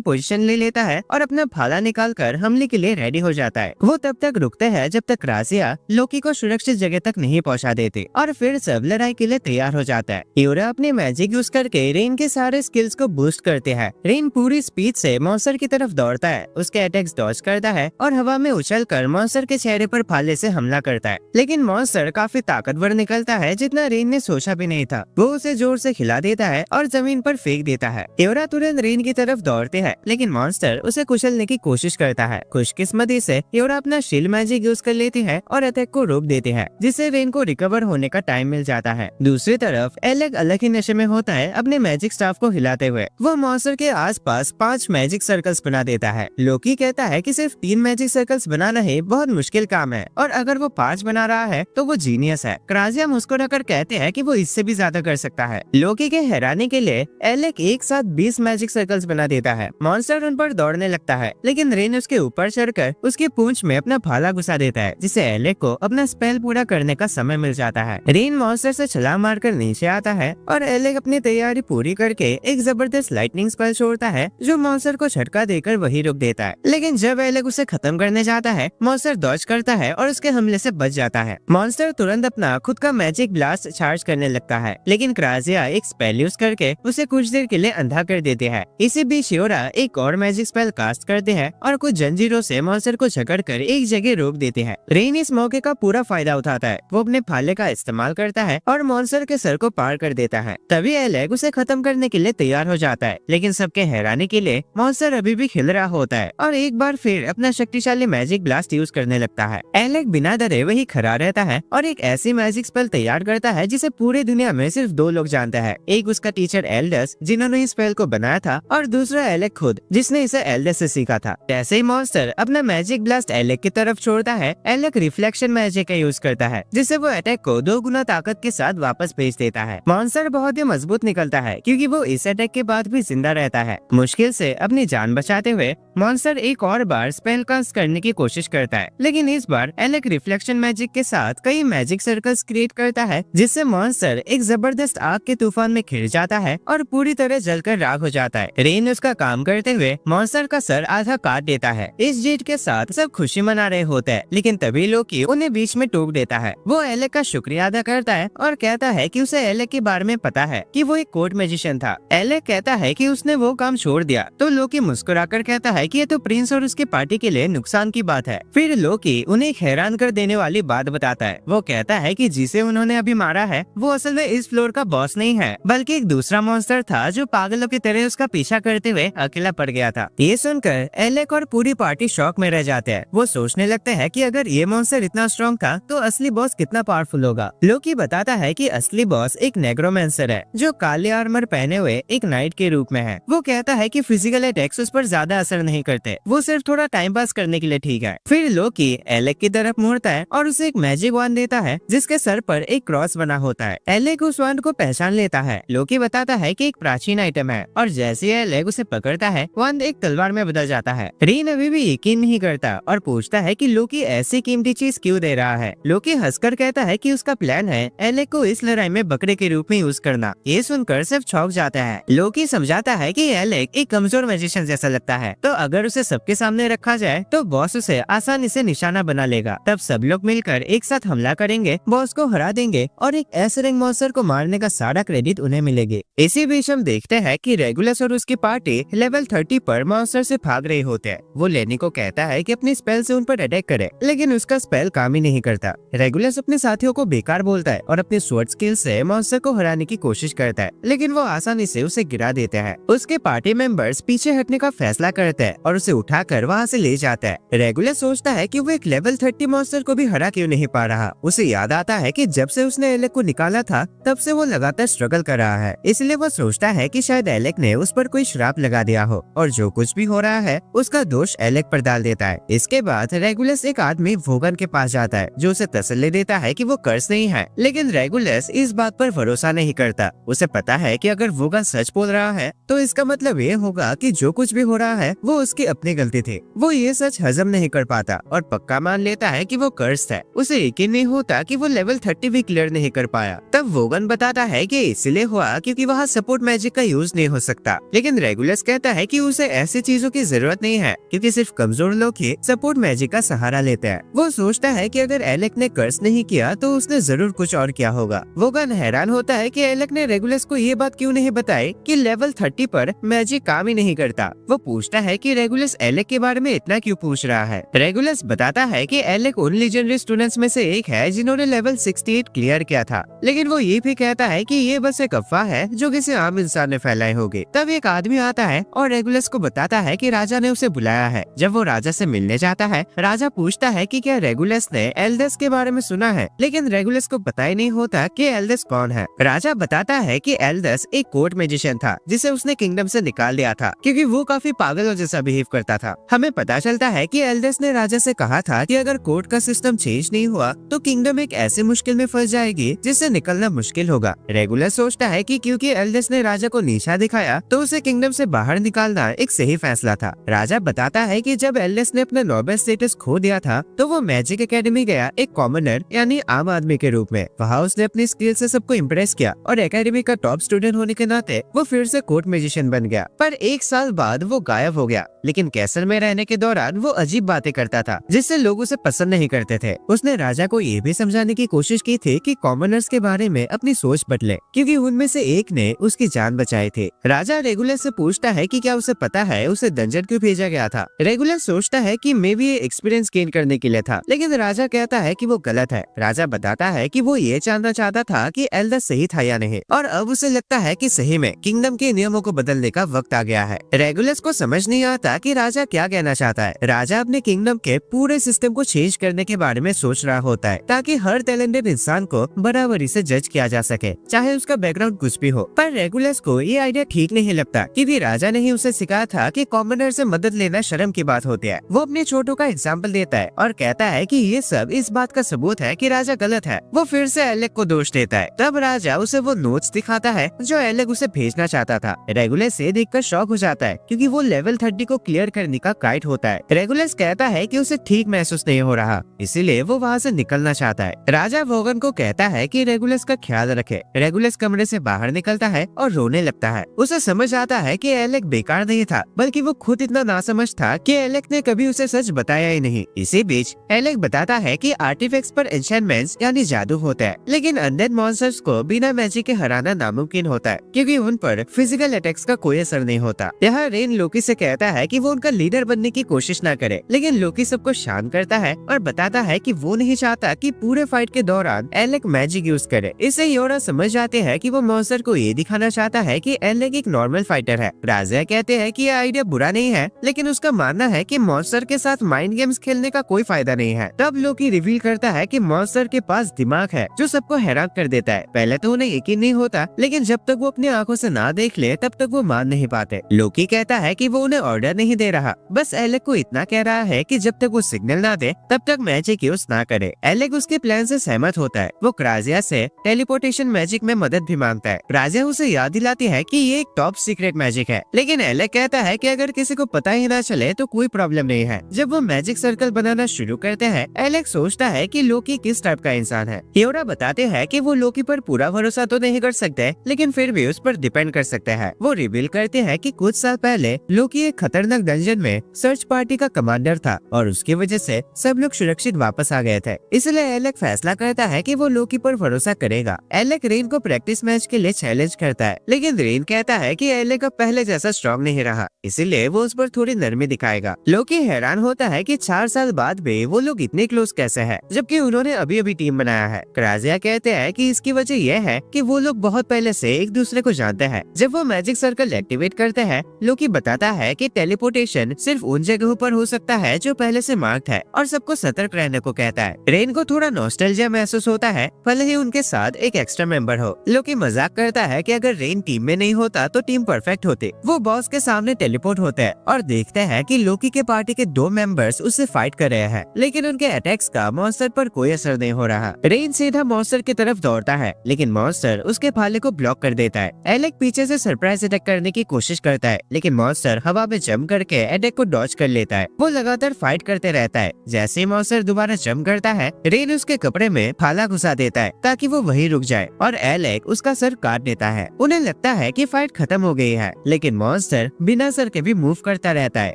S1: पोजीशन ले लेता है और अपना भाला निकालकर हमले के लिए रेडी हो जाता है। वो तब तक रुकते हैं जब तक क्रासिया लोकी को सुरक्षित जगह तक नहीं पहुंचा देती, और फिर सब लड़ाई के लिए तैयार हो जाता है। यूरा अपने मैजिक यूज करके रेन के सारे स्किल्स को बूस्ट करते हैं। रेन पूरी स्पीड से मॉन्स्टर की तरफ दौड़ता है, उसके अटैक्स डॉज करता है और हवा में उछलकर मॉन्स्टर के चेहरे पर भाले से हमला करता है। लेकिन मॉन्स्टर काफी ताकतवर निकलता है, जितना रेन ने सोचा भी नहीं था। वो उसे जोर से हिला देता है और जमीन पर फेंक देता है। यूरा तुरंत रेन की तरफ दौड़ते हैं, लेकिन मॉन्स्टर उसे कुचलने की कोशिश करता है। खुशकिस्मती से यूरा अपना शील्ड मैजिक यूज कर लेती है और अटैक को रोक देती है, जिससे रेन को रिकवर होने का टाइम मिल जाता है। दूसरी तरफ एलेक अलग ही नशे में होता है, अपने मैजिक स्टाफ को हिलाते हुए। वो मॉन्स्टर के आसपास 5 मैजिक सर्कल्स बना देता है। लोकी कहता है कि सिर्फ 3 मैजिक सर्कल्स बनाना ही बहुत मुश्किल काम है, और अगर वो 5 बना रहा है तो वो जीनियस है। क्रासिया मुस्कुराकर कहते हैं कि वो इससे भी ज्यादा कर सकता है। लोकी के हैरानी के लिए एलेक एक साथ 20 मैजिक सर्कल्स बना देता है। मॉन्स्टर उन पर दौड़ने लगता है, लेकिन रेन उसके ऊपर चढ़कर उसकी पूंछ में अपना भाला घुसा देता है, जिससे एलेक को अपना स्पेल पूरा करने का समय मिल जाता है। रेन मॉन्स्टर से छलांग मारकर नीचे आता है और एलेक अपनी तैयारी पूरी करके एक जबरदस्त लाइटनिंग स्पेल छोड़ता है, जो मॉन्स्टर को झटका देकर वही रोक देता है। लेकिन जब एलेक उसे खत्म करने जाता है, मॉन्स्टर डॉज करता है और उसके हमले से बच जाता है। मॉन्स्टर तुरंत अपना खुद का मैजिक ब्लास्ट चार्ज करने लगता है, लेकिन क्रासिया एक स्पेल यूज करके उसे कुछ देर के लिए अंधा कर देते हैं। इसी बीच यूरा एक और मैजिक स्पेल कास्ट करते हैं और कुछ जंजीरों से मॉन्स्टर को जकड़कर एक जगह रोक देते हैं। रेन इस मौके का पूरा फायदा उठाता है। वो अपने भाले का इस्तेमाल करता है और मॉन्स्टर के सर को पार कर देता है। तभी एलेक उसे खत्म करने के लिए तैयार हो जाता है, लेकिन सबके हैरानी के लिए मॉन्स्टर अभी भी खिल रहा होता है और एक बार फिर अपना शक्तिशाली मैजिक ब्लास्ट यूज करने लगता है। एलेक बिना डरे वही खड़ा रहता है और एक ऐसी मैजिक स्पेल तैयार करता है जिसे पूरी दुनिया में सिर्फ 2 लोग जानते हैं। एक उसका टीचर एल्डस, जिन्होंने इस स्पेल को बनाया था, और दूसरा एलेक खुद, जिसने इसे एल्डस से सीखा था। जैसे ही मॉन्स्टर अपना मैजिक ब्लास्ट एलेक की तरफ छोड़ता है, एलेक रिफ्लेक्शन मैजिक का यूज करता है, जिससे वो अटैक को 2 गुना ताकत के साथ वापस भेज देता है। मॉन्स्टर बहुत ही मजबूत निकलता है, क्योंकि वो इस अटैक के बाद भी जिंदा रहता है। मुश्किल से अपनी जान बचाते हुए मॉन्स्टर एक और बार स्पेल कास्ट करने की कोशिश करता है, लेकिन इस बार एलेक रिफ्लेक्शन मैजिक के साथ कई मैजिक सर्कल्स क्रिएट करता है, जिससे मॉन्स्टर एक जबरदस्त आग के तूफान में घिर जाता है और पूरी तरह जलकर राख हो जाता है। रेन उसका काम करते हुए मॉन्स्टर का सर आधा काट देता है। इस जीत के साथ सब खुशी मना रहे होते हैं, लेकिन तभी लोकी उन्हें बीच में टोक देता है। वो एलेक का शुक्रिया अदा करता है और कहता है कि उसे एलेक के बारे में पता है कि वो एक कोर्ट मैजिशियन था। एलेक कहता है कि उसने वो काम छोड़ दिया, तो लोकी मुस्कुराकर कहता है कि ये तो प्रिंस और उसकी पार्टी के लिए नुकसान की बात है। फिर लोकी उन्हें एक हैरान कर देने वाली बात बताता है। वो कहता है कि जिसे उन्होंने अभी मारा है वो असल में इस फ्लोर का बॉस नहीं है, बल्कि एक दूसरा मॉन्स्टर था जो पागलों की तरह उसका पीछा करते हुए अकेला पड़ गया था। ये सुनकर एलेक और पूरी पार्टी शॉक में रह जाते हैं। वो सोचने लगते हैं कि अगर ये मॉन्स्टर इतना स्ट्रॉन्ग था तो असली बॉस कितना पावरफुल होगा। लोकी बताता है कि असली बॉस एक नेग्रोमेंसर है, जो काले आर्मर पहने हुए एक नाइट के रूप में है। वो कहता है कि फिजिकल अटैक्स उस पर ज्यादा असर नहीं करते, वो सिर्फ थोड़ा टाइम पास करने के लिए ठीक है। फिर लोकी एलेक की तरफ मुड़ता है और उसे एक मैजिक वांड देता है, जिसके सर पर एक क्रॉस बना होता है। एलेक उस वांड को पहचान लेता है। लोकी बताता है कि एक प्राचीन आइटम है, और जैसे ही एलेक उसे पकड़ता है, वांड एक तलवार में बदल जाता है। रेन अभी भी यकीन नहीं करता और पूछता है कि लोकी ऐसी कीमती चीज क्यों दे रहा है। लोकी हंसकर कहता है कि उसका प्लान है एलेक को इस लड़ाई में बकरे के रूप में यूज करना। ये सुनकर सब चौंक जाता है। लोकी समझाता है कि एलेक एक कमजोर मैजिशियन जैसा लगता है, तो अगर उसे सबके सामने रखा जाए तो बॉस उसे आसानी से निशाना बना लेगा। तब सब लोग मिलकर एक साथ हमला करेंगे, बॉस को हरा देंगे और एक ऐसे रैंक मॉन्स्टर को मारने का सारा क्रेडिट उन्हें मिलेगी। इसी बीच हम देखते हैं कि रेगुलस और उसकी पार्टी लेवल 30 पर मॉन्स्टर से भाग रहे होते हैं। वो लेनी को कहता है कि अपनी स्पेल से उन पर अटैक करे, लेकिन उसका स्पेल काम ही नहीं करता। रेगुलस अपने साथियों को बेकार बोलता है और अपने स्वॉर्ड स्किल से मॉन्स्टर को हराने की कोशिश करता है, लेकिन वो आसानी से उसे गिरा देते हैं। उसके पार्टी मेंबर्स पीछे हटने का फैसला करते हैं है और उसे उठाकर वहाँ से ले जाता है। रेगुलस सोचता है कि वो एक लेवल 30 मॉन्स्टर को भी हरा क्यों नहीं पा रहा। उसे याद आता है कि जब से उसने एलेक को निकाला था तब से वो लगातार स्ट्रगल कर रहा है, इसलिए वो सोचता है कि शायद एलेक ने उस पर कोई श्राप लगा दिया हो और जो कुछ भी हो रहा है उसका दोष एलेक पर डाल देता है। इसके बाद रेगुलस एक आदमी वोगन के पास जाता है जो उसे तसल्ली देता है कि वो कर्स नहीं है, लेकिन रेगुलस इस बात पर भरोसा नहीं करता। उसे पता है कि अगर वोगन सच बोल रहा है तो इसका मतलब ये होगा कि जो कुछ भी हो रहा है वो उसकी अपनी गलती थी। वो ये सच हजम नहीं कर पाता और पक्का मान लेता है कि वो कर्स है। उसे यकीन नहीं होता कि वो लेवल 30 भी क्लियर नहीं कर पाया। तब वोगन बताता है कि इसलिए हुआ क्योंकि वहाँ सपोर्ट मैजिक का यूज नहीं हो सकता, लेकिन रेगुलस कहता है कि उसे ऐसी चीजों की जरूरत नहीं है क्योंकि सिर्फ कमजोर लोग ही सपोर्ट मैजिक का सहारा लेते हैं। वो सोचता है कि अगर एलेक ने कर्स नहीं किया तो उसने जरूर कुछ और किया होगा। वोगन हैरान होता है कि एलेक ने रेगुलस को ये बात क्यों नहीं बताई कि लेवल 30 पर मैजिक काम ही नहीं करता। वो पूछता है कि रेगुलस एलेक के बारे में इतना क्यों पूछ रहा है। रेगुलस बताता है कि एलेक उन लीजेंडरी स्टूडेंट्स में से एक है जिन्होंने लेवल 68 क्लियर किया था, लेकिन वो ये भी कहता है कि ये बस एक अफवाह है जो किसी आम इंसान ने फैलाई होगी। तब एक आदमी आता है और रेगुलस को बताता है कि राजा ने उसे बुलाया है। जब वो राजा से मिलने जाता है, राजा पूछता है कि क्या रेगुलस ने एल्दस के बारे में सुना है, लेकिन रेगुलस को पता ही नहीं होता कि एल्दस कौन है। राजा बताता है कि एल्दस एक कोर्ट मैजिशियन था जिसे उसने किंगडम से निकाल दिया था क्योंकि वो काफी पागलों जैसा बिहेव करता था। हमें पता चलता है कि एल्दस ने राजा से कहा था कि अगर कोर्ट का सिस्टम चेंज नहीं हुआ तो किंगडम एक ऐसी मुश्किल में फंस जाएगी जिससे निकलना मुश्किल होगा। रेगुलस सोचता है कि क्योंकि एल्दस ने राजा को नीचा दिखाया तो उसे किंगडम से बाहर निकालना एक सही फैसला था। राजा बताता है कि जब एल्दस ने अपना नोबल स्टेटस खो दिया था तो वो मैजिक एकेडमी गया एक कॉमनर यानी आम आदमी के रूप में। वहाँ उसने अपनी स्किल से सबको इम्प्रेस किया और एकेडमी का टॉप स्टूडेंट होने के नाते वो फिर से कोर्ट मैजिशियन बन गया। पर एक साल बाद वो गायब हो गया, लेकिन कैसल में रहने के दौरान वो अजीब बातें करता था जिससे लोग उसे पसंद नहीं करते थे। उसने राजा को ये भी समझाने की कोशिश की थी कि कॉमनर्स के बारे में अपनी सोच बदले क्योंकि उनमें से एक ने उसकी जान बचाई थी। राजा रेगुलस से पूछता है कि क्या उसे पता है उसे डंजन क्यों भेजा गया था। रेगुलस सोचता है कि मे भी ये एक्सपीरियंस गेन करने के लिए था, लेकिन राजा कहता है कि वो गलत है। राजा बताता है कि वो ये जानना चाहता था कि एल्दस सही था या नहीं, और अब उसे लगता है कि सही में किंगडम के नियमों को बदलने का वक्त आ गया है। रेगुलस को समझ नहीं आता कि राजा क्या कहना चाहता है। राजा अपने किंगडम के पूरे सिस्टम को चेंज करने के बारे में सोच रहा होता है ताकि हर टैलेंटेड इंसान को बराबरी से जज किया जा सके, चाहे उसका बैकग्राउंड कुछ भी हो। पर रेगुलस को ये आइडिया ठीक नहीं लगता क्योंकि राजा ने ही उसे सिखाया था कि कॉमनर से मदद लेना शर्म की बात होती है। वो अपने छोटों का एग्जाम्पल देता है और कहता है कि ये सब इस बात का सबूत है कि राजा गलत है। वो फिर से एलेक को दोष देता है। तब राजा उसे वो नोट्स दिखाता है जो एलेक उसे भेजना चाहता था। रेगुलस ये देखकर शॉक हो जाता है क्योंकि वो लेवल 30 को क्लियर करने का काइट होता है। रेगुलस कहता है कि उसे ठीक महसूस नहीं हो रहा, इसीलिए वो वहाँ से निकलना चाहता है। राजा वोगन को कहता है कि रेगुलस का ख्याल रखे। रेगुलस कमरे से बाहर निकलता है और रोने लगता है। उसे समझ आता है कि एलेक बेकार नहीं था, बल्कि वो खुद इतना नासमझ था कि एलेक ने कभी उसे सच बताया ही नहीं। इसी बीच एलेक बताता है कि आर्टिफैक्ट्स पर एन्चेंटमेंट्स यानी जादू होता है, लेकिन अनडेड मॉन्स्टर्स को बिना मैजिक के हराना नामुमकिन होता है क्योंकि उन पर फिजिकल अटैक्स का कोई असर नहीं होता। यहाँ रेन लोकी से कहता है कि वो उनका लीडर बनने की कोशिश ना करे, लेकिन लोकी सबको शांत करता है और बताता है कि वो नहीं चाहता कि पूरे फाइट के दौरान एलेक मैजिक यूज करे। इससे योरा समझ जाते हैं कि वो मॉन्स्टर को ये दिखाना चाहता है कि एलेक एक नॉर्मल फाइटर है। राजा कहते हैं कि ये आइडिया बुरा नहीं है, लेकिन उसका मानना है कि मॉन्स्टर के साथ माइंड गेम्स खेलने का कोई फायदा नहीं है। तब लोकी रिवील करता है कि मॉन्स्टर के पास दिमाग है जो सबको हैरान कर देता है। पहले तो उन्हें यकीन नहीं होता, लेकिन जब तक वो अपनी आंखों से ना देख ले तब तक वो मान नहीं पाते। लोकी कहता है कि वो उन्हें ऑर्डर नहीं दे रहा, बस एलेक को इतना कह रहा है कि जब तक वो सिग्नल ना दे तब तक मैजिक यूज ना करे। एलेक उसके प्लान से सहमत होता है। वो क्राजिया से टेलीपोर्टेशन मैजिक में मदद भी मांगता है। क्राजिया उसे याद दिलाती है कि ये एक टॉप सीक्रेट मैजिक है, लेकिन एलेक कहता है कि अगर किसी को पता ही ना चले तो कोई प्रॉब्लम नहीं है। जब वो मैजिक सर्कल बनाना शुरू करते हैं, एलेक सोचता है कि लोकी किस टाइप का इंसान है। हियोरा बताते हैं कि वो लोकी पर पूरा भरोसा तो नहीं कर सकते, लेकिन फिर भी उस पर डिपेंड कर सकते हैं। वो रिवील करते हैं कि कुछ साल पहले लोकी एक खतरनाक डंजन में सर्च पार्टी का कमांडर था और उसकी वजह से सब लोग सुरक्षित वापस आ गए थे। इसलिए एलेक फैसला करता है कि वो लोकी पर भरोसा करेगा। एलेक रेन को प्रैक्टिस मैच के लिए चैलेंज करता है, लेकिन रेन कहता है कि एलेक अब पहले जैसा स्ट्रॉन्ग नहीं रहा, इसीलिए वो उस पर थोड़ी नरमी दिखाएगा। लोकी हैरान होता है कि 4 साल बाद भी वो लोग इतने क्लोज कैसे हैं, जबकि उन्होंने अभी अभी टीम बनाया है। क्राजिया कहते हैं कि इसकी वजह यह है कि वो लोग बहुत पहले से एक दूसरे को जानते हैं। जब वो मैजिक सर्कल एक्टिवेट करते हैं, लोकी बताता है कि टेलीपोर्टेशन सिर्फ उन जगहों पर हो सकता है जो पहले से मार्क्ड है और सबको सतर्क रहने को कहता है। रेन को थोड़ा नॉस्टैल्जिया महसूस होता है, भले ही उनके साथ एक एक्स्ट्रा मेंबर हो। लोकी मजाक करता है कि अगर रेन टीम में नहीं होता तो टीम परफेक्ट होती। वो बॉस के सामने टेलीपोर्ट होते हैं और देखते हैं कि लोकी के पार्टी के 2 मेंबर्स उससे फाइट कर रहे हैं, लेकिन उनके अटैक्स का मॉन्स्टर पर कोई असर नहीं हो रहा। रेन सीधा मॉन्स्टर की तरफ दौड़ता है, लेकिन मॉन्स्टर उसके भाले को ब्लॉक कर देता है। एलेक पीछे से सरप्राइज अटैक करने की कोशिश करता है, लेकिन मॉन्स्टर हवा में जंप करके अटैक को डॉज कर लेता है। वो लगातार फाइट करते रहता है। जैसे ही मॉन्स्टर दोबारा जंप करता है, रेन उसके कपड़े में भाला घुसा देता है ताकि वो वहीं रुक जाए और एलेक उसका सर काट देता है। उन्हें लगता है कि फाइट खत्म हो गई है, लेकिन मॉन्स्टर बिना सर के भी मूव करता रहता है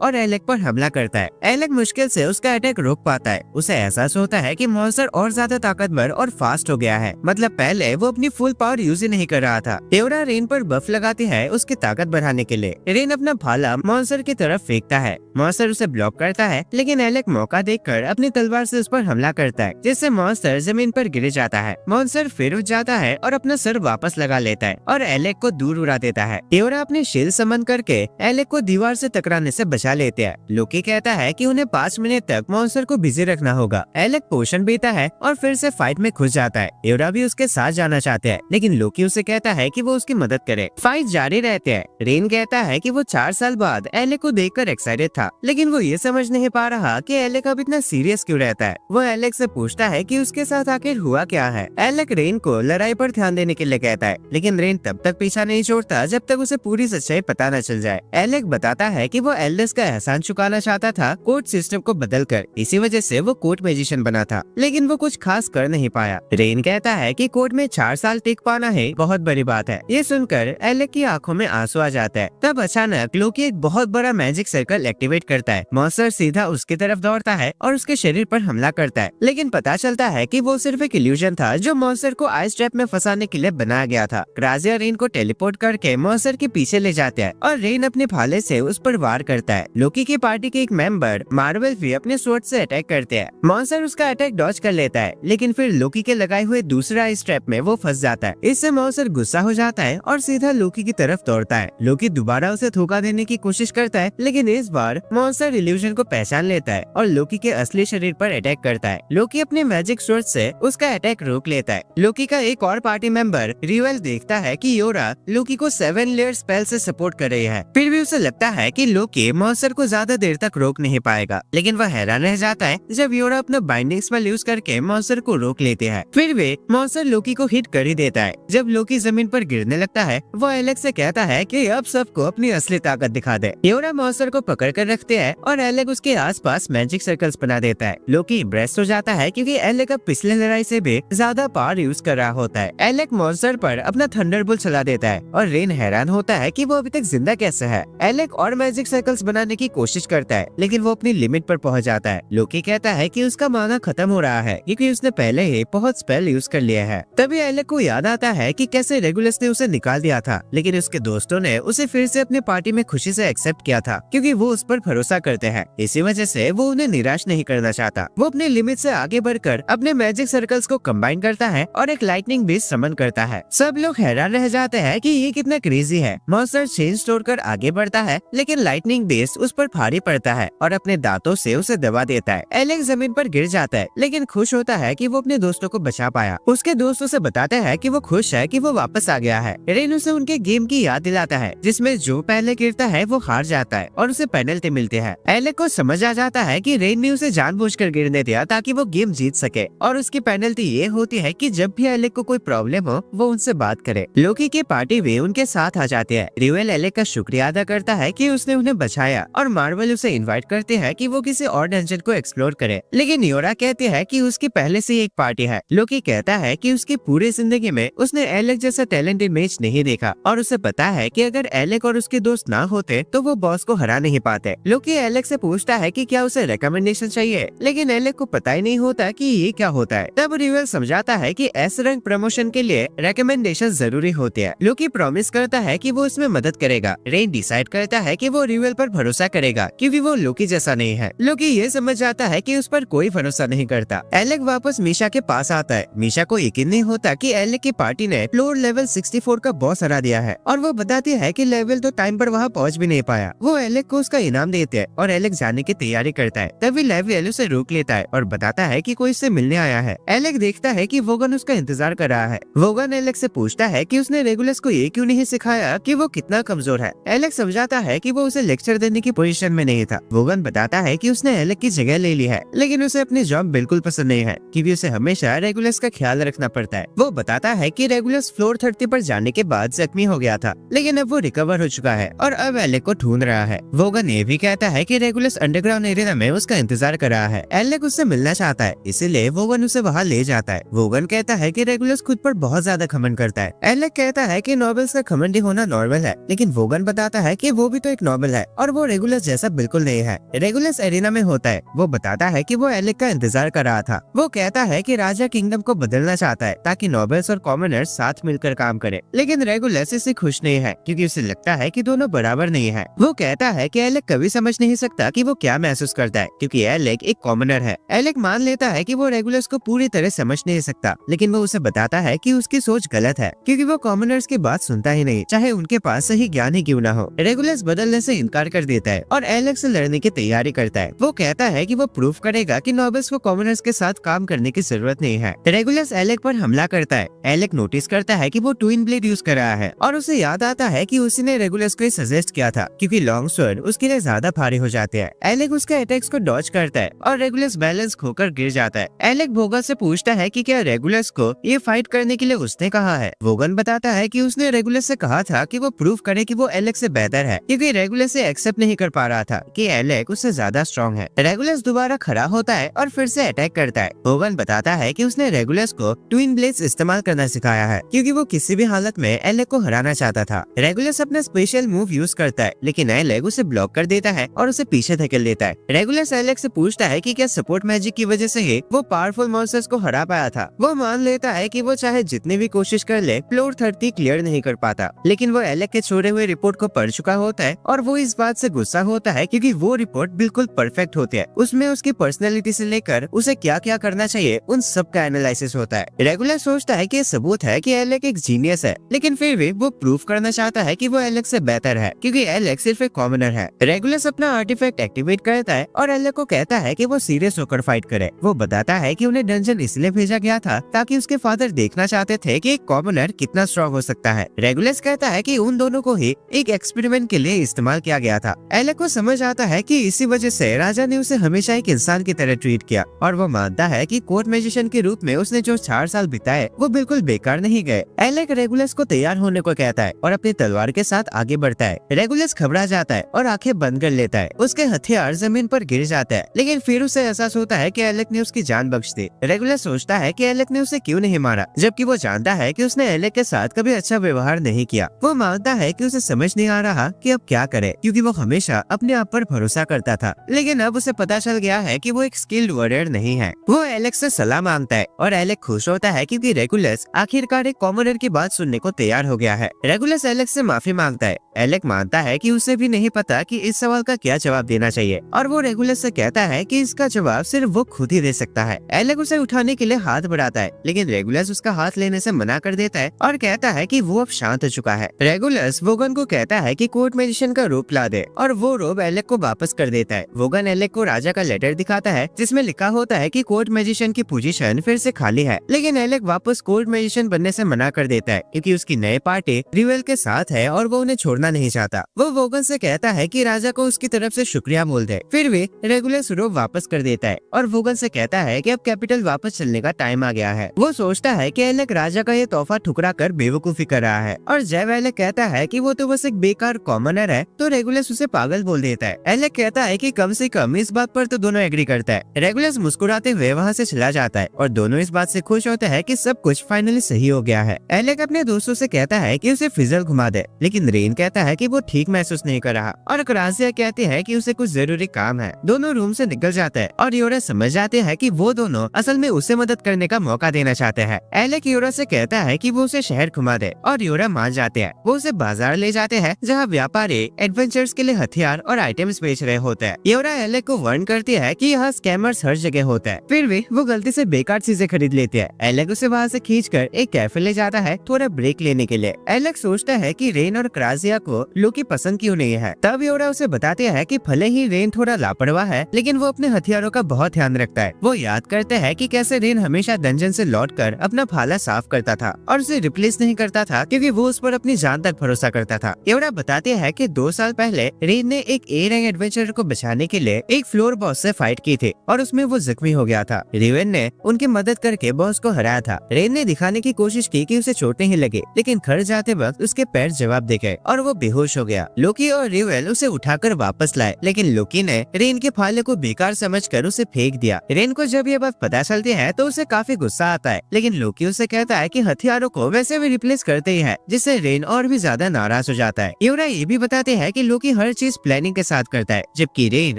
S1: और एलेक पर हमला करता है। एलेक मुश्किल से उसका अटैक रोक पाता है। उसे एहसास होता है कि मॉन्स्टर और ज्यादा ताकतवर और फास्ट हो गया है, मतलब पहले वो अपनी फुल पावर यूज ही नहीं कर रहा था। टेओरा रेन पर बफ लगाती है उसकी ताकत बढ़ाने के लिए। रेन अपना भाला मॉन्स्टर की तरफ फेंकता है। मॉन्स्टर उसे ब्लॉक करता है, लेकिन एलेक मौका देखकर अपनी तलवार से उस पर हमला करता है, जिससे मॉन्स्टर जमीन पर गिर जाता है। मॉन्स्टर फिर उठ जाता है और अपना सर वापस लगा लेता है और एलेक को दूर उड़ा देता है। टेओरा अपने शील्ड समन करके एलेक को दीवार से टकराने से बचा लेते हैं। लोकी कहता है कि उन्हें 5 मिनट तक मॉन्स्टर को बिजी रखना होगा। एलेक पोशन पीता है और फिर से फाइट में घुस जाता है। टेओरा भी उसके साथ जाना चाहते हैं, लेकिन लोकी उसे कहता है कि वो उसकी मदद करे। फाइट जारी रहते हैं। रेन कहता है कि वो 4 साल बाद एलेक को देखकर एक्साइटेड था, लेकिन वो ये समझ नहीं पा रहा कि एलेक अब इतना सीरियस क्यों रहता है। वो एलेक से पूछता है कि उसके साथ आखिर हुआ क्या है। एलेक रेन को लड़ाई पर ध्यान देने के लिए कहता है, लेकिन रेन तब तक पीछा नहीं छोड़ता जब तक उसे पूरी सच्चाई पता न चल जाए। एलेक बताता है कि वो एल्डर्स का एहसान चुकाना चाहता था कोर्ट सिस्टम को बदलकर, इसी वजह से वो कोर्ट मैजिशियन बना था, लेकिन वो कुछ खास कर नहीं पाया। रेन कहता है कि कोर्ट में 4 साल टिक पाना है बहुत बड़ी बात है। ये सुनकर एलेक की आंखों में आंसू आ जाता है। तब अचानक लोकी एक बहुत बड़ा मैजिक सर्कल एक्टिवेट करता है। मॉन्स्टर सीधा उसकी तरफ दौड़ता है और उसके शरीर पर हमला करता है, लेकिन पता चलता है कि वो सिर्फ एक इल्यूजन था जो मॉन्स्टर को आइस ट्रैप में फंसाने के लिए बनाया गया था। क्राजिया रेन को टेलीपोर्ट करके मॉन्स्टर के पीछे ले जाते हैं और रेन अपने भाले से उस पर वार करता है। लोकी की पार्टी के एक मेंबर मार्वल भी अपने स्वॉर्ड से अटैक करते हैं। मॉन्स्टर उसका अटैक डॉज कर लेता है, लेकिन फिर लोकी के लगाए हुए दूसरा आइस ट्रैप में वो फंस जाता है। इससे मॉन्स्टर गुस्सा हो जाता है और सीधा लोकी की तरफ दौड़ता है। लोकी दोबारा उसे धोखा देने की कोशिश करता है, लेकिन इस बार मॉन्स्टर इल्यूजन को पहचान लेता है और लोकी के असली शरीर पर अटैक करता है। लोकी अपने मैजिक स्वॉर्ड से उसका अटैक रोक लेता है। लोकी का एक और पार्टी मेंबर रिवेल देखता है कि योरा लोकी को 7 लेयर स्पेल से सपोर्ट कर रही है। फिर भी उसे लगता है कि लोकी मॉन्स्टर को ज्यादा देर तक रोक नहीं पाएगा, लेकिन वह हैरान रह जाता है जब योरा अपना बाइंडिंग स्पेल यूज करके मॉन्स्टर को रोक लेते हैं। फिर वे मॉन्स्टर लोकी को हिट कर ही देता है। जब लोकी जमीन पर गिरने लगता है, वो एलेक्स से कहता है कि अब सबको अपनी असली ताकत दिखा दे। योरा मॉन्स्टर को पकड़ कर रखते हैं और एलेक उसके आसपास मैजिक सर्कल्स बना देता है। लोकी इम्प्रेस हो जाता है क्योंकि एलेक अब पिछले लड़ाई से भी ज्यादा पावर यूज कर रहा होता है। एलेक मॉन्स्टर पर अपना थंडरबोल्ट चला देता है और रेन हैरान होता है कि वो अभी तक जिंदा कैसे है। एलेक और मैजिक सर्कल्स बनाने की कोशिश करता है, लेकिन वो अपनी लिमिट पर पहुंच जाता है। लोकी कहता है कि उसका माना खत्म हो रहा है क्योंकि उसने पहले ही बहुत स्पेल यूज कर लिया है। तभी एलेक को याद आता है कि कैसे रेगुलस ने उसे निकाल दिया था, लेकिन उसके दोस्तों ने उसे फिर से अपनी पार्टी में खुशी से एक्सेप्ट किया था क्योंकि वो उस पर भरोसा करते हैं। इसी वजह से वो उन्हें निराश नहीं करना चाहता। वो अपने लिमिट से आगे बढ़कर अपने मैजिक सर्कल्स को कंबाइन करता है और एक लाइटनिंग बीस्ट समन करता है। सब लोग हैरान रह जाते हैं कि ये कितना क्रेजी है। मॉन्स्टर चेंज तोड़कर आगे बढ़ता है, लेकिन लाइटनिंग बीस्ट उस पर भारी पड़ता है और अपने दांतों से उसे दबा देता है। एलेक जमीन पर गिर जाता है, लेकिन खुश होता है कि वो अपने दोस्तों को बचा पाया। उसके दोस्त उसे बताते हैं कि वो खुश है कि वो वापस आ गया है। रेन उसे उनके गेम की याद दिलाता है, जिसमें जो पहले गिरता है वो हार जाता है और उसे पेनल्टी मिलती है। एलेक को समझ आ जाता है कि रेन ने उसे जानबूझकर गिरने दिया ताकि वो गेम जीत सके, और उसकी पेनल्टी ये होती है कि जब भी एलेक को कोई प्रॉब्लम हो वो उनसे बात करे। लोकी की पार्टी भी उनके साथ आ जाते हैं। रिवेल एलेक का शुक्रिया अदा करता है कि उसने उन्हें बचाया और मार्वल उसे इनवाइट करते हैं कि वो किसी और डंजन को एक्सप्लोर करे, लेकिन योरा कहती है कि उसकी पहले से एक पार्टी है। लोकी कहता है कि उसकी पूरी जिंदगी में उसने एलेक जैसा टैलेंटेड मैच नहीं देखा और उसे पता है कि अगर एलेक और उसके दोस्त ना होते तो वो बॉस को हरा नहीं पाते। लोकी एलेक से पूछता है कि क्या उसे रिकमेंडेशन चाहिए, लेकिन एलेक को पता ही नहीं होता कि ये क्या होता है। तब रिवेल समझाता है कि एस रैंक प्रमोशन के लिए रिकमेंडेशन जरूरी होती है। लोकी प्रॉमिस करता है कि वो इसमें मदद करेगा। रेन डिसाइड करता है कि वो रिवेल पर भरोसा करेगा क्योंकि वो लोकी जैसा नहीं है। लोकी ये समझ जाता है कि उस पर कोई भरोसा नहीं करता। एलेक वापस मीशा के पास आता है। मीशा को यकीन नहीं होता कि एलेक की पार्टी ने फ्लोर लेवल 64 का बॉस हरा दिया है, और वो बताती है कि लेवल तो टाइम पर वहाँ पहुँच भी नहीं पाया। आया। वो एलेक को उसका इनाम देते हैं और एलेक जाने की तैयारी करता है। तभी लेवियल उसे रोक लेता है और बताता है कि कोई इससे मिलने आया है। एलेक देखता है कि वोगन उसका इंतजार कर रहा है। वोगन एलेक से पूछता है कि उसने रेगुलस को ये क्यों नहीं सिखाया कि वो कितना कमजोर है। एलेक समझाता है कि वो उसे लेक्चर देने की पोजीशन में नहीं था। वोगन बताता है कि उसने एलेक की जगह ले ली है, लेकिन उसे अपनी जॉब बिल्कुल पसंद नहीं है क्योंकि उसे हमेशा रेगुलस का ख्याल रखना पड़ता है। वो बताता है कि रेगुलस फ्लोर 30 पर जाने के बाद जख्मी हो गया था, लेकिन अब वो रिकवर हो चुका है और अब एलेक को ढूंढ रहा है। वोगन ये भी कहता है कि रेगुलस अंडरग्राउंड एरिया में उसका इंतजार कर रहा है। एलेक उससे मिलना चाहता है, इसीलिए वोगन उसे वहाँ ले जाता है। वोगन कहता है कि रेगुलस खुद पर बहुत ज्यादा घमंड करता है। एलेक कहता है कि नॉबल्स का घमंडी होना नॉर्मल है, लेकिन वोगन बताता है कि वो भी तो एक नॉबल है और वो रेगुलस जैसा बिल्कुल नहीं है। रेगुलस एरिना में होता है। वो बताता है कि वो एलेक का इंतजार कर रहा था। वो कहता है कि राजा किंगडम को बदलना चाहता है ताकि नॉबल्स और कॉमनर्स साथ मिलकर काम करें, लेकिन रेगुलस इससे खुश नहीं है क्योंकि उसे लगता है कि दोनों बराबर नहीं है। वो कहता है कि एलेक कभी समझ नहीं सकता कि वो क्या महसूस करता है क्योंकि एलेक एक कॉमनर है। एलेक मान लेता है कि वो रेगुलस को पूरी तरह समझ नहीं सकता, लेकिन वो उसे बताता है कि उसकी सोच गलत है क्योंकि वो कॉमनर्स की बात सुनता ही नहीं, चाहे उनके पास सही ज्ञान ही क्यों ना हो। रेगुलस बदलने से इनकार कर देता है और एलेक से लड़ने की तैयारी करता है। वो कहता है कि वो प्रूफ करेगा कि नॉबल्स को कॉमनर्स के साथ काम करने की जरूरत नहीं है। रेगुलस एलेक पर हमला करता है। एलेक नोटिस करता है कि वो ट्विन ब्लेड यूज कर रहा है और उसे याद आता है कि उसी ने रेगुलस को सजेस्ट किया था क्योंकि लॉन्ग स्वॉर्ड उसके लिए ज्यादा भारी हो जाते हैं। एलेक उसके अटैक्स को डॉज करता है और रेगुलस बैलेंस खोकर गिर जाता है। एलेक वोगन से पूछता है कि क्या रेगुलस को ये फाइट करने के लिए उसने कहा है। वोगन बताता है कि उसने रेगुलस से कहा था कि वो प्रूव करे कि वो एलेक से बेहतर है क्योंकि रेगुलस से एक्सेप्ट नहीं कर पा रहा था कि एलेक उससे ज्यादा स्ट्रॉन्ग है। रेगुलस दोबारा खड़ा होता है और फिर से अटैक करता है। वोगन बताता है कि उसने रेगुलस को ट्विन ब्लेड्स इस्तेमाल करना सिखाया है क्योंकि वो किसी भी हालत में एलेक को हराना चाहता था। रेगुलस अपना स्पेशल मूव यूज करता है, लेकिन एलेक उसे ब्लॉक कर देता है और उसे पीछे धकेल देता है। रेगुलस एलेक से पूछता है कि क्या सपोर्ट मैजिक की वजह से ही वो पावरफुल मॉन्स्टर्स को हरा पाया था। वो मान लेता है कि वो चाहे जितनी भी कोशिश कर ले फ्लोर 30 क्लियर नहीं कर पाता, लेकिन वो एलेक के छोड़े हुए रिपोर्ट को पढ़ चुका होता है और वो इस बात से गुस्सा होता है क्योंकि वो रिपोर्ट बिल्कुल परफेक्ट होती है। उसमें उसकी पर्सनैलिटी से लेकर उसे क्या क्या करना चाहिए उन सब का एनालिसिस होता है। रेगुलर सोचता है कि ये सबूत है कि एलेक एक जीनियस है, लेकिन फिर भी वो प्रूफ करना चाहता है कि वो एलेक से बेहतर है क्योंकि एलेक सिर्फ एक कॉमनर है। रेगुलर अपना आर्टिफैक्ट एक्टिवेट करता है और एलेक को कहता है कि वो सीरियस होकर फाइट करे। वो बताता है कि उन्हें डंजन इसलिए भेजा गया था ताकि उसके फादर देखना चाहते थे कि एक कॉमनर कितना स्ट्रॉन्ग हो सकता है। रेगुलस कहता है कि उन दोनों को ही एक एक्सपेरिमेंट के लिए इस्तेमाल किया गया था। एलेक को समझ आता है कि इसी वजह से राजा ने उसे हमेशा एक इंसान की तरह ट्रीट किया और वो मानता है कि कोर्ट मैजिशियन के रूप में उसने जो 4 साल बिताए वो बिल्कुल बेकार नहीं गए। एलेक रेगुलस को तैयार होने को कहता है और अपनी तलवार के साथ आगे बढ़ता है। रेगुलस घबरा जाता है और आंखें बंद कर लेता है। उसके हथियार जमीन पर गिर जाता है, लेकिन फिर उसे एहसास होता है कि एलेक ने उसकी जान बख्श दी। रेगुलस सोचता है कि एलेक ने उसे क्यों नहीं मारा, जबकि वो जानता है कि उसने एलेक के साथ कभी अच्छा व्यवहार नहीं किया। वो मानता है कि उसे समझ नहीं आ रहा कि अब क्या करे क्योंकि वो हमेशा अपने आप पर भरोसा करता था, लेकिन अब उसे पता चल गया है कि वो एक स्किल्ड वॉरियर नहीं है। वो एलेक से सलाह मांगता है और एलेक खुश होता है क्योंकि रेगुलस आखिरकार एक कॉमनर की बात सुनने को तैयार हो गया है। रेगुलस एलेक से माफी मांगता है। एलेक मानता है कि उसे भी नहीं पता कि इस सवाल का क्या जवाब देना चाहिए और वो रेगुलस से कहता है कि इसका जवाब सिर्फ वो खुद ही दे सकता है। एलेक उसे उठाने के लिए हाथ बढ़ाता है, लेकिन रेगुलस उसका हाथ लेने से मना कर देता है और कहता है कि वो अब शांत हो चुका है। रेगुलस वोगन को कहता है कि कोर्ट मैजिशियन का रूप ला दे और वो रोब एलेक को वापस कर देता है। वोगन एलेक को राजा का लेटर दिखाता है जिसमें लिखा होता है कि कोर्ट मैजिशियन की पोजीशन फिर से खाली है, लेकिन एलेक वापस कोर्ट मैजिशियन बनने से मना कर देता है क्योंकि उसकी नई पार्टी रिवेल के साथ है और वो उन्हें छोड़ना नहीं चाहता। वो वोगन से कहता है कि राजा को उसकी तरफ से शुक्रिया बोल दे, फिर भी रेगुलस रोब वापस कर देता है और वोगन से कहता है कि अब कैपिटल वापस चलने का टाइम आ गया है। वो सोचता है कि एलेक राजा का ये तोहफा ठुकरा कर बेवकूफी कर रहा है और जब एलेक कहता है कि वो तो बस एक बेकार कॉमनर है तो रेगुलस उसे पागल बोल देता है। एलेक कहता है कि कम से कम इस बात पर तो दोनों एग्री करता है। रेगुलस मुस्कुराते हुए वहाँ से चला जाता है और दोनों इस बात से खुश होते हैं कि सब कुछ फाइनली सही हो गया है। एलेक अपने दोस्तों से कहता है कि उसे फिजल घुमा दे, लेकिन रेन कहता है कि वो ठीक महसूस नहीं कर रहा और क्रासिया कहती है कि उसे कुछ जरूरी काम है। दोनों रूम से निकल जाते हैं और योरा समझ जाते हैं कि वो दोनों असल में उसे मदद करने का मौका देना चाहते हैं। एलेक योरा से कहता है कि वो उसे शहर घुमा दे और योरा मान जाते हैं। वो उसे बाजार ले जाते हैं जहाँ व्यापारी एडवेंचर्स के लिए हथियार और आइटम्स बेच रहे होते हैं। योरा एलेक को वार्न करती है कि यहाँ स्कैमर्स हर जगह होते हैं, फिर भी वो गलती से बेकार चीजें खरीद लेते हैं। एलेक उसे वहाँ से खींचकर एक कैफे ले जाता है थोड़ा ब्रेक लेने के लिए। एलेक सोचता है कि रेन और क्रासिया को लोकी पसंद क्यों क्यों नहीं है। तब योरा उसे बताते हैं कि भले ही रेन थोड़ा लापरवाह है, लेकिन वो अपने हथियारों का बहुत ध्यान रखता है। वो याद करते हैं कि कैसे रेन हमेशा डंजन से लौटकर अपना भाला साफ करता था और उसे रिप्लेस नहीं करता था, क्योंकि वो उस पर अपनी जान तक भरोसा करता था। योरा बताते हैं कि 2 साल पहले रेन ने एक ए रैंक एडवेंचरर को बचाने के लिए एक फ्लोर बॉस से फाइट की थी और उसमें वो जख्मी हो गया था। रिवेन ने उनकी मदद करके बॉस को हराया था। रेन ने दिखाने की कोशिश की कि उसे चोट नहीं लगी, लेकिन घर जाते वक्त उसके पैर जवाब दे गए और वो बेहोश हो गया। लोकी और रिवेल उसे उठाकर वापस लाए, लेकिन लोकी ने रेन के भाले को बेकार समझकर उसे फेंक दिया। रेन को जब ये बात पता चलती है तो उसे काफी गुस्सा आता है, लेकिन लोकी उसे कहता है कि हथियारों को वैसे भी रिप्लेस करते ही है, जिससे रेन और भी ज्यादा नाराज हो जाता है। योरा ये भी बताते हैं कि लोकी हर चीज प्लानिंग के साथ करता है, जबकि रेन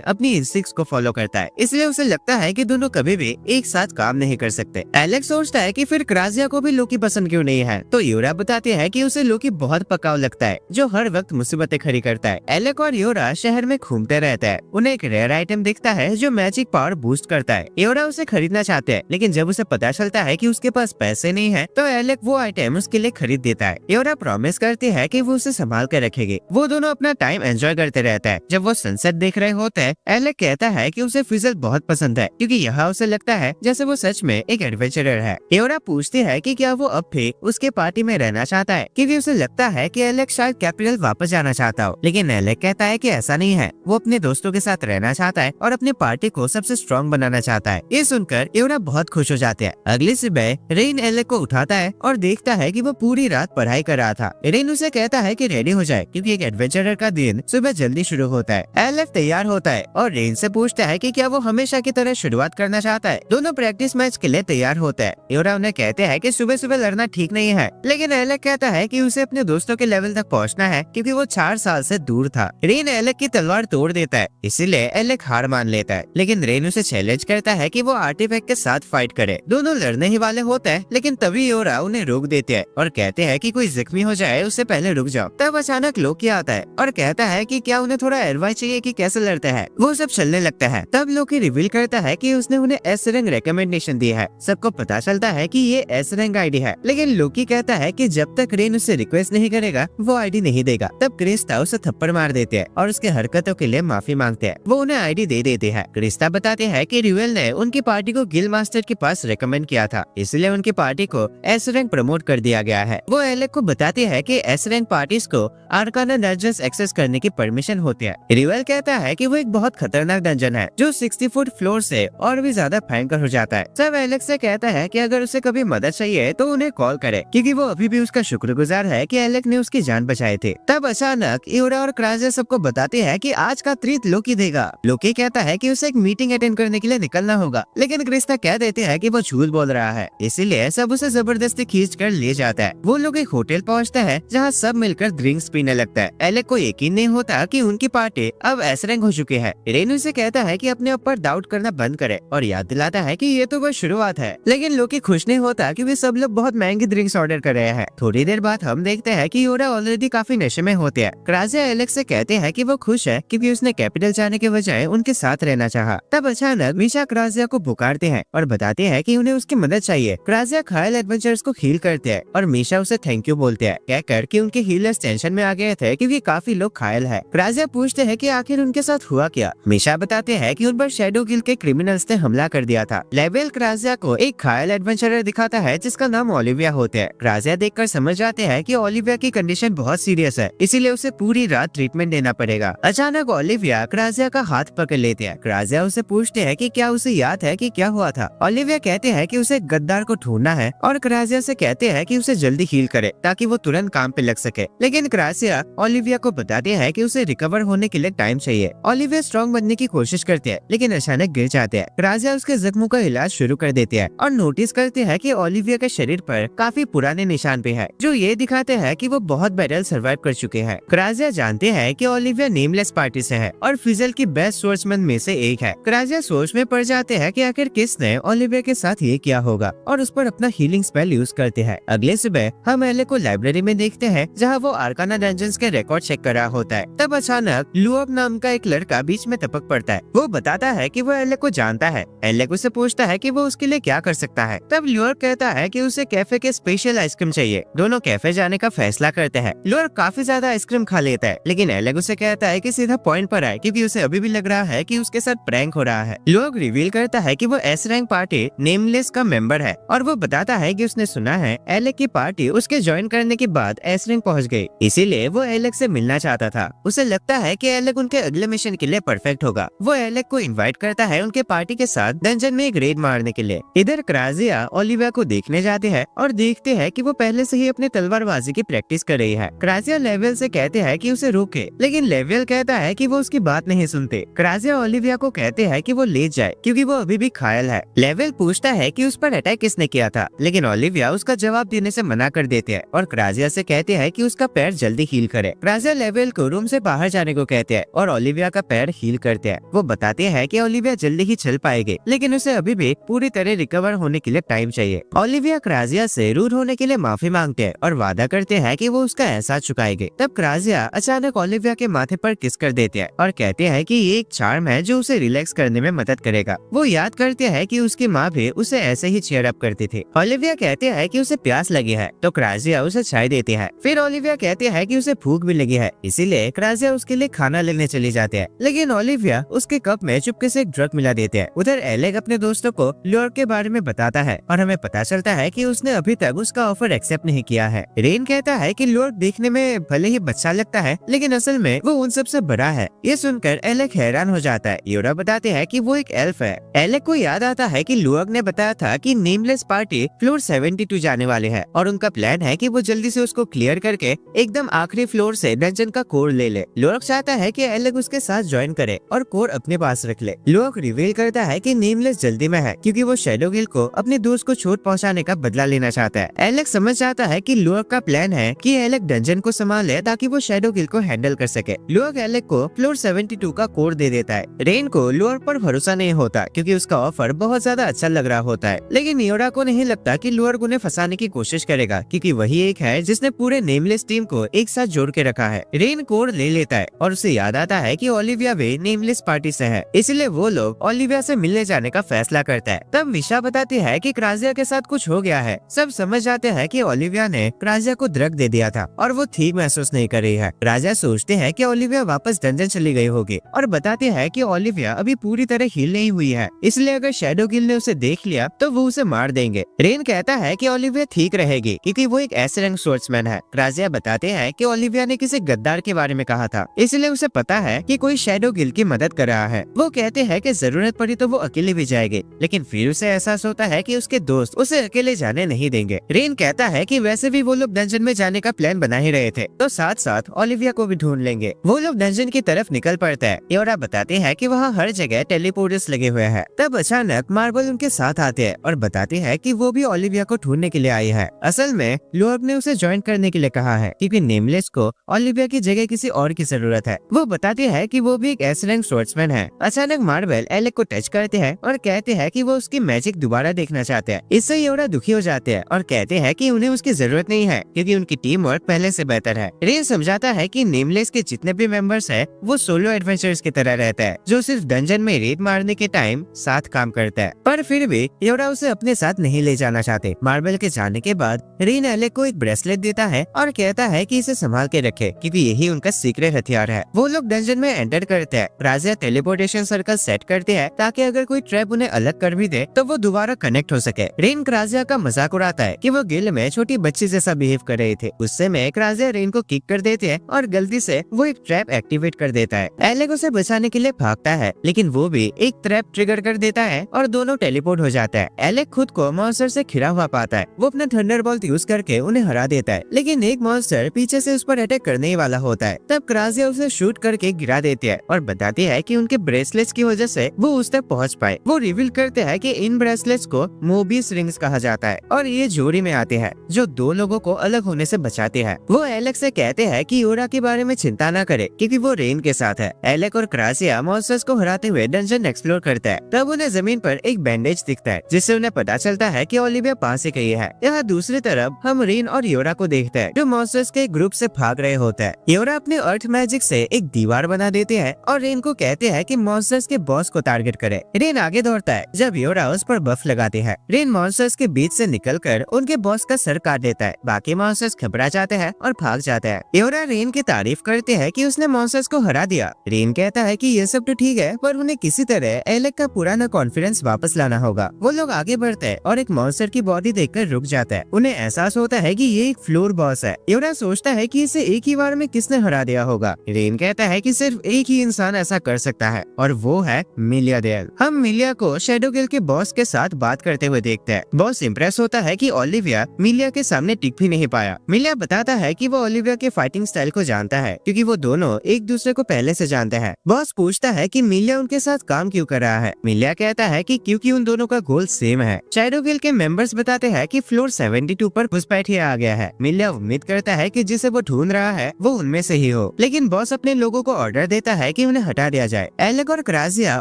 S1: अपनी इंस्टिंक्ट्स को फॉलो करता है। इसलिए उसे लगता है कि दोनों कभी भी एक साथ काम नहीं कर सकते। एलेक्स सोचता है कि फिर क्राजिया को भी लोकी पसंद क्यों नहीं है, तो योरा बताते हैं कि उसे लोकी बहुत पकाऊ लगता है, जो हर वक्त मुसीबतें खड़ी करता है। एलेक और योरा शहर में घूमते रहते हैं। उन्हें एक रेयर आइटम दिखता है जो मैजिक पावर बूस्ट करता है। योरा उसे खरीदना चाहते हैं, लेकिन जब उसे पता चलता है कि उसके पास पैसे नहीं है, तो एलेक वो आइटम उसके लिए खरीद देता है। योरा प्रॉमिस करती है कि वो उसे संभाल कर रखेगी। वो दोनों अपना टाइम एंजॉय करते रहता है। जब वो सनसेट देख रहे होते हैं, एलेक कहता है कि उसे फिजल बहुत पसंद है, क्योंकि यहाँ उसे लगता है जैसे वो सच में एक एडवेंचरर है। योरा पूछती है कि क्या वो अब भी उसके पार्टी में रहना चाहता है, क्योंकि उसे लगता है कि एलेक शायद कैपिटल वापस जाना चाहता हो। लेकिन एलेक कहता है कि ऐसा नहीं है, वो अपने दोस्तों के साथ रहना चाहता है और अपनी पार्टी को सबसे स्ट्रॉन्ग बनाना चाहता है। ये सुनकर योरा बहुत खुश हो जाते हैं। अगली सुबह रेन एलेक को उठाता है और देखता है कि वो पूरी रात पढ़ाई कर रहा था। रेन उसे कहता है कि रेडी हो जाए, क्योंकि एक एडवेंचरर का दिन सुबह जल्दी शुरू होता है। एलेक तैयार होता है और रेन से पूछता है कि क्या वो हमेशा की तरह शुरुआत करना चाहता है। दोनों प्रैक्टिस मैच के लिए तैयार होते हैं। योरा उन्हें कहते हैं कि सुबह सुबह लड़ना ठीक नहीं है, लेकिन एलेक कहता है कि उसे अपने दोस्तों के लेवल तक पहुंचना है, क्योंकि वो 4 साल से दूर था। रेन एलेक की तलवार तोड़ देता है, इसीलिए एलेक हार मान लेता है। लेकिन रेन उसे चैलेंज करता है कि वो आर्टिफैक्ट के साथ फाइट करे। दोनों लड़ने ही वाले होते हैं, लेकिन तभी योरा उन्हें रोक देते हैं और कहते हैं कि कोई जख्मी हो जाए उससे पहले रुक जाओ। तब अचानक लोकी आता है और कहता है कि क्या उन्हें थोड़ा एडवाइस चाहिए कि कैसे लड़ते हैं। वो सब चलने लगता है। तब लोकी रिवील करता है कि उसने उन्हें एस रैंक रिकमेंडेशन दी है। सबको पता चलता है कि ये एस रैंक आईडी है, लेकिन लोकी कहता है कि जब तक रेन उससे रिक्वेस्ट नहीं करेगा वो आईडी नहीं देगा। तब क्रिस्टा उसे थप्पड़ मार देते हैं और उसके हरकतों के लिए माफी मांगते हैं। वो उन्हें आईडी दे देते हैं। क्रिस्टा बताते हैं कि रिवेल ने उनकी पार्टी को गिल मास्टर के पास रेकमेंड किया था, इसलिए उनकी पार्टी को एस रैंक प्रमोट कर दिया गया है। वो एलेक को बताते हैं कि एस रैंक पार्टीज को आर्काना डंजन्स एक्सेस करने की परमिशन होती है। रिवेल कहता है कि वो एक बहुत खतरनाक डंजन है, जो 60 फुट फ्लोर से और भी ज्यादा भयंकर हो जाता है। सब एलेक से कहता है कि अगर उसे कभी मदद चाहिए तो उन्हें कॉल करे, क्योंकि वो अभी भी उसका शुक्रगुजार है कि एलेक ने उसकी जान बचाई थी। तब अचानक योरा और क्राजिया सबको बताते हैं कि आज का ट्रीट लोकी देगा। लोकी कहता है कि उसे एक मीटिंग अटेंड करने के लिए निकलना होगा, लेकिन क्रिस्टा कह देते हैं कि वो झूठ बोल रहा है, इसीलिए सब उसे जबरदस्ती खींच कर ले जाता है। वो लोग एक होटल पहुंचते हैं जहां सब मिलकर ड्रिंक्स पीने लगता है। एलेक को यकीन नहीं होता कि उनकी पार्टी अब एस रैंक हो चुकी है। रेनू से कहता है कि अपने ऊपर डाउट करना बंद करे और याद दिलाता है कि ये तो बस शुरुआत है। लेकिन लोकी खुश नहीं होता क्योंकि सब लोग बहुत महंगी ड्रिंक्स ऑर्डर कर रहे हैं। थोड़ी देर बाद हम देखते हैं कि योरा ऑलरेडी काफी नशे में होते हैं। क्राजिया एलेक्स से कहते हैं कि वो खुश है क्योंकि उसने कैपिटल जाने के बजाय उनके साथ रहना चाहा। तब अचानक मीशा क्राजिया को पुकारते हैं और बताते हैं कि उन्हें उसकी मदद चाहिए। क्राजिया खायल एडवेंचर्स को हील करते हैं और मीशा उसे थैंक यू बोलते हैं, कहकर कि उनके हीलर्स टेंशन में आ गए थे क्योंकि काफी लोग घायल है। क्राजिया पूछते हैं कि आखिर उनके साथ हुआ क्या। मीशा बताते हैं कि उन पर शैडो गिल्ड के क्रिमिनल्स ने हमला कर दिया था। लेवल क्राजिया को एक घायल एडवेंचरर दिखाता है जिसका नाम ओलिविया होता है। क्राजिया देखकर समझ जाते हैं कि ओलिविया की कंडीशन बहुत सीरियस है, इसीलिए उसे पूरी रात ट्रीटमेंट देना पड़ेगा। अचानक ओलिविया क्राजिया का हाथ पकड़ लेते हैं। क्राजिया उसे पूछते हैं कि क्या उसे याद है कि क्या हुआ था। ओलिविया कहते हैं कि उसे गद्दार को ढूंढना है और क्राजिया से कहते हैं कि उसे जल्दी हील करे ताकि वो तुरंत काम पे लग सके। लेकिन क्राजिया ओलिविया को बताते हैं कि उसे रिकवर होने के लिए टाइम चाहिए। ओलिविया स्ट्रॉन्ग बनने की कोशिश करते हैं, लेकिन अचानक गिर जाते हैं। क्राजिया उसके जख्मों का इलाज शुरू कर देते हैं और नोटिस करते हैं कि ओलिविया के शरीर पर काफी पुराने निशान भी है, जो ये दिखाते हैं कि वो बहुत बैटल सर्वाइव कर चुके हैं। क्राजिया जानते हैं कि ओलिविया नेमलेस पार्टी से है और फिजल की बेस्ट सोर्समैन में से एक है। क्राजिया सोच में पड़ जाते हैं कि आखिर किसने ओलिविया के साथ ये किया होगा और उस पर अपना हीलिंग स्पेल यूज करते हैं। अगले सुबह हम एले को लाइब्रेरी में देखते हैं जहाँ वो आर्काना डंजन्स के रिकॉर्ड चेक कर रहा होता है। तब अचानक लुअब नाम का एक लड़का बीच में टपक पड़ता है। वो बताता है कि वो एले को जानता है। एले उससे पूछता है कि वो उसके लिए क्या कर सकता है। तब लुअर कहता है कि उसे कैफे के स्पेशल आइसक्रीम चाहिए। दोनों कैफे जाने का फैसला करते हैं। लुअर काफी ज्यादा आइसक्रीम खा लेता देता है, लेकिन एलेक उसे कहता है कि सीधा पॉइंट पर आए, क्योंकि उसे अभी भी लग रहा है कि उसके साथ प्रैंक हो रहा है। लोग रिवील करता है कि वो एस रैंक पार्टी नेमलेस का मेंबर है, और वो बताता है कि उसने सुना है एलेक की पार्टी उसके ज्वाइन करने के बाद एस रैंक पहुंच गई, इसीलिए वो एलेक से मिलना चाहता था। उसे लगता है कि एलेक उनके अगले मिशन के लिए परफेक्ट होगा। वो एलेक को इनवाइट करता है उनके पार्टी के साथ डंजन में एक रेड मारने के लिए। इधर क्राजिया ओलिविया को देखने जाते हैं और देखते हैं कि वो पहले से ही अपने तलवारबाजी की प्रैक्टिस कर रही है। क्राजिया लेवल से कहते हैं कि उसे रोके, लेकिन लेवल कहता है कि वो उसकी बात नहीं सुनते। क्राजिया ओलिविया को कहते हैं कि वो ले जाए, क्योंकि वो अभी भी घायल है। लेवल पूछता है कि उस पर अटैक किसने किया था, लेकिन ओलिविया उसका जवाब देने से मना कर देते हैं और क्राजिया से कहते हैं कि उसका पैर जल्दी हील करे। क्राजिया लेवल को रूम से बाहर जाने को कहते हैं और ओलिविया का पैर हील करते हैं। वो बताते हैं कि ओलिविया जल्दी ही चल पाएगी, लेकिन उसे अभी भी पूरी तरह रिकवर होने के लिए टाइम चाहिए। ओलिविया क्राजिया से रूड होने के लिए माफी मांगते हैं और वादा करते हैं कि वो उसका एहसास चुकाएंगे। तब क्राजिया अचानक ओलिविया के माथे पर किस कर देते हैं और कहते हैं कि ये एक चार्म है जो उसे रिलैक्स करने में मदद करेगा। वो याद करते हैं कि उसकी माँ भी उसे ऐसे ही चीयर अप करती थी। ओलिविया कहते हैं कि उसे प्यास लगी है, तो क्राजिया उसे चाय देती है। फिर ओलिविया कहते हैं कि उसे भूख भी लगी है, इसीलिए क्राजिया उसके लिए खाना लेने चली जाते हैं, लेकिन ओलिविया उसके कप में चुपके से एक ड्रग मिला देते हैं। उधर एलेक अपने दोस्तों को ल्योर के बारे में बताता है और हमें पता चलता है कि उसने अभी तक उसका ऑफर एक्सेप्ट नहीं किया है। रेन कहता है कि ल्योर देखने में भले ही बच्चा लगता है, लेकिन असल में वो उन सबसे बड़ा है। ये सुनकर एलेक हैरान हो जाता है। योरा बताते हैं कि वो एक एल्फ है। एलेक को याद आता है कि लुअग ने बताया था कि नेमलेस पार्टी फ्लोर 72 जाने वाले है और उनका प्लान है कि वो जल्दी से उसको क्लियर करके एकदम आखिरी फ्लोर से डंजन का कोर ले ले। लुअग चाहता है कि एलेक उसके साथ ज्वाइन करे और कोर अपने पास रख ले। लुअग रिवील करता है कि नेमलेस जल्दी में है, क्योंकि वो शैडो गिल को अपने दोस्त को चोट पहुंचाने का बदला लेना चाहता है। एलेक समझ जाता है कि लुअग का प्लान है कि एलेक डंजन को संभाले ताकि वो शैडो गिल को हैंडल कर सके। लुअग एलेक को फ्लोर 72 का कोर दे देता है। रेन को लुअग पर भरोसा नहीं होता, क्योंकि उसका ऑफर बहुत ज्यादा अच्छा लग रहा होता है, लेकिन योरा को नहीं लगता कि लुअग उन्हें फंसाने की कोशिश करेगा, क्योंकि वही एक है जिसने पूरे नेमलेस टीम को एक साथ जोड़ के रखा है। रेन कोर ले लेता है और उसे याद आता है कि ओलिविया भी नेमलेस पार्टी से है, इसलिए वो लोग ओलिविया से मिलने जाने का फैसला करता है। तब मिशा बताती है कि क्राजिया के साथ कुछ हो गया है। सब समझ जाते हैं कि ओलिविया ने क्राजिया को ड्रग दे दिया था और वो ठीक महसूस नहीं कर रही है। क्राजिया सोचते हैं कि ओलिविया वापस डंजन चली गई होगी और बताते हैं कि ओलिविया अभी पूरी तरह हील नहीं हुई है, इसलिए अगर शैडो गिल ने उसे देख लिया तो वो उसे मार देंगे। रेन कहता है कि ओलिविया ठीक रहेगी, क्योंकि वो एक एस रैंक स्वॉर्ड्समैन है। क्राजिया बताते हैं कि ओलिविया ने किसी गद्दार के बारे में कहा था, इसलिए उसे पता है कि कोई शैडो गिल की मदद कर रहा है। वो कहते हैं कि जरूरत पड़ी तो वो अकेले भी जाएगी, लेकिन फिर उसे एहसास होता है कि उसके दोस्त उसे अकेले जाने नहीं देंगे। रेन कहता है कि वैसे भी वो लोग डंजन में जाने का प्लान बना ही रहे थे, तो साथ साथ ओलिविया को भी ढूंढ लेंगे। वो लोग डंजन की तरफ निकल पड़ता है। योरा बताते हैं कि वहाँ हर जगह टेलीपोर्टर्स लगे हुए हैं। तब अचानक मार्बल उनके साथ आते हैं और बताते हैं कि वो भी ओलिविया को ढूंढने के लिए आई है। असल में लुअग ने उसे ज्वाइन करने के लिए कहा है, क्योंकि नेमलेस को ओलिविया की जगह किसी और की जरूरत है। वो बताते हैं कि वो भी एक एस रैंक स्वॉर्ड्समैन है। अचानक मार्बल एलेक को टच करते हैं और कहते हैं कि वो उसकी मैजिक दोबारा देखना चाहते हैं। इससे योरा दुखी हो जाते हैं और कहते हैं कि उन्हें उसकी जरूरत नहीं है, क्योंकि उनकी टीम वर्क पहले से बेहतर है। रेन समझाता है कि नेमलेस के जितने भी मेंबर्स हैं, वो सोलो एडवेंचर्स की तरह रहता है, जो सिर्फ डंजन में रेड मारने के टाइम साथ काम करता है। पर फिर भी योरा उसे अपने साथ नहीं ले जाना चाहते। मार्बल के जाने के बाद रेन एलेक को एक ब्रेसलेट देता है और कहता है कि इसे संभाल के रखे, क्योंकि यही उनका सीक्रेट हथियार है। वो लोग डंजन में एंटर करते हैं। क्राजिया टेलीपोर्टेशन सर्कल सेट करते हैं ताकि अगर कोई ट्रैप उन्हें अलग कर भी दे तो वो दोबारा कनेक्ट हो सके। रेन क्राजिया का मजाक उड़ाता है कि वो गिल में छोटी बच्ची जैसा बिहेव कर रहे थे। गुस्से में क्राजिया रेन को किक कर देते हैं और गलती से वो एक ट्रैप एक्टिवेट कर देता है। एलेक उसे बचाने के लिए भागता है, लेकिन वो भी एक ट्रैप ट्रिगर कर देता है और दोनों टेलीपोर्ट हो जाता है। एलेक खुद को मॉन्स्टर से घिरा हुआ पाता है। वो अपना थंडरबोल्ट यूज करके उन्हें हरा देता है, लेकिन एक मॉन्स्टर पीछे से उस पर अटैक करने ही वाला होता है। तब क्राजिया उसे शूट करके गिरा देती है और बताती है कि उनके ब्रेसलेट्स की वजह से वो उस तक पहुंच पाए। वो रिवील करते हैं कि इन ब्रेसलेट्स को मोबियस रिंग्स कहा जाता है और ये जोड़ी में आते हैं, जो दो लोगों को अलग होने से बचाते हैं। वो एलेक से कहते हैं कि योरा के बारे में चिंता न करे, क्योंकि वो रेन के साथ है। एलेक और क्राजिया मॉन्स्टर्स को हराते हुए डंजन एक्सप्लोर करता है। तब उन्हें जमीन पर एक बैंडेज दिखता है, जिससे उन्हें पता चलता है कि ओलिविया पास ही गई है। यहाँ दूसरी तरफ हम रेन और योरा को देखते हैं, जो मॉन्स्टर्स के ग्रुप से भाग रहे होते हैं। योरा अपने अर्थ मैजिक से एक दीवार बना देते हैं और रेन को कहते हैं कि मॉन्स्टर्स के बॉस को टारगेट करे। रेन आगे दौड़ता है जब योरा उस पर बफ लगाते हैं। रेन मॉन्स्टर्स के बीच से निकलकर उनके बॉस का सर काट देता है। बाकी मॉन्स्टर्स घबरा जाते हैं और भाग जाते हैं। योरा रेन रेन की तारीफ करते हैं कि उसने मॉन्स्टर्स को हरा दिया। रेन कहता है कि ये सब तो ठीक है, पर उन्हें किसी तरह एलेक का पुराना कॉन्फिडेंस वापस लाना होगा। वो लोग आगे बढ़ते हैं और एक मॉन्स्टर की बॉडी देखकर रुक जाता है। उन्हें एहसास होता है कि ये एक फ्लोर बॉस है। योना सोचता है कि इसे एक ही बार में किसने हरा दिया होगा। रेन कहता है कि सिर्फ एक ही इंसान ऐसा कर सकता है और वो है मिलिया डेल। हम मिलिया को शैडो गिल के बॉस के साथ बात करते हुए देखते हैं। बॉस इम्प्रेस होता है कि ओलिविया मिलिया के सामने टिक भी नहीं पाया। मिलिया बताता है कि वो ओलिविया के फाइटिंग स्टाइल को जानता है क्योंकि वो दोनों एक दूसरे को पहले से जानते हैं। बॉस पूछता है कि मिलिया उनके साथ काम क्यों कर रहा है। मिलिया कहता है कि क्योंकि उन दोनों का गोल सेम है। शैडो गिल के मेंबर्स बताते हैं कि फ्लोर 72 पर घुसपैठिया आ गया है। मिलिया उम्मीद करता है कि जिसे वो ढूंढ रहा है वो उनमें से ही हो, लेकिन बॉस अपने लोगों को ऑर्डर देता है कि उन्हें हटा दिया जाए। एलेक और क्राजिया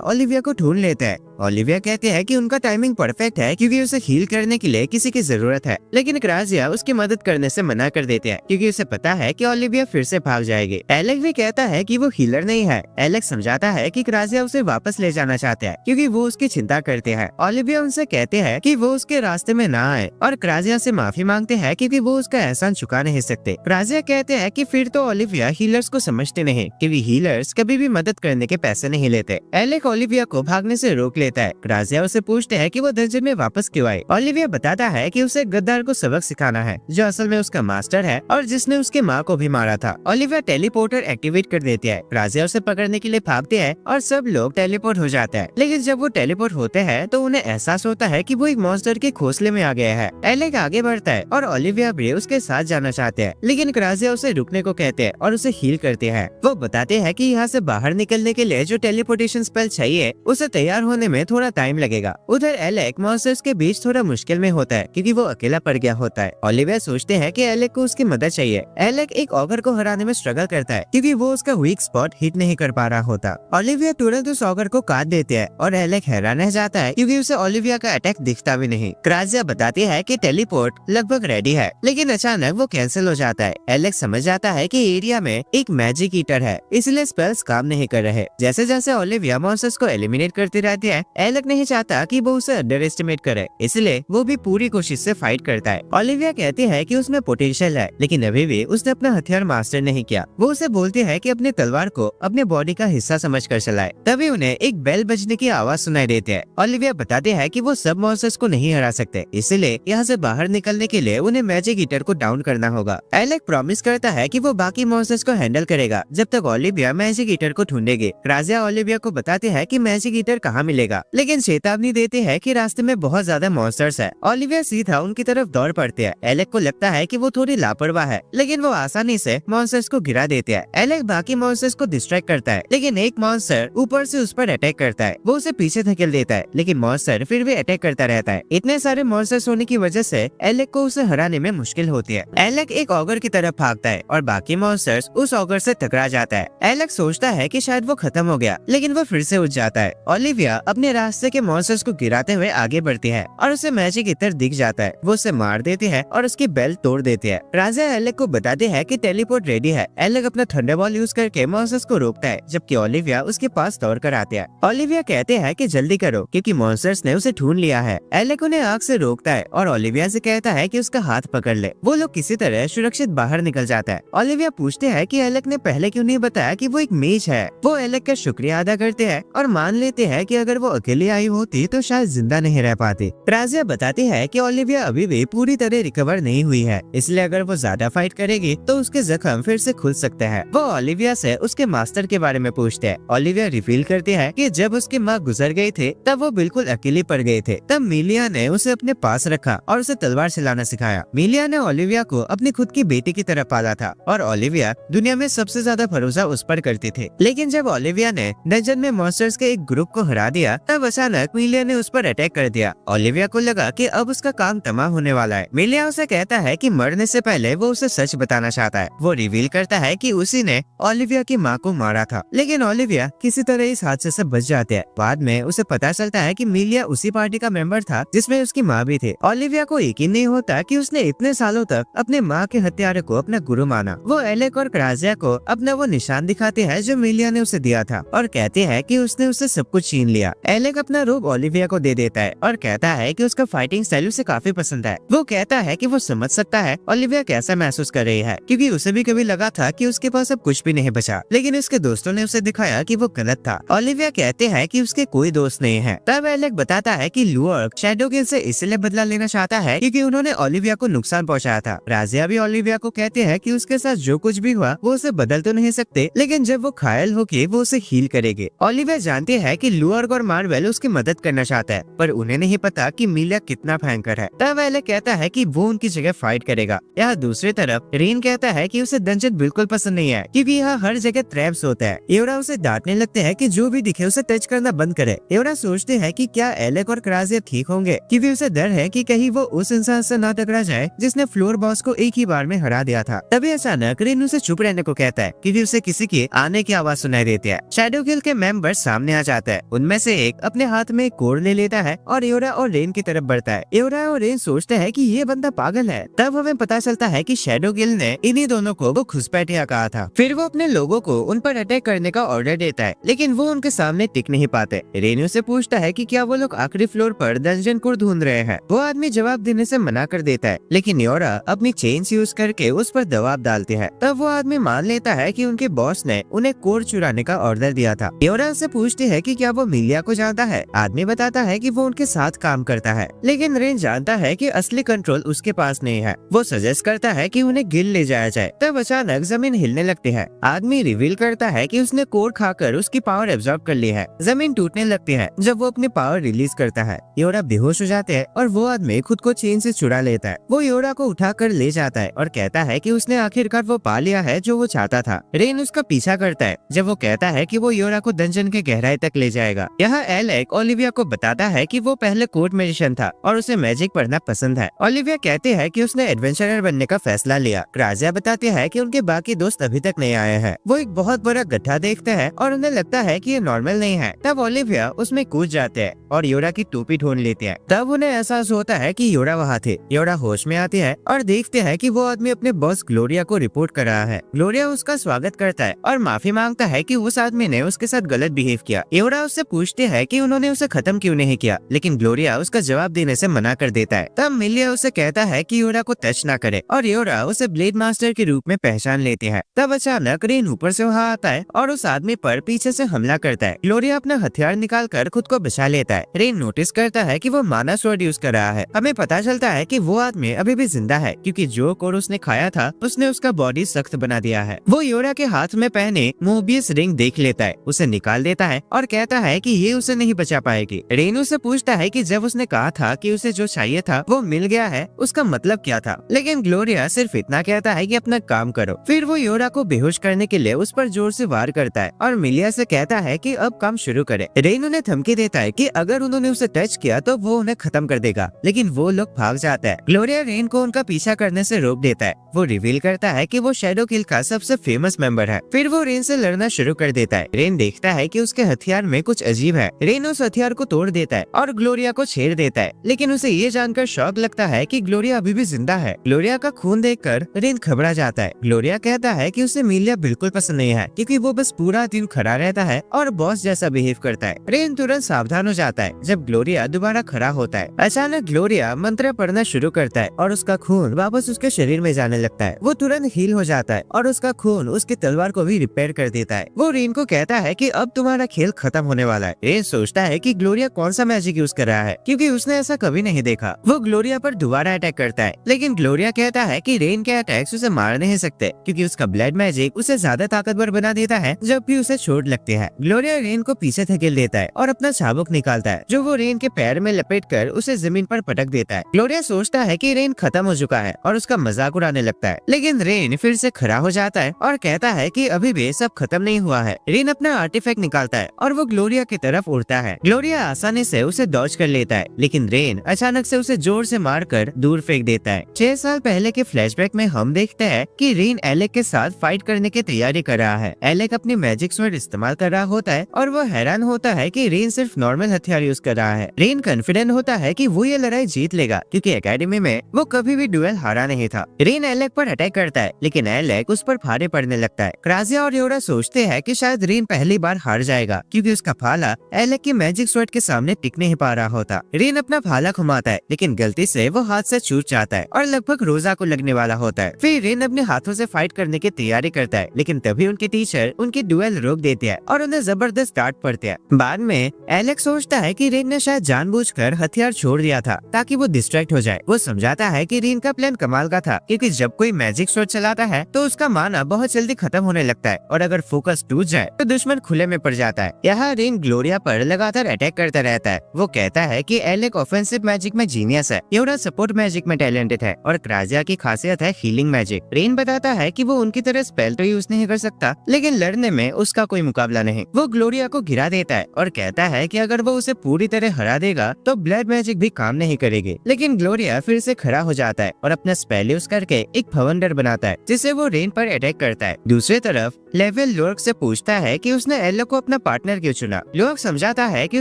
S1: ओलिविया को ढूंढ लेते हैं। ओलिविया कहते हैं कि उनका टाइमिंग परफेक्ट है क्योंकि उसे हील करने के लिए किसी की जरूरत है, लेकिन क्राजिया उसकी मदद करने से मना कर देते हैं क्योंकि उसे पता है कि ओलिविया फिर से भाग जाएगी। एलेक भी कहता है कि वो हीलर नहीं है। एलेक समझाता है कि क्राजिया उसे वापस ले जाना चाहते हैं क्योंकि वो उसकी चिंता करते हैं। ओलिविया उनसे कहते हैं कि वो उसके रास्ते में ना आए और क्राजिया से माफी मांगते हैं क्योंकि वो उसका एहसान चुका नहीं सकते। क्राजिया कहते हैं कि फिर तो ओलिविया हीलर्स को समझते नहीं क्योंकि हीलर्स कभी भी मदद करने के पैसे नहीं लेते। एलेक ओलिविया को भागने से रोक लेता है। क्राजिया उसे पूछते हैं कि वो डंजन में वापस क्यों आई। ओलिविया बताता है कि उसे गद्दार को सबक सिखाना है जो असल में उसका मास्टर है और जिसने उसके माँ को भी मारा था। ओलिविया टेलीपोर्टर एक्टिवेट कर देती है। क्राजिया उसे पकड़ने के लिए भागते हैं और सब लोग टेलीपोर्ट हो जाते हैं, लेकिन जब वो टेलीपोर्ट होते हैं तो उन्हें एहसास होता है कि वो एक मॉन्स्टर के घोंसले में आ गया है। एलेक आगे बढ़ता है और ओलिविया भी उसके साथ जाना चाहते हैं, लेकिन क्राजिया उसे रुकने को कहते हैं और उसे हील करते हैं। वो बताते हैं कि यहाँ से बाहर निकलने के लिए जो टेलीपोर्टेशन स्पेल चाहिए उसे तैयार होने में थोड़ा टाइम लगेगा। उधर एलेक मॉन्स्टर्स के बीच थोड़ा मुश्किल में होता है क्योंकि वो अकेला पड़ गया होता है। ओलिविया सोचते हैं कि एलेक को उसकी मदद चाहिए। एलेक एक ऑगर को हराने में स्ट्रगल करता है क्योंकि वो उसका वीक स्पॉट हिट नहीं कर पा रहा होता। ओलिविया तुरंत उस ऑगर को काट देते हैं और एलेक हैरान रह जाता है क्योंकि उसे ओलिविया का अटैक दिखता भी नहीं। क्राजिया बताती है कि टेलीपोर्ट लगभग रेडी है, लेकिन अचानक वो कैंसिल हो जाता है। एलेक समझ जाता है कि एरिया में एक मैजिक ईटर है, इसलिए स्पेल्स काम नहीं कर रहे। जैसे जैसे ओलिविया मॉन्स्टर्स को एलिमिनेट करती रहती है, एलेक नहीं चाहता कि वो उसे अंडर एस्टिमेट करे, इसलिए वो भी पूरी कोशिश से फाइट करता है। ओलिविया कहती है कि उसमें पोटेंशियल है, लेकिन अभी भी उसने अपना हथियार मास्टर नहीं किया। वो उसे बोलती है कि अपनी तलवार को अपने बॉडी का हिस्सा समझकर चलाए। तभी उन्हें एक बेल बजने की आवाज सुनाई देती है। ओलिविया बताते हैं कि वो सब मॉन्स्टर्स को नहीं हरा सकते, इसलिए यहाँ से बाहर निकलने के लिए उन्हें मैजिक ईटर को डाउन करना होगा। एलेक प्रॉमिस करता है कि वो बाकी मॉन्स्टर्स को हैंडल करेगा जब तक ओलिविया मैजिक ईटर को ढूंढेगी। क्राजिया ओलिविया को बताते हैं कि मैजिक ईटर कहाँ मिलेगा, लेकिन चेतावनी देते हैं कि रास्ते में बहुत ज्यादा मॉन्स्टर्स है। ओलिविया सीधा उनकी तरफ दौड़ पड़ते हैं। एलेक को लगता है कि वो थोड़ी लापरवाह है, लेकिन वो आसानी से मॉन्स्टर्स को गिरा देते हैं। एलेक बाकी मॉन्स्टर्स को डिस्ट्रैक्ट करता है, लेकिन एक मॉन्स्टर ऊपर से उस पर अटैक करता है। वो उसे पीछे धकेल देता है, लेकिन मॉन्स्टर फिर भी अटैक करता रहता है। इतने सारे मॉन्स्टर्स होने की वजह से एलेक को उसे हराने में मुश्किल होती है। एलेक एक ऑगर की तरफ भागता है और बाकी मॉन्स्टर्स उस ऑगर से टकरा जाता है। एलेक सोचता है कि शायद वो खत्म हो गया, लेकिन वो फिर से उठ जाता है। ओलिविया अपने रास्ते के मॉन्स्टर्स को गिराते हुए आगे बढ़ती है और उसे मैजिक इतर दिख जाता है। वो उसे मार देती है और उसकी बेल्ट तोड़ देती है। राजा एलेक को बताते हैं कि टेलीपोर्ट रेडी है। एलेक अपना थंडरबॉल यूज करके मॉन्स्टर्स को रोकता है, जबकि ओलिविया उसके पास दौड़ कर आते हैं। ओलिविया कहते हैं कि जल्दी करो क्योंकि मॉन्स्टर्स ने उसे ढूंढ लिया है। एलेक उन्हें आग से रोकता है और ओलिविया से कहता है कि उसका हाथ पकड़ ले। वो लोग किसी तरह सुरक्षित बाहर निकल जाता है। ओलिविया पूछते हैं कि एलेक ने पहले क्यों नहीं बताया कि वो एक मेज है। वो एलेक का शुक्रिया अदा करते हैं और मान लेते हैं कि अगर वो अकेली आई होती तो शायद जिंदा नहीं रह पाती। क्राजिया बताती है कि ओलिविया अभी भी पूरी तरह रिकवर नहीं हुई है, इसलिए अगर वो ज्यादा फाइट करेगी तो उसके जख्म फिर से खुल सकते हैं। वो ओलिविया से उसके मास्टर के बारे में पूछते हैं। ओलिविया रिवील करती है कि जब उसकी माँ गुजर गई थी तब वो बिल्कुल अकेली पड़ गए थे। तब मिलिया ने उसे अपने पास रखा और उसे तलवार चलाना सिखाया। मिलिया ने ओलिविया को अपनी खुद की बेटी की तरह पाला था और ओलिविया दुनिया में सबसे ज्यादा भरोसा उस पर करती थी। लेकिन जब ओलिविया ने डंजन में मॉन्स्टर्स के एक ग्रुप को हरा दिया तब अचानक मिलिया ने उस पर अटैक कर दिया। ओलिविया को लगा कि अब उसका काम तमाम होने वाला है। मिलिया उसे कहता है कि मरने से पहले वो उसे सच बताना चाहता है। वो रिवील करता है कि उसी ने ओलिविया की माँ को मारा था, लेकिन ओलिविया किसी तरह इस हादसे से बच जाते हैं। बाद में उसे पता चलता है कि मिलिया उसी पार्टी का मेंबर था जिसमें उसकी माँ भी थी। ओलिविया को यकीन नहीं होता कि उसने इतने सालों तक अपने माँ के हत्यारे को अपना गुरु माना। वो एलेक और क्राजिया को अपना वो निशान दिखाते हैं जो मिलिया ने उसे दिया था और कहते हैं कि उसने उससे सब कुछ छीन लिया। एलेक अपना रोब ओलिविया को दे देता है और कहता है कि उसका फाइटिंग स्टाइल उसे काफी पसंद है। वो कहता है कि वो समझ सकता है ओलिविया कैसा महसूस कर रही है, क्योंकि उसे भी कभी लगा था कि उसके पास अब कुछ भी नहीं बचा, लेकिन उसके दोस्तों ने उसे दिखाया कि वो गलत था। ओलिविया कहते हैं कि उसके कोई दोस्त नहीं है। तब एलेक बताता है कि लुअर्क शैडोकिल से इसलिए बदला लेना चाहता है क्योंकि उन्होंने ओलिविया को नुकसान पहुंचाया था। राजिया भी ओलिविया को कहते हैं कि उसके साथ जो कुछ भी हुआ वो उसे बदल तो नहीं सकते, लेकिन जब वो घायल होके वो उसे हील करेंगे। ओलिविया जानते हैं कि लुअर्क और मार्वेल उसकी मदद करना चाहता है, पर उन्हें नहीं पता कि मिलिया कितना भयंकर है। तब एलेक कहता है कि वो उनकी जगह फाइट करेगा। यहाँ दूसरी तरफ रेन कहता है कि उसे डंजन बिल्कुल पसंद नहीं है, क्योंकि यहाँ हर जगह ट्रैप्स होता है। एवरा उसे डांटने लगते हैं कि जो भी दिखे उसे टच करना बंद करे। एवरा सोचते हैं कि क्या एलेक और क्राजिया ठीक होंगे, क्योंकि उसे डर है कि कहीं वो उस इंसान से ना टकरा जाए जिसने फ्लोर बॉस को एक ही बार में हरा दिया था। तभी अचानक रेन उसे चुप रहने को कहता है, क्योंकि उसे किसी की आने की आवाज सुनाई देती है। शैडोकिल के मेंबर सामने आ जाता है। उनमें से एक अपने हाथ में एक कोड ले लेता है और एवरा और रेन की तरफ बढ़ता है। एवरा और रेन सोचते हैं कि ये बंदा पागल है। तब हमें पता चलता है कि शैडोकिल ने इन्हीं दोनों को वो घुसपैठिया कहा था। फिर वो अपने लोगों को उन पर अटैक करने का ऑर्डर देता है, लेकिन वो उनके सामने टिक नहीं पाते। रेन से पूछता है कि क्या वो लोग आखिरी फ्लोर पर डंजन को ढूंढ रहे हैं। वो आदमी जवाब देने से मना कर देता है, लेकिन एवरा अपनी चेन्स यूज करके उस पर दबाव डालती है। तब वो आदमी मान लेता है कि उनके बॉस ने उन्हें कोड चुराने का ऑर्डर दिया था। एवरा से पूछती है कि क्या वो मिलिया को जानता है। आदमी बताता है कि वो उनके साथ काम करता है, लेकिन रेन जानता है कि असली कंट्रोल उसके पास नहीं है। वो सजेस्ट करता है कि उन्हें गिल ले जाया जाए। तब अचानक जमीन हिलने लगती है। आदमी रिवील करता है कि उसने कोड खाकर उसकी पावर एब्जॉर्ब कर ली है। जमीन टूटने लगती है जब वो अपनी पावर रिलीज करता है। एवरा बेहोश हो जाते हैं और वो आदमी खुद को चेन से छुड़ा लेता है। वो एवरा को उठाकर ले जाता है और कहता है कि उसने आखिरकार वो पा लिया है जो वो चाहता था। रेन उसका पीछा करता है जब वो कहता है कि वो एवरा को डंजन के गहराई तक ले जाएगा। यहाँ एलेक ओलिविया को बताता है कि वो पहले कोड मैजिशियन था और उसे मैजिक पढ़ना पसंद है। ओलिविया कहते हैं कि उसने एडवेंचरर बनने का फैसला लिया। क्राजिया बताते हैं कि उनके बाकी दोस्त अभी तक नहीं आए हैं। वो एक बहुत बड़ा गड्ढा देखते हैं और उन्हें लगता है कि ये नॉर्मल नहीं है। तब ओलिविया उसमें कूद जाते हैं और योरा की टोपी ढूंढ लेते हैं। तब उन्हें एहसास होता है कि योरा वहाँ थे। योरा होश में आती है और देखते हैं कि वो आदमी अपने बॉस ग्लोरिया को रिपोर्ट कर रहा है। ग्लोरिया उसका स्वागत करता है और माफी मांगता है कि उस आदमी ने उसके साथ गलत बिहेव किया। योरा उससे पूछते हैं कि उन्होंने उसे खत्म क्यों नहीं किया, लेकिन ग्लोरिया उसका जवाब देने से मना कर देता है। तब मिलिया उसे कहता है कि योरा को टच ना करे और योरा उसे ब्लेड मास्टर के रूप में पहचान लेती है। तब अचानक रेन ऊपर से वहाँ आता है और उस आदमी पर पीछे से हमला करता है। ग्लोरिया अपना हथियार निकाल कर खुद को बचा लेता है। रेन नोटिस करता है कि वो माना स्वॉर्ड यूज कर रहा है। हमें पता चलता है कि वो आदमी अभी भी जिंदा है, क्योंकि जो कोड उसने खाया था उसने उसका बॉडी सख्त बना दिया है। वो योरा के हाथ में पहने मोबियस रिंग देख लेता है, उसे निकाल देता है और कहता है कि ये उसे नहीं बचा पाएगी। रेन से पूछता है कि जब उसने कहा था कि उसे जो चाहिए था वो मिल गया है, उसका मतलब क्या था, लेकिन ग्लोरिया सिर्फ इतना कहता है कि अपना काम करो। फिर वो योरा को बेहोश करने के लिए उस पर जोर से वार करता है और मिलिया से कहता है कि अब काम शुरू करे। रेन उन्हें धमकी देता है कि अगर उन्होंने उसे टच किया तो वो उन्हें खत्म कर देगा, लेकिन वो लोग भाग जाता है। ग्लोरिया रेन को उनका पीछा करने से रोक देता है। वो रिवील करता है कि वो शैडोकिल का सबसे फेमस मेंबर है। फिर वो रेन से लड़ना शुरू कर देता है। रेन देखता है कि उसके हथियार में कुछ अजीब है। रेन उस हथियार को तोड़ देता है और ग्लोरिया को छेड़ देता है, लेकिन उसे ये जानकर शौक लगता है कि ग्लोरिया अभी भी जिंदा है। ग्लोरिया का खून देखकर रेन घबरा जाता है। ग्लोरिया कहता है कि उसे मिलिया बिल्कुल पसंद नहीं है, क्योंकि वो बस पूरा दिन खड़ा रहता है और बॉस जैसा बिहेव करता है। रेन तुरंत सावधान हो जाता है जब ग्लोरिया दोबारा खड़ा होता है। अचानक ग्लोरिया मंत्र पढ़ना शुरू करता है और उसका खून वापस उसके शरीर में जाने लगता है। वो तुरंत हील हो जाता है और उसका खून उसकी तलवार को भी रिपेयर कर देता है। वो रेन को कहता है कि अब तुम्हारा खेल खत्म होने वाला है। रेन सोचता है कि ग्लोरिया कौन सा मैजिक यूज कर रहा है, क्योंकि उसने ऐसा कभी नहीं देखा। वो ग्लोरिया पर दोबारा अटैक करता है, लेकिन ग्लोरिया कहता है कि रेन के अटैक्स उसे मार नहीं सकते, क्योंकि उसका ब्लड मैजिक उसे ज्यादा ताकतवर बना देता है जब भी उसे चोट लगती है। ग्लोरिया रेन को पीछे धकेल देता है और अपना चाबुक निकालता है, जो वो रेन के पैर में लपेट कर उसे जमीन पर पटक देता है। ग्लोरिया सोचता है कि रेन खत्म हो चुका है और उसका मजाक उड़ाने लगता है, लेकिन रेन फिर से खड़ा हो जाता है और कहता है कि अभी भी सब खत्म नहीं हुआ है। रेन अपना आर्टिफैक्ट निकालता है और वो ग्लोरिया की तरफ उड़ता है। ग्लोरिया आसानी से उसे डॉज कर लेता है, लेकिन रेन अचानक से उसे जोर से मारकर दूर फेंक देता है। 6 साल पहले के फ्लैशबैक में हम देखते हैं कि रेन एलेक के साथ फाइट करने की तैयारी कर रहा है। एलेक अपनी मैजिक स्वॉर्ड इस्तेमाल कर रहा होता है और वो हैरान होता है कि रेन सिर्फ नॉर्मल हथियार यूज कर रहा है। रेन कॉन्फिडेंट होता है कि वो ये लड़ाई जीत लेगा, क्योंकि एकेडमी में वो कभी भी डुएल हारा नहीं था। रेन एलेक पर अटैक करता है, लेकिन एलेक उस पर भारी पड़ने लगता है। क्राजिया और योरा सोचते हैं कि शायद रेन पहली बार हार जाएगा, क्योंकि उसका भाला एलेक की मैजिक स्वॉर्ड के सामने टिक नहीं पा रहा होता। रेन अपना भाला घुमाता है लेकिन गलती से वो हाथ से छूट जाता है और लगभग रोजा को लगने वाला होता है। फिर रेन अपने हाथों से फाइट करने की तैयारी करता है लेकिन तभी उनके टीचर उनकी डुएल रोक देते हैं और उन्हें जबरदस्त डांट पड़ती है। बाद में एलेक सोचता है कि रेन ने शायद जानबूझकर हथियार छोड़ दिया था ताकि वो डिस्ट्रैक्ट हो जाए। वो समझाता है कि रेन का प्लान कमाल का था क्योंकि जब कोई मैजिक स्वॉर्ड चलाता है तो उसका माना बहुत जल्दी खत्म होने लगता है और अगर फोकस टूट जाए तो दुश्मन खुले में पड़ जाता है। यहाँ रेन ग्लोरिया पर लगातार अटैक करता रहता है। वो कहता है कि एलेक ऑफेंसिव मैजिक में जीनियस है, योरा सपोर्ट मैजिक में टैलेंटेड है और क्राजिया की खासियत है हीलिंग मैजिक। रेन बताता है कि वो उनकी तरह स्पेल तो यूज नहीं कर सकता लेकिन लड़ने में उसका कोई मुकाबला नहीं। वो ग्लोरिया को गिरा देता है और कहता है कि अगर वो उसे पूरी तरह हरा देगा तो ब्लड मैजिक भी काम नहीं करेगी। लेकिन ग्लोरिया फिर से खड़ा हो जाता है और अपना स्पेल यूज करके एक भवंडर बनाता है जिससे वो रेन पर अटैक करता है। दूसरी तरफ लेवल लोर्क से पूछता है कि उसने एलेक को अपना पार्टनर क्यों चुना। लोर्क समझाता है कि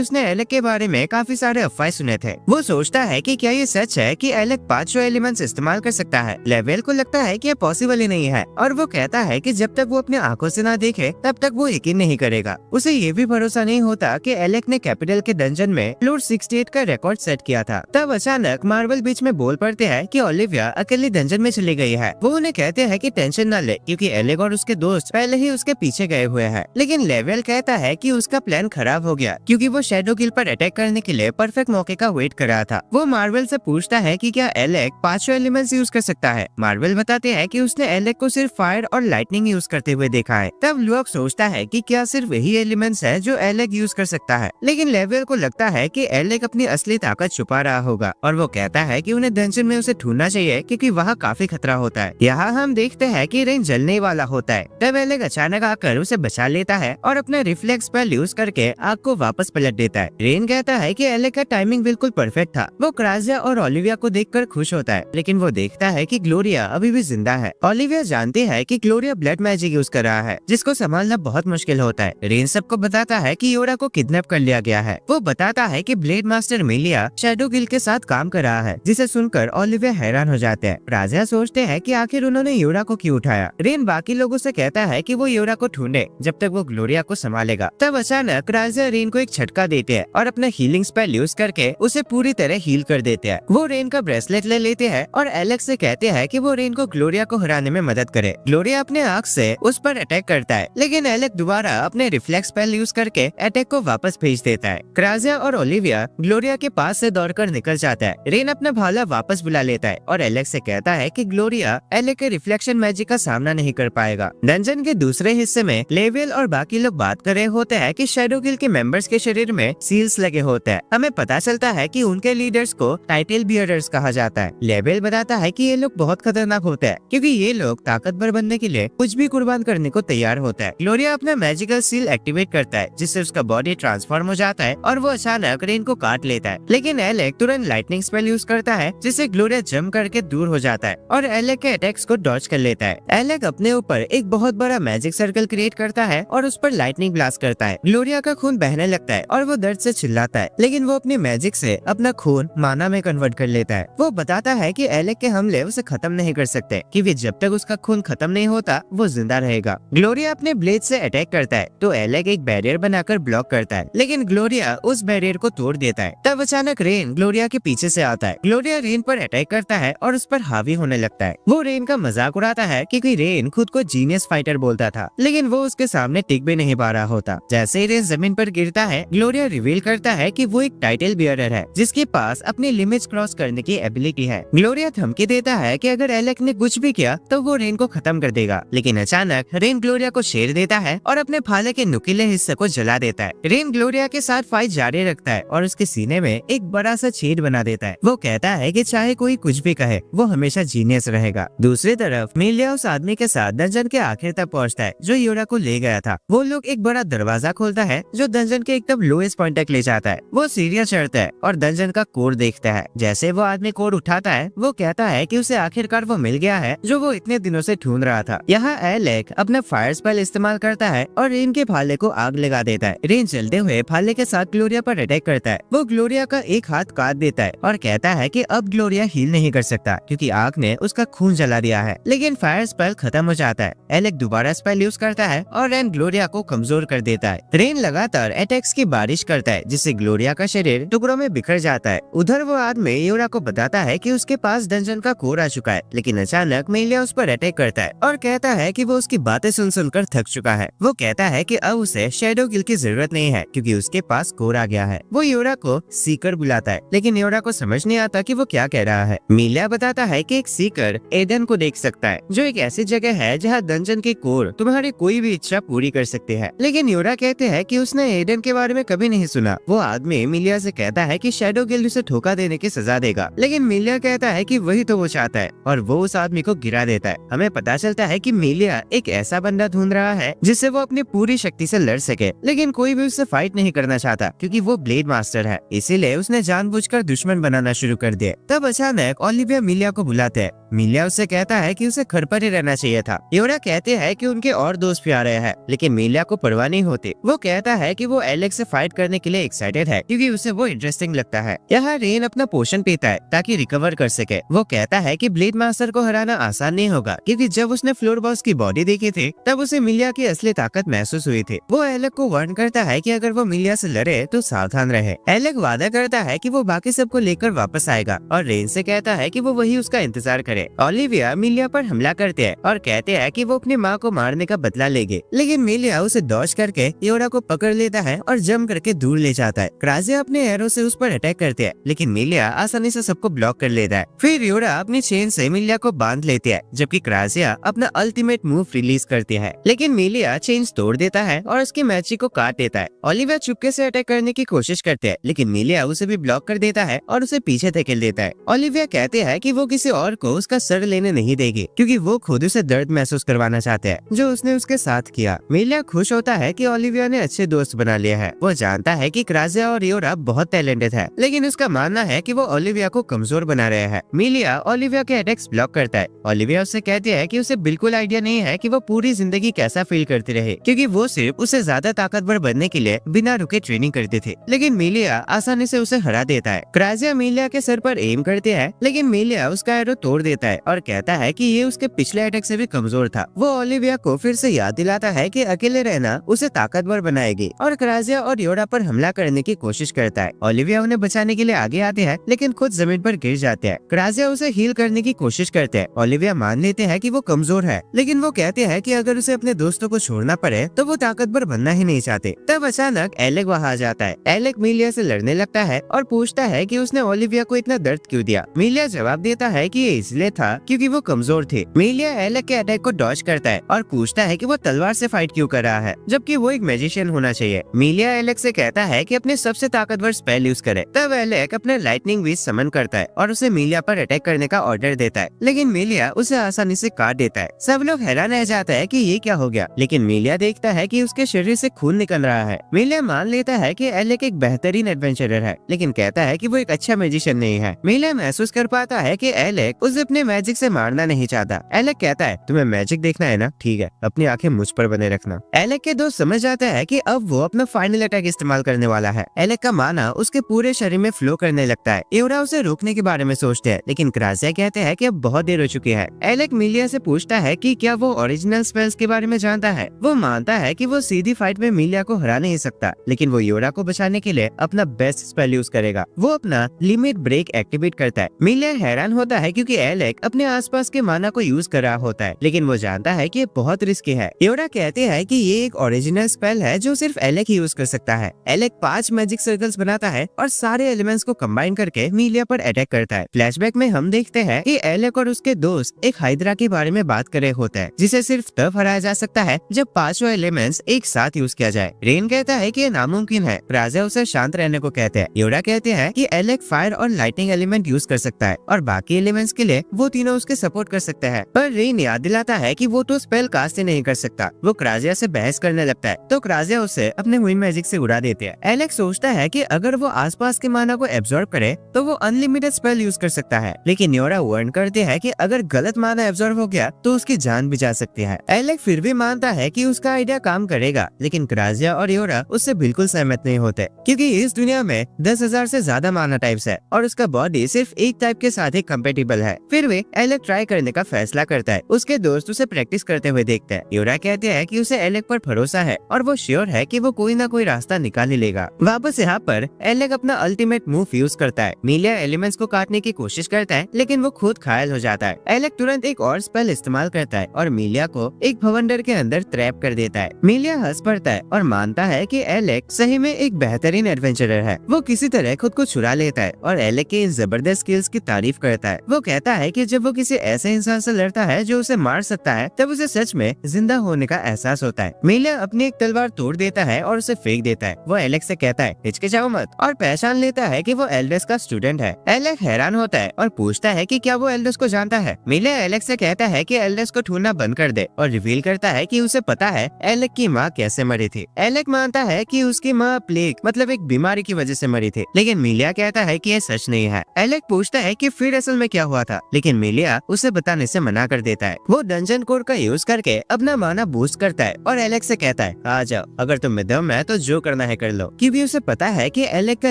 S1: उसने एलेक के बारे में काफी सारे अफवाह सुने थे। वो सोचता है कि क्या ये सच है कि एलेक 5 एलिमेंट्स इस्तेमाल कर सकता है। लेवल को लगता है कि ये पॉसिबल ही नहीं है और वो कहता है कि जब तक वो अपनी आंखों से ना देखे तब तक वो यकीन नहीं करेगा। उसे ये भी भरोसा नहीं होता कि एलेक ने कैपिटल के डंजन में फ्लोर 68 का रिकॉर्ड सेट किया था। तब अचानक मार्वल बीच में बोल पड़ते हैं कि ओलिविया अकेली डंजन में चली गई है। वो उन्हें कहते हैं कि टेंशन न ले क्योंकि एलेक और उसके दोस्त पहले ही उसके पीछे गए हुए हैं। लेकिन लेवल कहता है कि उसका प्लान खराब हो गया क्योंकि वो शैडो किल पर अटैक करने के लिए परफेक्ट मौके का वेट कर रहा था। वो मार्वल से पूछता है कि क्या एलेक 5 एलिमेंट्स यूज कर सकता है। मार्वल बताते हैं कि उसने एलेक को सिर्फ फायर और लाइटनिंग यूज करते हुए देखा है। तब लोग सोचता है कि क्या सिर्फ वही एलिमेंट्स है जो एलेक यूज कर सकता है। लेकिन लेवल को लगता है कि एलेक अपनी असली ताकत छुपा रहा होगा और वो कहता है कि उन्हें डंजन में उसे ढूंढना चाहिए क्योंकि वहाँ काफी खतरा होता है। यहाँ हम देखते हैं कि रेन जलने वाला होता है। तब एलेक अचानक आकर उसे बचा लेता है और अपने रिफ्लेक्स स्पेल यूज करके आग को वापस पलट देता है। रेन कहता है कि एलेक का टाइमिंग बिल्कुल परफेक्ट था। वो क्राजिया और ओलिविया को देखकर खुश होता है लेकिन वो देखता है कि ग्लोरिया अभी भी जिंदा है। ओलिविया जानती है कि ग्लोरिया ब्लड मैजिक यूज कर रहा है जिसको संभालना बहुत मुश्किल होता है। रेन सबको बताता है कि योरा को किडनैप कर लिया गया है। वो बताता है कि ब्लेड मास्टर मिलिया शैडो किल के साथ काम कर रहा है जिसे सुनकर ओलिविया हैरान हो जाते हैं। क्राजिया सोचते हैं कि आखिर उन्होंने योरा को क्यों उठाया। रेन बाकी लोगों से कहता है कि वो योरा को ढूंढे जब तक वो ग्लोरिया को संभालेगा। तब अचानक क्राजिया रेन को एक झटका देते हैं और अपना हीलिंग स्पेल यूज करके उसे पूरी तरह हील कर देते हैं। वो रेन का ब्रेसलेट ले लेते हैं और एलेक्स से कहते हैं कि वो रेन को ग्लोरिया को हराने में मदद करे। ग्लोरिया अपने आंख से उस पर अटैक करता है लेकिन एलेक्स दोबारा अपने रिफ्लेक्स स्पेल यूज करके अटैक को वापस भेज देता है। क्राजिया और ओलिविया ग्लोरिया के पास से दौड़कर निकल जाता है। रेन अपना भाला वापस बुला लेता है और एलेक्स से कहता है कि ग्लोरिया एलेक्स के रिफ्लेक्शन मैजिक का सामना नहीं कर पाएगा। डंजन के दूसरे हिस्से में लेवल और बाकी लोग बात कर रहे होते हैं कि शैडो किल के मेंबर्स के शरीर में सील्स लगे होते हैं। हमें पता चलता है कि उनके लीडर्स को टाइटल बियरर्स कहा जाता है। लेवल बताता है कि ये लोग बहुत खतरनाक होते हैं क्योंकि ये लोग ताकतवर बनने के लिए कुछ भी कुर्बान करने को तैयार होता है। ग्लोरिया अपना मैजिकल सील एक्टिवेट करता है जिससे उसका बॉडी ट्रांसफॉर्म हो जाता है और वो अचानक रेन को काट लेता है। लेकिन एलेक तुरंत लाइटनिंग स्पेल यूज करता है जिससे ग्लोरिया जंप करके दूर हो जाता है और एलेक के अटैक्स को डॉज कर लेता है। एलेक अपने ऊपर एक बहुत बड़ा मैजिक सर्कल क्रिएट करता है और उस पर लाइटनिंग ब्लास्ट करता है। ग्लोरिया का खून बहने लगता है और वो दर्द से चिल्लाता है लेकिन वो अपनी मैजिक से अपना खून माना में कन्वर्ट कर लेता है। वो बताता है कि एलेक के हमले उसे खत्म नहीं कर सकते क्योंकि जब तक उसका खून खत्म नहीं होता वो जिंदा रहेगा। ग्लोरिया अपने ब्लेड से अटैक करता है तो एलेक एक बैरियर बनाकर ब्लॉक करता है लेकिन ग्लोरिया उस बैरियर को तोड़ देता है। तब अचानक रेन ग्लोरिया के पीछे से आता है। ग्लोरिया रेन पर अटैक करता है और उस पर हावी होने लगता है। वो रेन का मजाक उड़ाता है क्योंकि रेन खुद को जीनियस फाइटर बोलता था लेकिन वो उसके सामने टिक भी नहीं पा रहा होता। जैसे ही रेन जमीन पर गिरता है ग्लोरिया रिवील करता है कि वो एक टाइटल बियरर है जिसके पास अपनी लिमिट्स क्रॉस करने की एबिलिटी है। ग्लोरिया धमकी देता है कि अगर एलेक ने कुछ भी किया तो वो रेन को खत्म कर देगा लेकिन अचानक रेन ग्लोरिया को शेर देता है और अपने भाले के नुकीले हिस्से को जला देता है। रेन ग्लोरिया के साथ फाइट जारी रखता है और उसके सीने में एक बड़ा सा छेद बना देता है। वो कहता है कि चाहे कोई कुछ भी कहे वो हमेशा जीनियस रहेगा। दूसरी तरफ मिलिया उस आदमी के साथ डंजन के आखिर तक पहुंचता है जो योरा को ले गया था। वो लोग एक बड़ा दरवाजा खोलता है जो डंजन के एकदम लोएस्ट पॉइंट तक ले जाता है। वो सीढ़ियां चढ़ता है और डंजन का कोर देखता है। जैसे वो आदमी कोर उठाता है वो कहता है कि उसे आखिरकार वो मिल गया है जो वो इतने दिनों से ढूंढ रहा था। यहाँ एलेक अपना फायर स्पेल इस्तेमाल करता है और रेन के भाले को आग लगा देता है। रेन चलते हुए भाले के साथ ग्लोरिया पर अटैक करता है। वो ग्लोरिया का एक हाथ काट देता है और कहता है कि अब ग्लोरिया हील नहीं कर सकता क्योंकि आग ने उसका खून जला दिया है। लेकिन फायर स्पेल खत्म हो जाता है। एलेक दोबारा स्पेल यूज करता है और रेन ग्लोरिया को कमजोर कर देता है। रेन लगातार अटैक्स की बारिश करता है जिससे ग्लोरिया का शरीर टुकड़ों में बिखर जाता है। उधर वो आदमी यूरा को बताता है कि उसके पास डंजन का कोर आ चुका है, लेकिन अचानक मिलिया उस पर अटैक करता है और कहता है कि वो उसकी बातें सुन सुनकर थक चुका है। वो कहता है कि अब उसे शैडो गिल की जरूरत नहीं है क्योंकि उसके पास कोर आ गया है। वो यूरा को सीकर बुलाता है, लेकिन यूरा को समझ नहीं आता कि वो क्या कह रहा है। मिलिया बताता है कि एक सीकर एडन को देख सकता है, जो एक ऐसी जगह है जहाँ डंजन के कोर तुम्हारी कोई भी इच्छा पूरी कर सकते हैं। लेकिन यूरा कहते हैं कि उसने एडन के बारे में कभी नहीं सुना। वो आदमी मिलिया से कहता है कि शैडो गिल्ड उसे धोखा देने की सजा देगा, लेकिन मिलिया कहता है कि वही तो वो चाहता है और वो उस आदमी को गिरा देता है। हमें पता चलता है कि मिलिया एक ऐसा बंदा ढूंढ रहा है जिससे वो अपनी पूरी शक्ति से लड़ सके, लेकिन कोई भी उससे फाइट नहीं करना चाहता क्योंकि वो ब्लेड मास्टर है। इसीलिए उसने जानबूझकर दुश्मन बनाना शुरू कर दिया। तब अचानक ओलिविया मिलिया को बुलाते हैं। मिलिया उससे कहता है कि उसे घर पर ही रहना चाहिए था। यूरा कहते हैं कि उनके और दोस्त भी आ रहे हैं, लेकिन मिलिया को परवाह नहीं होती। वो कहता है कि वो एलेक्स से फाइट करने के लिए एक्साइटेड है क्योंकि उसे वो इंटरेस्टिंग लगता है। यहाँ रेन अपना पोशन पीता है ताकि रिकवर कर सके। वो कहता है कि ब्लेड मास्टर को हराना आसान नहीं होगा क्योंकि जब उसने फ्लोर बॉस की बॉडी देखी थी तब उसे मिलिया की असली ताकत महसूस हुई थी। वो एलेक को वार्न करता है कि अगर वो मिलिया से लड़े तो सावधान रहे। एलेक वादा करता है कि वो बाकी सबको लेकर वापस आएगा और रेन से कहता है कि वो वही उसका इंतजार करे। ओलिविया मिलिया पर हमला करते हैं और कहते हैं कि वो अपनी माँ को मारने का बदला लेंगे, लेकिन मिलिया उसे डॉज करके यूरा को पकड़ लेता है और जम करके दूर ले जाता है। क्राजिया अपने एरो से उस पर अटैक करते हैं, लेकिन मिलिया आसानी से सबको ब्लॉक कर लेता है। फिर यूरा अपनी चेन से मिलिया को बांध लेती है, जबकि क्राजिया अपना अल्टीमेट मूव रिलीज करती है, लेकिन मिलिया चेन तोड़ देता है और उसकी मैची को काट देता है। ओलिविया चुपके से अटैक करने की कोशिश करते हैं, लेकिन मिलिया उसे भी ब्लॉक कर देता है और उसे पीछे धकेल देता है। ओलिविया कहते हैं कि वो किसी और को उसका सर लेने नहीं देगी क्योंकि वो खुद उसे दर्द महसूस करवाना चाहते हैं जो उसने उसके साथ किया। मिलिया खुश होता है कि ओलिविया ने अच्छे दोस्त बना लिया है। वो जानता है कि क्राजिया और यूरा बहुत टैलेंटेड है, लेकिन उसका मानना है कि वो ओलिविया को कमजोर बना रहे हैं। मिलिया ओलिविया के अटैक्स ब्लॉक करता है। ओलिविया उससे कहती है कि उसे बिल्कुल आइडिया नहीं है कि वो पूरी जिंदगी कैसा फील करती रहे क्योंकि वो सिर्फ उसे ज्यादा ताकतवर बनने के लिए बिना रुके ट्रेनिंग करते थे, लेकिन मिलिया आसानी से उसे हरा देता है। क्राजिया मिलिया के सर पर एम करते हैं, लेकिन मिलिया उसका एरो तोड़ देता है और कहता है कि ये उसके पिछले अटैक से भी कमजोर था। वो ओलिविया को फिर से याद दिलाता है कि अकेले रहना उसे ताकतवर बनाएगी और क्राजिया और यूरा पर हमला करने की कोशिश करता है। ओलिविया उन्हें बचाने के लिए आगे आते हैं, लेकिन खुद जमीन पर गिर जाते हैं। क्राजिया उसे हील करने की कोशिश करते हैं। ओलिविया मान लेते हैं कि वो कमजोर है, लेकिन वो कहते हैं कि अगर उसे अपने दोस्तों को छोड़ना पड़े तो वो ताकतवर बनना ही नहीं चाहते। तब अचानक एलेक वहाँ आ जाता है। एलेक मिलिया से लड़ने लगता है और पूछता है कि उसने ओलिविया को इतना दर्द क्यों दिया। मिलिया जवाब देता है कि ये इसलिए था क्योंकि वो कमजोर थे। मिलिया एलेक के अटैक को डॉज करता है और पूछता है कि वो तलवार से फाइट क्यों कर रहा है जबकि वो एक मैजिशियन होना चाहिए। मिलिया एलेक से कहता है कि अपने सबसे ताकतवर स्पेल यूज करे। तब एलेक अपने लाइटनिंग बीस्ट समन करता है और उसे मिलिया पर अटैक करने का ऑर्डर देता है, लेकिन मिलिया उसे आसानी से काट देता है। सब लोग हैरान रह जाता है कि ये क्या हो गया, लेकिन मिलिया देखता है कि उसके शरीर से खून निकल रहा है। मिलिया मान लेता है कि एलेक एक बेहतरीन एडवेंचरर है, लेकिन कहता है कि वो एक अच्छा मैजिशियन नहीं है। मिलिया महसूस कर पाता है कि एलेक उसे अपने मैजिक से मारना नहीं चाहता। एलेक कहता है तुम्हें मैजिक देखना है ना, ठीक है, अपनी आंखें मुझ पर बने रखना। एलेक के दोस्त समझ जाता है कि अब वो अपना फाइनल अटैक इस्तेमाल करने वाला है। एलेक का माना उसके पूरे शरीर में फ्लो करने लगता है। यूरा उसे रोकने के बारे में सोचते हैं, लेकिन क्राजिया कहते हैं कि अब बहुत देर हो चुकी है। एलेक मिलिया से पूछता है कि क्या वो ओरिजिनल स्पेल्स के बारे में जानता है। वो मानता है कि वो सीधी फाइट में मिलिया को हरा नहीं सकता, लेकिन वो यूरा को बचाने के लिए अपना बेस्ट स्पेल यूज करेगा। वो अपना लिमिट ब्रेक एक्टिवेट करता है। मिलिया हैरान होता है क्योंकि एलेक अपने आसपास के माना को यूज कर रहा होता है, लेकिन वो जानता है कि ये बहुत रिस्की है। यूरा कहते हैं कि ये एक ओरिजिनल स्पेल है जो सिर्फ एलेक ही यूज कर सकता है। एलेक 5 मैजिक सर्कल्स बनाता है और सारे एलिमेंट्स को कंबाइन करके मिलिया पर अटैक करता है। फ्लैशबैक में हम देखते हैं कि एलेक और उसके दोस्त एक हाइड्रा के बारे में बात कर रहे होते हैं, जिसे सिर्फ तब हराया जा सकता है जब 5 एलिमेंट्स एक साथ यूज किया जाए। रेन कहता है कि ये नामुमकिन है। क्राजिया उसे शांत रहने को कहते हैं। यूरा कहते हैं कि एलेक फायर और लाइटनिंग एलिमेंट यूज कर सकता है और बाकी एलिमेंट्स के लिए वो तीनों उसके सपोर्ट कर सकते हैं, पर रेन याद दिलाता है कि वो तो स्पेल कास्ट ही नहीं कर सकता। वो क्राजिया से बहस करने लगता है, तो क्राजिया उसे अपने हुई मैजिक से उड़ा देते हैं। एलेक सोचता है कि अगर वो आसपास के माना को एब्जॉर्ब करे तो वो अनलिमिटेड स्पेल यूज कर सकता है, लेकिन यूरा वार्न करते हैं कि अगर गलत माना एब्जॉर्ब हो गया तो उसकी जान भी जा सकती है। एलेक फिर भी मानता है कि उसका आइडिया काम करेगा, लेकिन क्राजिया और यूरा उससे बिल्कुल सहमत नहीं होते क्योंकि इस दुनिया में 10,000 से ज्यादा माना टाइप्स है और उसका बॉडी सिर्फ एक टाइप के साथ ही कंपेटिबल है। फिर वे एलेक ट्राई करने का फैसला करता है। उसके दोस्त उसे प्रैक्टिस करते हुए देखता है। यूरा कहते हैं कि उसे एलेक पर भरोसा है और वो श्योर है कि वो कोई ना कोई रास्ता निकाल ही लेगा। वापस यहाँ पर एलेक अपना अल्टीमेट मूव यूज करता है। मीलिया एलिमेंट्स को काटने की कोशिश करता है लेकिन वो खुद घायल हो जाता है। एलेक तुरंत एक और स्पेल इस्तेमाल करता है और मीलिया को एक भवंडर के अंदर ट्रैप कर देता है। मीलिया हंस पड़ता है और मानता है कि एलेक सही में एक बेहतरीन एडवेंचरर है। वो किसी तरह खुद को छुड़ा लेता है और एलेक के इन जबरदस्त स्किल्स की तारीफ करता है। वो कहता है कि जब वो किसी ऐसे इंसान से लड़ता है जो उसे मार सकता है तब उसे सच में जिंदा होने का एहसास होता है। मीलिया अपनी एक तलवार तोड़ देता है और उसे फेंक देता है। वो एलेक से कहता है हिचकिचाओ मत और पहचान लेता है कि वो एल्डस का स्टूडेंट है। एलेक हैरान होता है और पूछता है कि क्या वो एल्डस को जानता है। मीलिया एलेक से कहता है कि एल्डस को ढूंढना बंद कर दे और रिवील करता है कि उसे पता है एलेक की माँ कैसे मरी थी। एलेक मानता है कि उसकी माँ प्लेग मतलब एक बीमारी की वजह से मरी थी, लेकिन मीलिया कहता है कि यह सच नहीं है। एलेक पूछता है कि फिर असल में क्या हुआ था, लेकिन मीलिया उसे बताने से मना कर देता है। वो डंजन कोड का यूज करके अपना माना बूस्ट करता है और एलेक से कहता है आ जाओ, अगर तुम में दम है तो जो करना है कर लो, क्योंकि उसे पता है कि एलेक का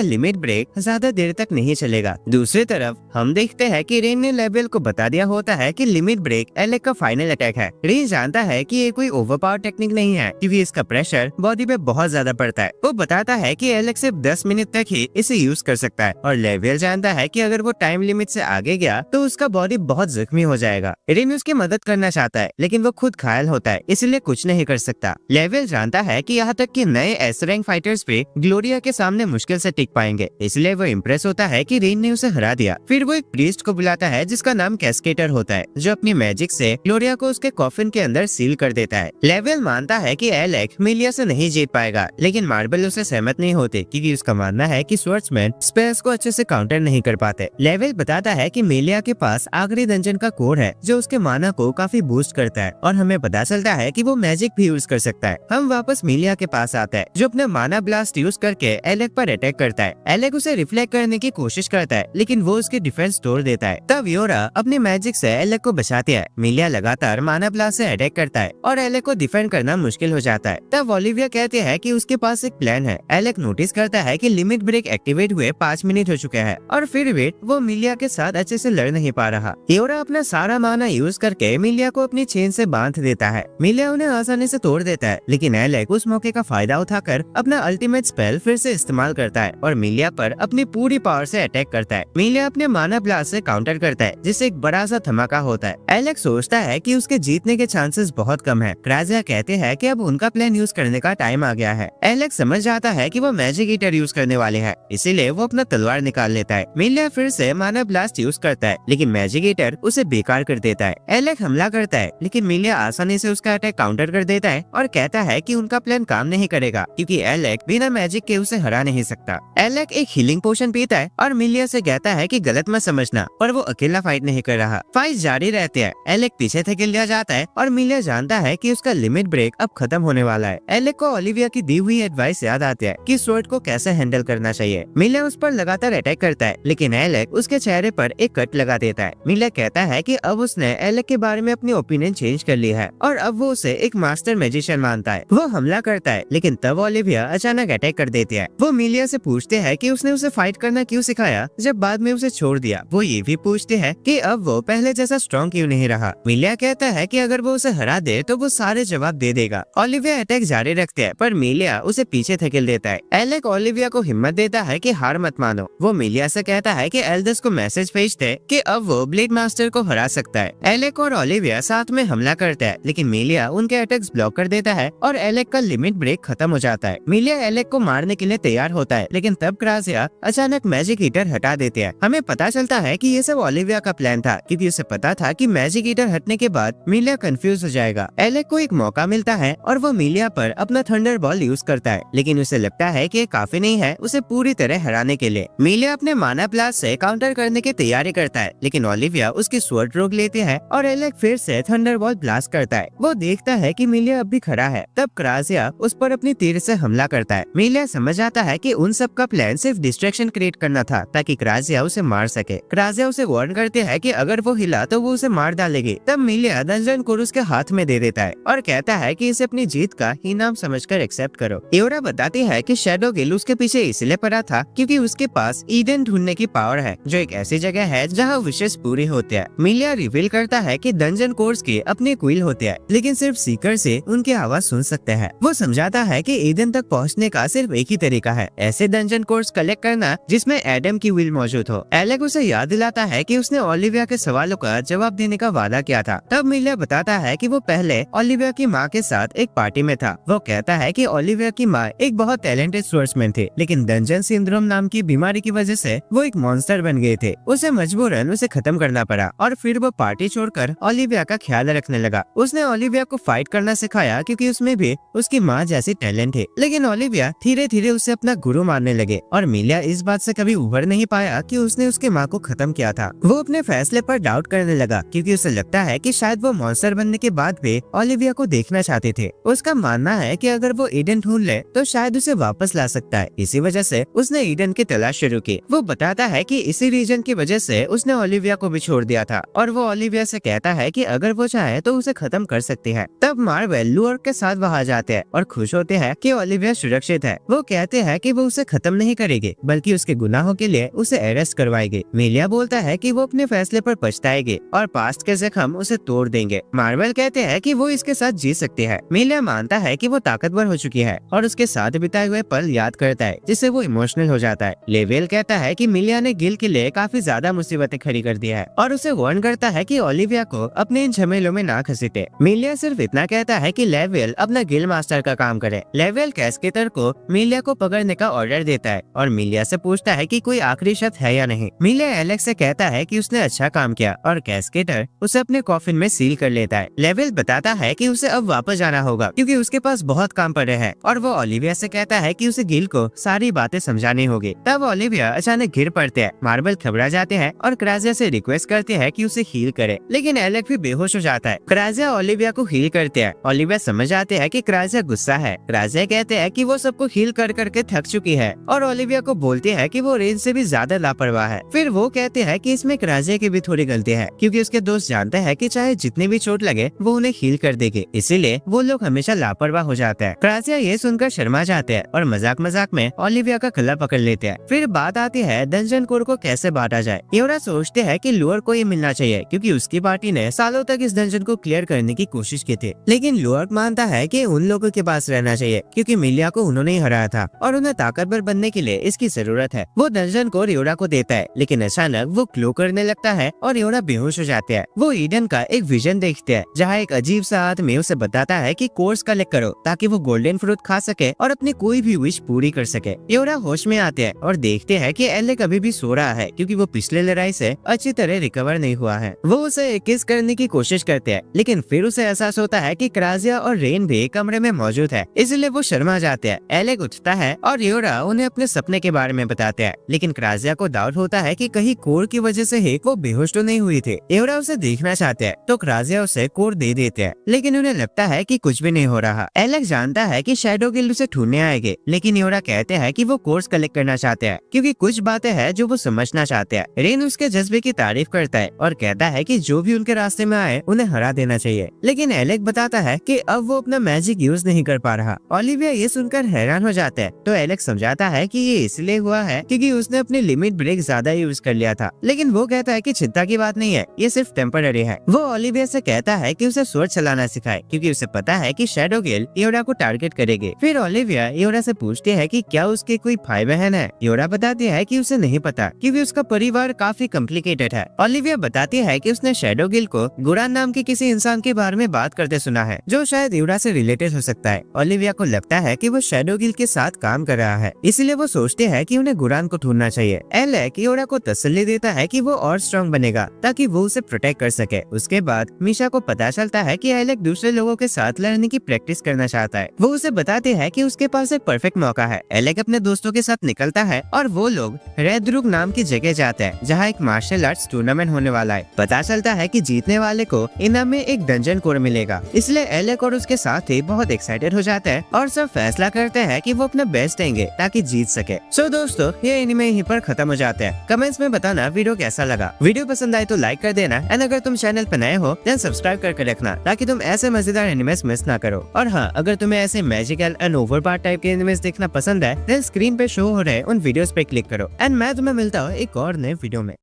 S1: लिमिट ब्रेक ज्यादा देर तक नहीं चलेगा। दूसरी तरफ हम देखते हैं कि रेन ने लेवल को बता दिया होता है कि लिमिट ब्रेक एलेक का फाइनल अटैक है। रेन जानता है कि ये कोई ओवरपावर टेक्निक नहीं है क्योंकि इसका प्रेशर बॉडी पे बहुत ज्यादा पड़ता है। वो बताता है कि एलेक सिर्फ 10 मिनट तक ही इसे यूज कर सकता है और लेवल जानता है कि अगर वो टाइम लिमिट से आगे गया तो उसका बॉडी बहुत जख्मी हो जाएगा। रेन उसकी मदद करना चाहता है लेकिन वो खुद घायल होता है, इसलिए कुछ नहीं कर सकता। लेवल जानता है कि यहाँ तक कि नए एस रैंक फाइटर्स भी ग्लोरिया के सामने मुश्किल से टिक पाएंगे, इसलिए वो इम्प्रेस होता है कि रेन ने उसे हरा दिया। फिर वो एक प्रीस्ट को बुलाता है जिसका नाम कैस्केटर होता है, जो अपनी मैजिक से ग्लोरिया को उसके कॉफिन के अंदर सील कर देता है। लेवल मानता है कि एलेक मीलिया से नहीं जीत पाएगा, लेकिन मार्बल उसे सहमत नहीं होते क्योंकि उसका मानना है कि स्वर्ड्समैन स्पेल्स को अच्छे से काउंटर नहीं कर पाते। लेवल बताता है कि मीलिया के पास आखिरी डंजन का कोड है जो उसके माना को काफी बूस्ट करता है और हमें पता चलता है कि वो मैजिक भी यूज कर सकता है। हम वापस मीलिया के पास आता है जो अपना माना ब्लास्ट यूज करके एलेक पर अटैक करता है। एलेक उसे रिफ्लेक्ट करने की कोशिश करता है लेकिन वो उसकी डिफेंस तोड़ देता है। तब योरा अपनी मैजिक से एलेक को बचाती है। मीलिया लगातार माना ब्लास्ट से अटैक करता है और एलेक को डिफेंड करना मुश्किल हो जाता है। तब ओलिविया कहते हैं कि उसके पास एक प्लान है। एलेक नोटिस करता है कि लिमिट ब्रेक एक्टिवेट हुए 5 मिनट हो चुके हैं और फिर भी वो मीलिया के साथ अच्छे से लड़ नहीं पा रहा। योरा अपना सारा माना यूज करके मीलिया को अपनी चेन से बांध देता है। मीलिया उन्हें आसानी से तोड़ देता है, लेकिन एलेक उस मौके का फायदा उठाकर अपना अल्टीमेट स्पेल फिर से इस्तेमाल करता है और मीलिया पर अपनी पूरी पावर से अटैक करता है। मीलिया अपने माना ब्लास्ट से काउंटर करता है जिससे एक बड़ा सा धमाका होता है। एलेक सोचता है कि उसके जीतने के चांसेस बहुत कम है। क्राजिया कहते हैं कि अब उनका प्लान यूज करने का टाइम आ गया है। एलेक समझ जाता है कि वो मैजिक ईटर यूज करने वाले हैं, इसीलिए वो अपना तलवार निकाल लेता है। मीलिया फिर से माना ब्लास्ट यूज करता है, लेकिन मैजिक ईटर उसे बेकार कर देता है। एलेक हमला करता है, लेकिन मीलिया आसानी से उसका अटैक काउंटर कर देता है और कहता है कि उनका प्लान काम नहीं करेगा क्योंकि एलेक बिना मैजिक के उसे हरा नहीं सकता। एलेक एक हीलिंग पोशन पीता है और मीलिया से कहता है कि गलत मत समझना, पर वो अकेला फाइट नहीं कर रहा। फाइट जारी रहती है। एलेक पीछे धकेल दिया जाता है और मीलिया जानता है कि उसका लिमिट ब्रेक अब खत्म होने वाला है। एलेक को ओलिविया की दी हुई एडवाइस याद आती है कि स्वॉर्ड को कैसे हैंडल करना चाहिए। मीलिया उस पर लगातार अटैक करता है, लेकिन एलेक उसके चेहरे पर एक कट लगा देता है। मीलिया कहता है कि अब उसने एलेक के बारे में अपनी ओपिनियन चेंज कर ली है और अब वो उसे एक मास्टर मैजिशियन मानता है। वो हमला करता है, लेकिन तब ओलिविया अचानक अटैक कर देती है। वो मीलिया से पूछते हैं कि उसने उसे फाइट करना क्यों सिखाया जब बाद में उसे छोड़ दिया। वो ये भी पूछते हैं कि अब वो पहले जैसा स्ट्रॉन्ग क्यों नहीं रहा। मीलिया कहता है कि अगर वो उसे हरा दे तो वो सारे जवाब दे देगा। ओलिविया अटैक जारी रखते हैं, पर मीलिया उसे पीछे धकेल देता है। एलेक ओलिविया को हिम्मत देता है कि हार मत मानो। वो मीलिया से कहता है कि एल्डस को मैसेज भेजते कि अब वो ब्लेड मास्टर को हरा सकता है। एलेक और ओलिविया साथ में हमला करता है, लेकिन मीलिया उनके अटैक्स ब्लॉक कर देता है और एलेक का लिमिट ब्रेक खत्म हो जाता है। मीलिया एलेक को मारने के लिए तैयार होता है, लेकिन तब क्राजिया अचानक मैजिक ईटर हटा देते हैं। हमें पता चलता है कि ये सब ओलिविया का प्लान था, क्योंकि उसे पता था कि मैजिक ईटर हटने के बाद मीलिया कंफ्यूज हो जाएगा। एलेक को एक मौका मिलता है और वो मीलिया पर अपना थंडर बॉल यूज करता है, लेकिन उसे लगता है कि ये काफी नहीं है उसे पूरी तरह हराने के लिए। मीलिया अपने माना ब्लास्ट से काउंटर करने की तैयारी करता है, लेकिन ओलिविया उसकी स्वॉर्ड रोक लेती है और एलेक फिर से थंडर बॉल ब्लास्ट करता है। वो देखता है कि मीलिया अब भी खड़ा है। तब क्राजिया उस पर अपनी तीर से हमला करता है। मीलिया समझ आता है कि उन सब का प्लान सिर्फ डिस्ट्रैक्शन क्रिएट करना था ताकि क्राजिया उसे मार सके। क्राजिया उसे वार्न करते हैं कि अगर वो हिला तो वो उसे मार डालेगी। तब मीलिया डंजन कोड उसके हाथ में दे देता है और कहता है कि इसे अपनी जीत का इनाम समझकर एक्सेप्ट करो। योरा बताती है कि शैडो गिल उसके पीछे इसलिए पड़ा था क्योंकि उसके पास ईडन ढूंढने की पावर है, जो एक ऐसी जगह है जहाँ विशेष पूरी होते हैं। मीलिया रिवील करता है कि डंजन कोर्स की अपनी क्विल होते हैं, लेकिन सिर्फ सीकर से उनकी आवाज सुन सकते हैं। वो समझाता है कि ईडन तक पहुंचने का सिर्फ एक ही तरीका है, ऐसे डंजन कोर्स कलेक्ट करना जिसमें एडम की विल मौजूद हो। एलेक उसे याद दिलाता है कि उसने ओलिविया के सवालों का जवाब देने का वादा किया था। तब मिलिया बताता है कि वो पहले ओलिविया की माँ के साथ एक पार्टी में था। वो कहता है कि ओलिविया की माँ एक बहुत टैलेंटेड स्पोर्ट्समैन थे, लेकिन डंजन सिंड्रोम नाम की बीमारी की वजह से वो एक मॉन्स्टर बन गए थे। उसे मजबूरन उसे खत्म करना पड़ा और फिर वो पार्टी छोड़कर ओलिविया का ख्याल रखने लगा। उसने ओलिविया को फाइट करना सिखाया क्योंकि उसमें भी उसकी माँ जैसी टैलेंट है, लेकिन ओलिविया धीरे धीरे उसे अपना गुरु मानने लगे और मिलिया इस बात से कभी उभर नहीं पाया कि उसने उसके माँ को खत्म किया था। वो अपने फैसले पर डाउट करने लगा क्योंकि उसे लगता है कि शायद वो मॉन्स्टर बनने के बाद भी ओलिविया को देखना चाहते थे। उसका मानना है कि अगर वो ईडन ढूंढ ले तो शायद उसे वापस ला सकता है। इसी वजह से उसने ईडन की तलाश शुरू की। वो बताता है कि इसी रीजन की वजह से उसने ओलिविया को भी छोड़ दिया था और वो ओलिविया से कहता है कि अगर वो चाहे तो उसे खत्म कर सकती है। तब मार्वेल लूअर के साथ वहाँ जाते हैं और खुश होते हैं कि ओलिविया सुरक्षित है। वो कहते हैं कि वो उसे खत्म नहीं करेगी बल्कि उसके गुनाहों के लिए उसे अरेस्ट करवाएगी। मिलिया बोलता है कि वो अपने फैसले पर पछताएगी और पास्ट के जख्म उसे तोड़ देंगे। मार्वेल कहते हैं कि वो इसके साथ जी सकती है। मिलिया मानता है कि वो ताकतवर हो चुकी है और उसके साथ बिताए हुए पल याद करता है, जिससे वो इमोशनल हो जाता है। लेवेल कहता है कि मिलिया ने गिल के लिए काफी ज्यादा मुसीबतें खड़ी कर दी है और उसे वार्न करता है कि ओलिविया को अपने इन झमेलों में ना घसीटे। मिलिया सिर्फ इतना कहता है कि लेवेल अपना गिल मास्टर का काम करे। लेवेल कैस्केटर को मिलिया को पकड़ने का ऑर्डर देता है और मिलिया से पूछता है कि कोई आखिरी शर्त है या नहीं। मिलिया एलेक्स से कहता है कि उसने अच्छा काम किया और कैस्केटर उसे अपने कॉफिन में सील कर लेता है। लेवेल बताता है कि उसे अब वापस जाना होगा क्योंकि उसके पास बहुत काम पड़े हैं और वो ओलिविया से कहता है कि उसे गिल को सारी बातें समझानी होगी। तब ओलिविया अचानक गिर पड़ते हैं। मार्वेल घबरा जाते हैं और क्राजिया से रिक्वेस्ट करते हैं कि उसे हील करे, लेकिन एलेक भी बेहोश हो जाता है। क्राजिया ओलिविया को हील करते हैं। ओलिविया समझ आते हैं कि क्राजिया गुस्सा है। क्राजिया कहते हैं कि वो सबको हील कर करके थक चुकी है और ओलिविया को बोलती है कि वो रेन से भी ज्यादा लापरवाह है। फिर वो कहते हैं कि इसमें क्राजिया की भी थोड़ी गलती है क्योंकि उसके दोस्त जानते हैं कि चाहे जितनी भी चोट लगे वो उन्हें हील कर देगी, इसीलिए वो लोग हमेशा लापरवाह हो जाते हैं। क्राजिया ये सुनकर शर्मा जाते हैं और मजाक मजाक में ओलिविया का गला पकड़ लेते हैं। फिर बात आती है डंजन कोर को कैसे बांटा जाए। योरा सोचते हैं कि लूअर को ये मिलना चाहिए क्योंकि उसकी पार्टी ने सालों तक इस डंजन को क्लियर करने की कोशिश की थी, लेकिन लूअर मानता है कि उन लोगों के पास रहना चाहिए क्योंकि मिलिया को उन्होंने ही हराया था और उन्हें ताकतवर बनने के लिए इसकी जरूरत है। वो डंजन को योरा को देता है, लेकिन अचानक वो ग्लो करने लगता है और योरा बेहोश हो जाते हैं। वो ईडन का एक विजन देखते हैं जहाँ एक अजीब सा आदमी उसे बताता है कि कोर्स कलेक्ट करो ताकि वो गोल्डन फ्रूट खा सके और अपनी कोई भी विश पूरी कर सके। योरा होश में आते हैं और देखते हैं कि एलेक अभी भी सो रहा है क्योंकि वो पिछले लड़ाई से अच्छी तरह रिकवर नहीं हुआ है। वो उसे किस करने की कोशिश करते हैं, लेकिन फिर उसे एहसास होता है कि क्राजिया और रेन भी कमरे में मौजूद है, इसलिए वो शर्मा जाते हैं। एलेक उठता है और योरा उन्हें अपने सपने के बारे में बताते हैं, लेकिन क्राजिया को डाउट होता है कि कहीं कोर की वजह से ही वो बेहोश तो नहीं हुई थी। योरा उसे देखना चाहते हैं तो क्राजिया उसे कोर दे देते हैं, लेकिन उन्हें लगता है कि कुछ भी नहीं हो रहा। एलेक जानता है कि शैडो गिल्ड उसे ढूंढने आएंगे, लेकिन योरा कहते हैं कि वो कोर्स कलेक्ट करना चाहते हैं क्योंकि कुछ बातें हैं जो वो समझना चाहते हैं। रेन उसके जज्बे की तारीफ करता है और कहता है कि जो भी उनके रास्ते में आए उन्हें हरा देना चाहिए, लेकिन एलेक बताता है कि अब वो अपना मैजिक यूज नहीं कर पा रहा। ओलिविया ये सुनकर हैरान हो जाता है तो एलेक समझाता है कि ये इसलिए हुआ है क्योंकि उसने अपनी लिमिट ब्रेक ज्यादा यूज कर लिया था, लेकिन वो कहता है कि चिंता की बात नहीं है, ये सिर्फ टेम्पररी है। वो ओलिविया से कहता है कि उसे स्वॉर्ड चलाना सिखाए क्योंकि उसे पता है कि शैडो गिल्ड योरा को टारगेट करेगी। फिर ओलिविया योरा से पूछती है कि क्या उसके कोई भाई बहन है। योरा बताती है कि उसे नहीं पता क्योंकि उसका परिवार काफी कॉम्प्लिकेटेड है। ओलिविया बताती है कि उसने शैडो गिल्ड को गुरान नाम के किसी इंसान के बारे में बात करते सुना है जो शायद योरा से रिलेटेड हो सकता है। ओलिविया को लगता है कि वो शैडो गिल्ड के साथ काम कर रहा है, इसलिए वो सोचते हैं कि उन्हें गुरान को ढूंढना चाहिए। एलेक योरा को तसल्ली देता है कि वो और स्ट्रॉन्ग बनेगा ताकि वो उसे प्रोटेक्ट कर सके। उसके बाद मिशा को पता चलता है कि एलेक दूसरे लोगों के साथ लड़ने की प्रैक्टिस करना चाहता है। वो उसे बताते हैं कि उसके पास एक परफेक्ट मौका है। एलेक अपने दोस्तों के साथ निकलता है और वो लोग रेड रुक नाम की जगह जाते हैं जहाँ एक मार्शल आर्ट्स टूर्नामेंट होने वाला है। पता चलता है कि जीतने वाले को इनाम में एक डंजन कोर मिलेगा, इसलिए एलेक और उसके साथी बहुत एक्साइटेड हो जाते हैं और सब फैसला करते हैं कि वो अपना बेस्ट देंगे ताकि जीत सके। सो दोस्तों, ये एनिमे यहीं पर खत्म हो जाते हैं। कमेंट्स में बताना वीडियो कैसा लगा। वीडियो पसंद आए तो लाइक कर देना एंड अगर तुम चैनल पर नए हो देन सब्सक्राइब करके रखना ताकि तुम ऐसे मजेदार एनिमेस मिस ना करो। और हाँ, अगर तुम्हें ऐसे मैजिकल एंड ओवरपावर टाइप के एनिमेस देखना पसंद है देन स्क्रीन पे शो हो रहे उन वीडियोस पे क्लिक करो एंड मैं तुम्हें मिलता हूँ एक और नए वीडियो में।